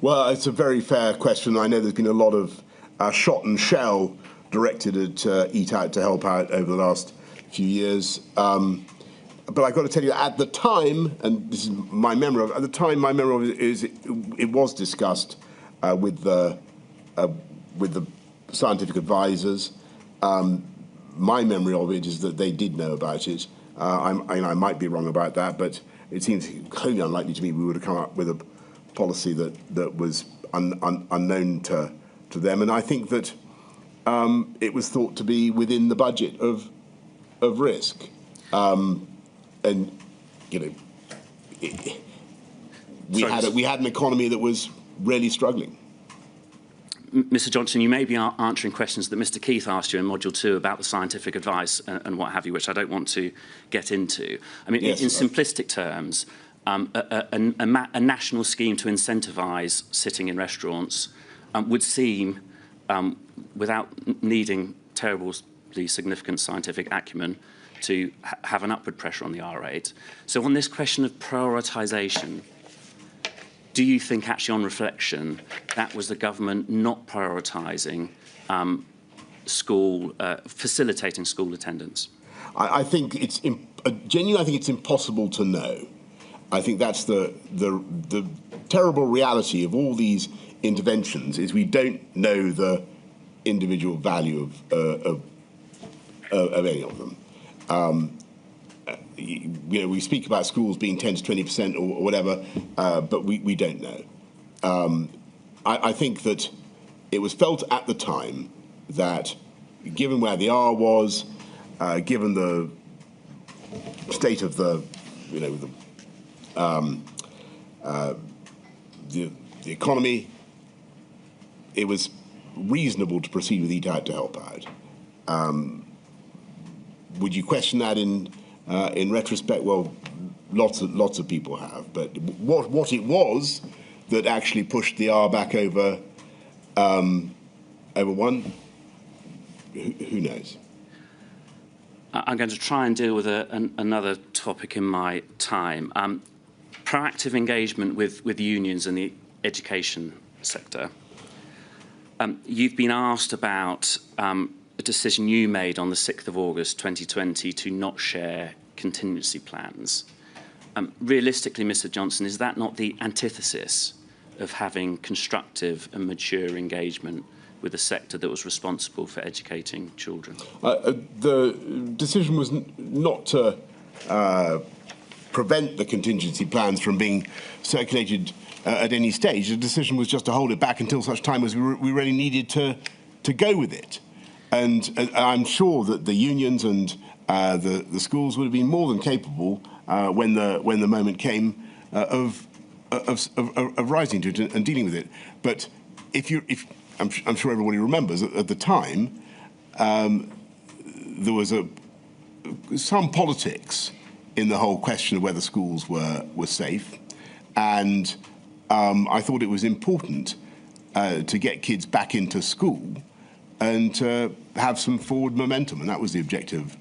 Well, it's a very fair question. I know there's been a lot of shot and shell directed at Eat Out to Help Out over the last few years. But I've got to tell you, at the time, and this is my memory of it, at the time, my memory of it is it was discussed with the scientific advisors. My memory of it is that they did know about it. I might be wrong about that, but it seems wholly unlikely to me we would have come up with a policy that was unknown to them. And I think that it was thought to be within the budget of risk. And you know, we had an economy that was really struggling. Mr. Johnson, you may be answering questions that Mr. Keith asked you in Module 2 about the scientific advice and what have you, which I don't want to get into. I mean, yes, in simplistic terms, a national scheme to incentivise sitting in restaurants would seem, without needing terribly significant scientific acumen, to have an upward pressure on the R rate. So on this question of prioritisation, do you think actually on reflection that was the government not prioritising facilitating school attendance? I think it's genuinely. I think it's impossible to know. I think that's the terrible reality of all these interventions is we don't know the individual value of any of them. You know, we speak about schools being 10 to 20% or whatever, but we don't know. I think that it was felt at the time that, given where the R was, given the state of the economy, it was reasonable to proceed with Eat Out to Help Out. Would you question that in retrospect? Well, lots of people have. But what it was that actually pushed the R back over 1, who knows? I'm going to try and deal with another topic in my time. Proactive engagement with unions in the education sector. You've been asked about a decision you made on the 6th of August 2020 to not share contingency plans. Realistically, Mr. Johnson, is that not the antithesis of having constructive and mature engagement with a sector that was responsible for educating children? The decision was not to prevent the contingency plans from being circulated at any stage. The decision was just to hold it back until such time as we really needed to go with it. And I'm sure that the unions and the schools would have been more than capable when the moment came of rising to it and dealing with it. But I'm sure everybody remembers at the time there was some politics in the whole question of whether schools were safe, and I thought it was important to get kids back into school and to have some forward momentum, and that was the objective.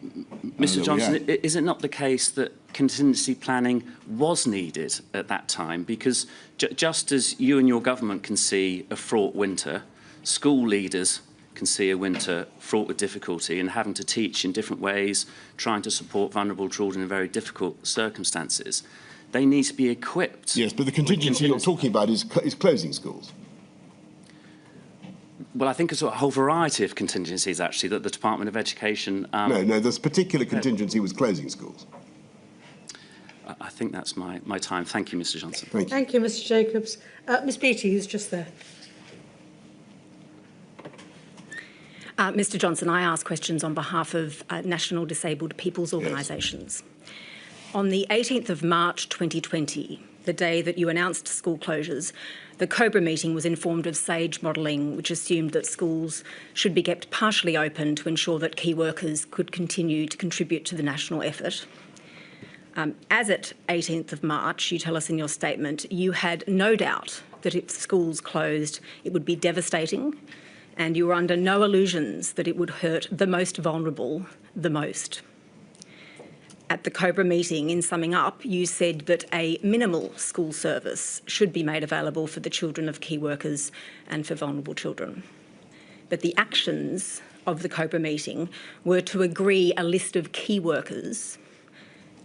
Mr. Johnson, is it not the case that contingency planning was needed at that time? Because just as you and your government can see a fraught winter, school leaders can see a winter fraught with difficulty and having to teach in different ways, trying to support vulnerable children in very difficult circumstances. They need to be equipped. Yes, but the contingency you're talking about is closing schools. Well, I think it's a whole variety of contingencies, actually, that the Department of Education... No, this particular contingency was closing schools. I think that's my time. Thank you, Mr. Johnson. Thank you. Thank you, Mr. Jacobs. Ms. Beattie, who's just there. Mr. Johnson, I ask questions on behalf of National Disabled People's Organisations. Yes. On the 18th of March 2020, the day that you announced school closures, the COBRA meeting was informed of SAGE modelling, which assumed that schools should be kept partially open to ensure that key workers could continue to contribute to the national effort. As at 18th of March, you tell us in your statement, you had no doubt that if schools closed, it would be devastating, and you were under no illusions that it would hurt the most vulnerable the most. At the COBRA meeting, in summing up, you said that a minimal school service should be made available for the children of key workers and for vulnerable children. But the actions of the COBRA meeting were to agree a list of key workers.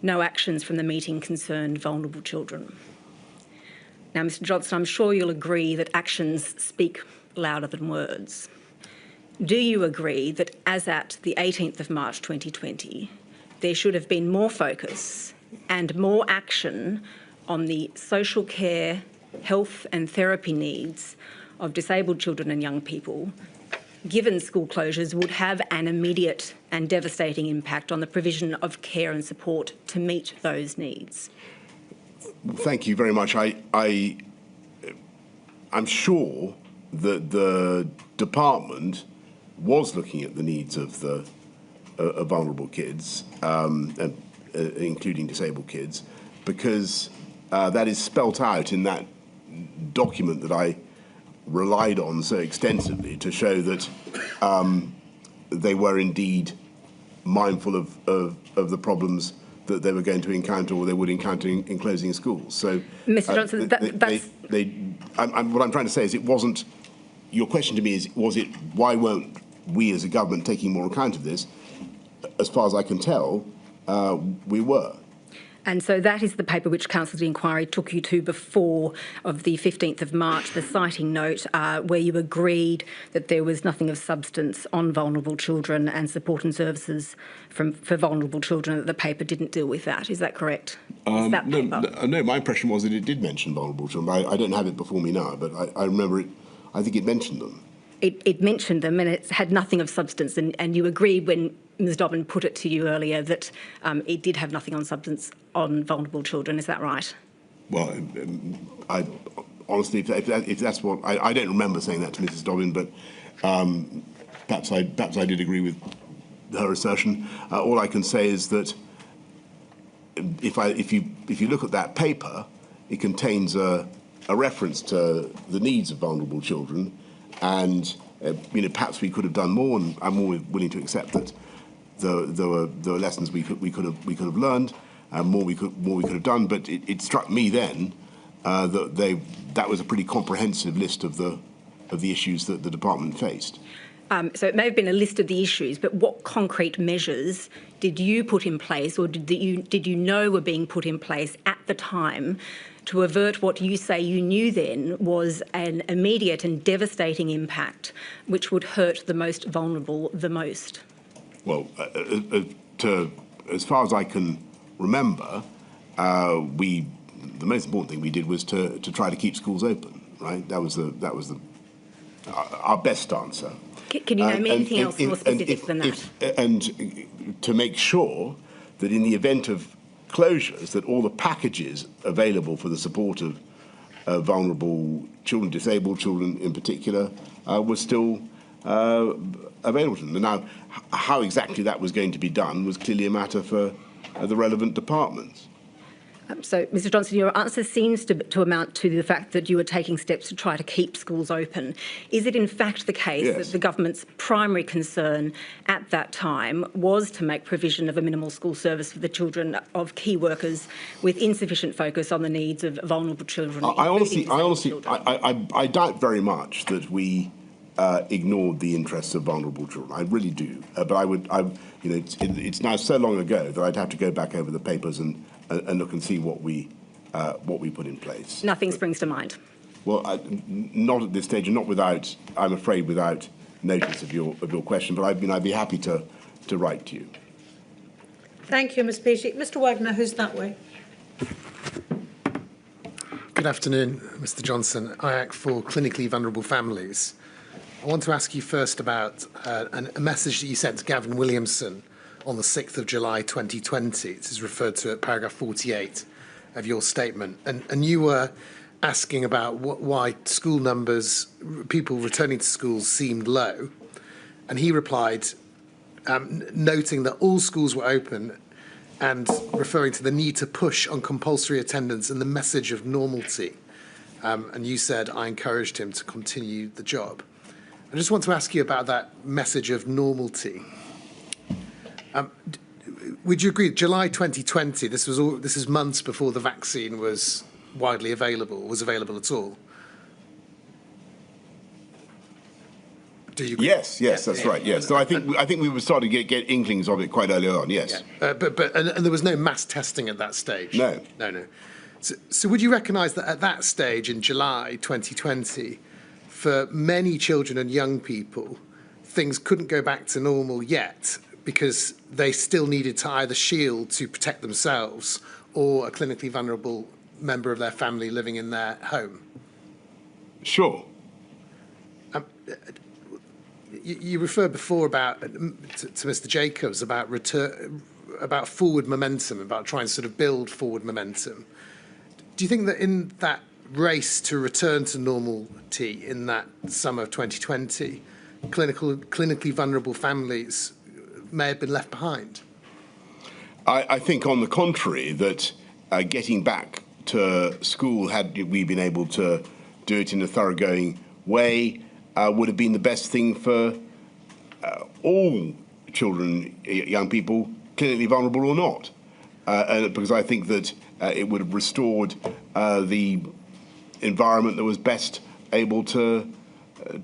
No actions from the meeting concerned vulnerable children. Now, Mr. Johnson, I'm sure you'll agree that actions speak louder than words. Do you agree that as at the 18th of March 2020, there should have been more focus and more action on the social care, health and therapy needs of disabled children and young people, given school closures would have an immediate and devastating impact on the provision of care and support to meet those needs? Thank you very much. I'm sure that the department was looking at the needs of the vulnerable kids, including disabled kids, because that is spelt out in that document that I relied on so extensively to show that they were indeed mindful of the problems that they were going to encounter or they would encounter in closing schools. So, Mr. Johnson, what I'm trying to say is it wasn't. Your question to me is, why weren't we as a government taking more account of this? As far as I can tell, we were. And so that is the paper which Council of the Inquiry took you to before of the 15th of March, the citing note, where you agreed that there was nothing of substance on vulnerable children and support and services for vulnerable children, that the paper didn't deal with that. Is that correct? No, my impression was that it did mention vulnerable children. I don't have it before me now, but I remember it. I think it mentioned them. It mentioned them, and it had nothing of substance. And you agreed when Ms. Dobbin put it to you earlier that it did have nothing on substance on vulnerable children. Is that right? Well, I honestly, if that's what I don't remember saying that to Mrs. Dobbin, but perhaps I did agree with her assertion. All I can say is that if you look at that paper, it contains a reference to the needs of vulnerable children, and perhaps we could have done more, and I'm more willing to accept that there were lessons we could have learned, and more we could have done. But it struck me then that was a pretty comprehensive list of the issues that the department faced. So it may have been a list of the issues, but what concrete measures did you put in place, or did you know were being put in place at the time to avert what you say you knew then was an immediate and devastating impact which would hurt the most vulnerable the most? Well, as far as I can remember, the most important thing we did was to try to keep schools open. Right, that was our best answer. Can you name anything else more specific than that? And to make sure that in the event of closures, that all the packages available for the support of vulnerable children, disabled children in particular, were still available to them. And now, how exactly that was going to be done was clearly a matter for the relevant departments. So, Mr Johnson, your answer seems to amount to the fact that you are taking steps to try to keep schools open. Is it in fact the case Yes. that the government's primary concern at that time was to make provision of a minimal school service for the children of key workers with insufficient focus on the needs of vulnerable children? I doubt very much that we ignored the interests of vulnerable children. I really do. It's now so long ago that I'd have to go back over the papers and look and see what we put in place. Nothing springs to mind. Well, not at this stage, and not without, I'm afraid, without notice of your question. But I'd be happy to write to you. Thank you, Ms. Beattie. Mr. Wagner, who's that way? Good afternoon, Mr. Johnson. I act for clinically vulnerable families. I want to ask you first about a message that you sent to Gavin Williamson on the 6th of July 2020. This is referred to at paragraph 48 of your statement. And you were asking about why school numbers, people returning to schools, seemed low. And he replied, noting that all schools were open and referring to the need to push on compulsory attendance and the message of normalcy. And you said, I encouraged him to continue the job. I just want to ask you about that message of normality. Would you agree, July 2020, this is months before the vaccine was widely available, was available at all? Do you agree? Yes, that's right. Yes, so I think we were starting to get inklings of it quite early on. Yes, yeah. But there was no mass testing at that stage. No. So would you recognise that at that stage in July 2020, for many children and young people, things couldn't go back to normal yet because they still needed to either shield to protect themselves or a clinically vulnerable member of their family living in their home? Sure. You referred before to Mr. Jacobs about forward momentum, about trying to sort of build forward momentum. Do you think that in that race to return to normality in that summer of 2020, clinically vulnerable families may have been left behind? I think, on the contrary, that getting back to school, had we been able to do it in a thoroughgoing way, would have been the best thing for all children, young people, clinically vulnerable or not. Because I think that it would have restored the environment that was best able to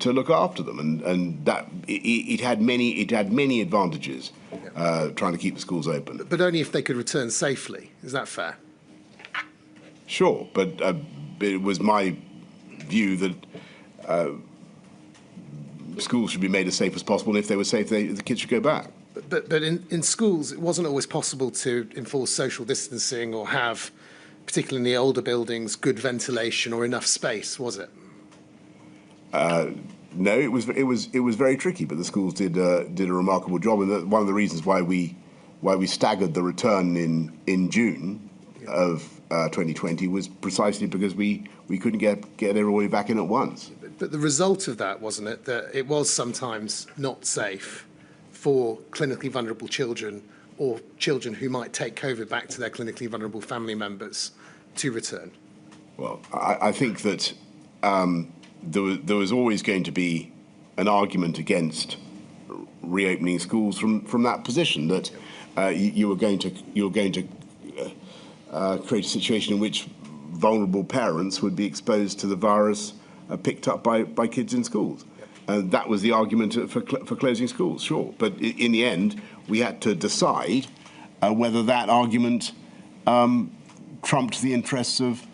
look after them, and that it had many advantages trying to keep the schools open. But only if they could return safely. Is that fair? Sure, but it was my view that schools should be made as safe as possible, and if they were safe, the kids should go back. But in schools, it wasn't always possible to enforce social distancing or have, particularly in the older buildings, good ventilation or enough space, was it? No, it was very tricky, but the schools did a remarkable job, and one of the reasons why we staggered the return in June of 2020 was precisely because we couldn't get everybody back in at once. But the result of that, wasn't it, that it was sometimes not safe for clinically vulnerable children or children who might take COVID back to their clinically vulnerable family members to return? Well, I think that there was always going to be an argument against reopening schools from that position, that you were going to create a situation in which vulnerable parents would be exposed to the virus picked up by kids in schools. And that was the argument for closing schools, sure. But in the end, we had to decide whether that argument trumped the interests of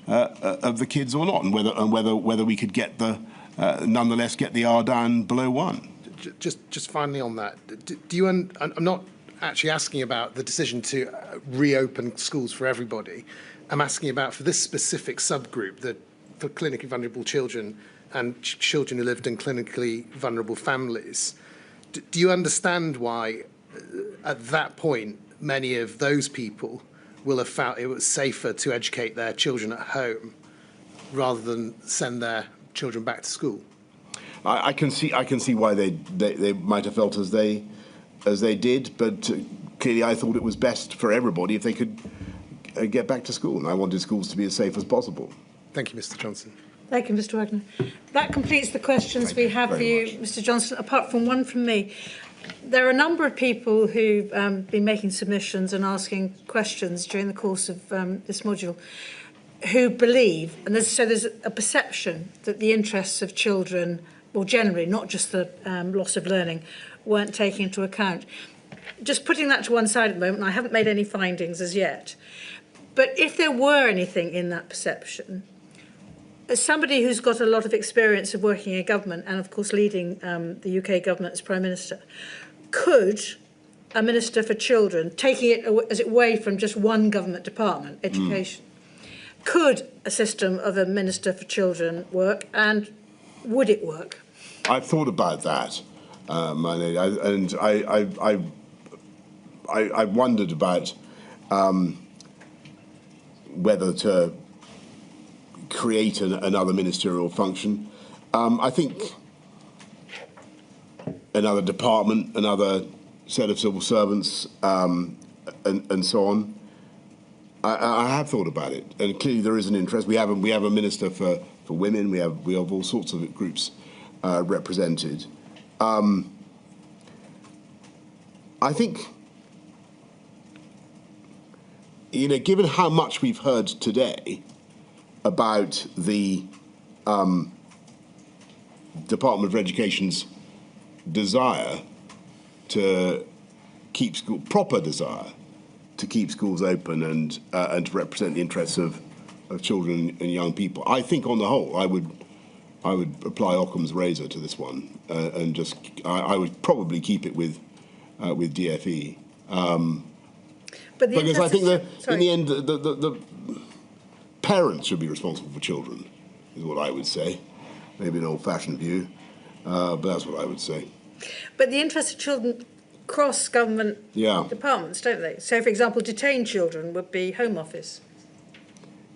the kids or not, and whether we could nonetheless get the R down below 1. Just finally on that, do you? I'm not actually asking about the decision to reopen schools for everybody. I'm asking about for this specific subgroup, for clinically vulnerable children and children who lived in clinically vulnerable families. Do you understand why, at that point, many of those people will have felt it was safer to educate their children at home rather than send their children back to school? I can see why they might have felt as they did, but clearly I thought it was best for everybody if they could get back to school, and I wanted schools to be as safe as possible. Thank you, Mr. Johnson. Thank you, Mr. Wagner. That completes the questions we have for you, Mr. Johnson, apart from one from me. There are a number of people who've been making submissions and asking questions during the course of this module who believe, and there's a perception that the interests of children, well, generally, not just the loss of learning, weren't taken into account. Just putting that to one side at the moment, I haven't made any findings as yet, but if there were anything in that perception, as somebody who's got a lot of experience of working in government and, of course, leading the UK government as Prime Minister, could a Minister for Children, taking it as it away from just one government department, education, could a system of a Minister for Children work, and would it work? I've thought about that, and I wondered about whether to create another ministerial function. I think another department, another set of civil servants, and so on. I have thought about it, and clearly there is an interest. We have a minister for women. We have all sorts of groups represented. I think, given how much we've heard today about the Department of Education's desire to keep proper desire to keep schools open and to represent the interests of children and young people, I think on the whole I would apply Occam's razor to this one, and just I would probably keep it with DFE. But because I think in the end the parents should be responsible for children, is what I would say. Maybe an old-fashioned view, but that's what I would say. But the interests of children cross government departments, don't they? So, for example, detained children would be Home Office.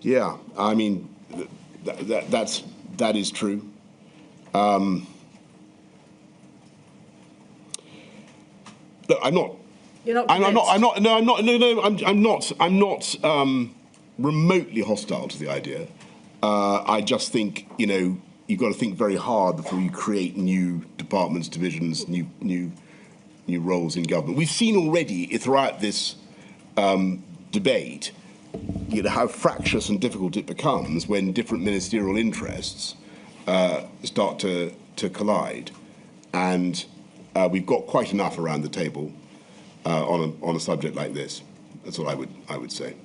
Yeah, I mean, that is true. Look, I'm not. You're not. I'm not remotely hostile to the idea. I just think you've got to think very hard before you create new departments, divisions, new roles in government. We've seen already throughout this debate, how fractious and difficult it becomes when different ministerial interests start to collide, and we've got quite enough around the table on a subject like this. That's what I would say.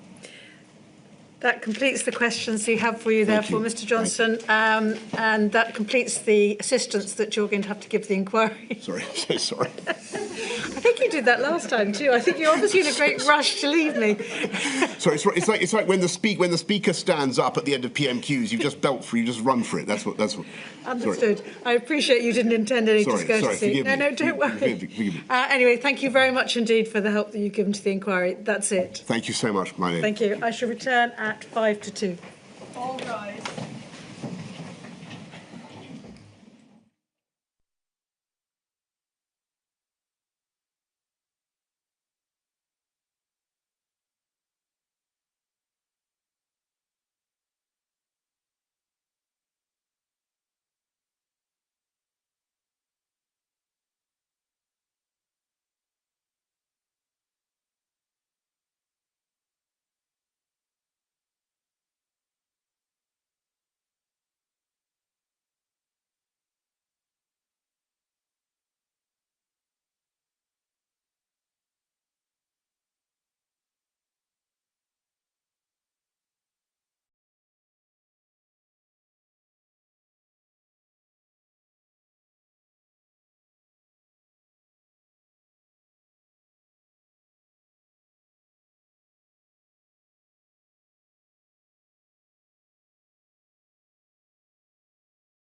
That completes the questions we have for you, therefore, Mr. Johnson, and that completes the assistance that you're going to have to give the inquiry. Sorry, so sorry. I think you did that last time too. I think you're obviously in a great rush to leave me. Sorry, it's like when the speaker stands up at the end of PMQs, you just belt for, you just run for it. That's what. Understood. Sorry. I appreciate you didn't intend any discourtesy. Sorry, forgive me. No, don't worry. Forgive me. Anyway, thank you very much indeed for the help that you've given to the inquiry. That's it. Thank you so much, my name. Thank you. I shall return at 1:55. All rise.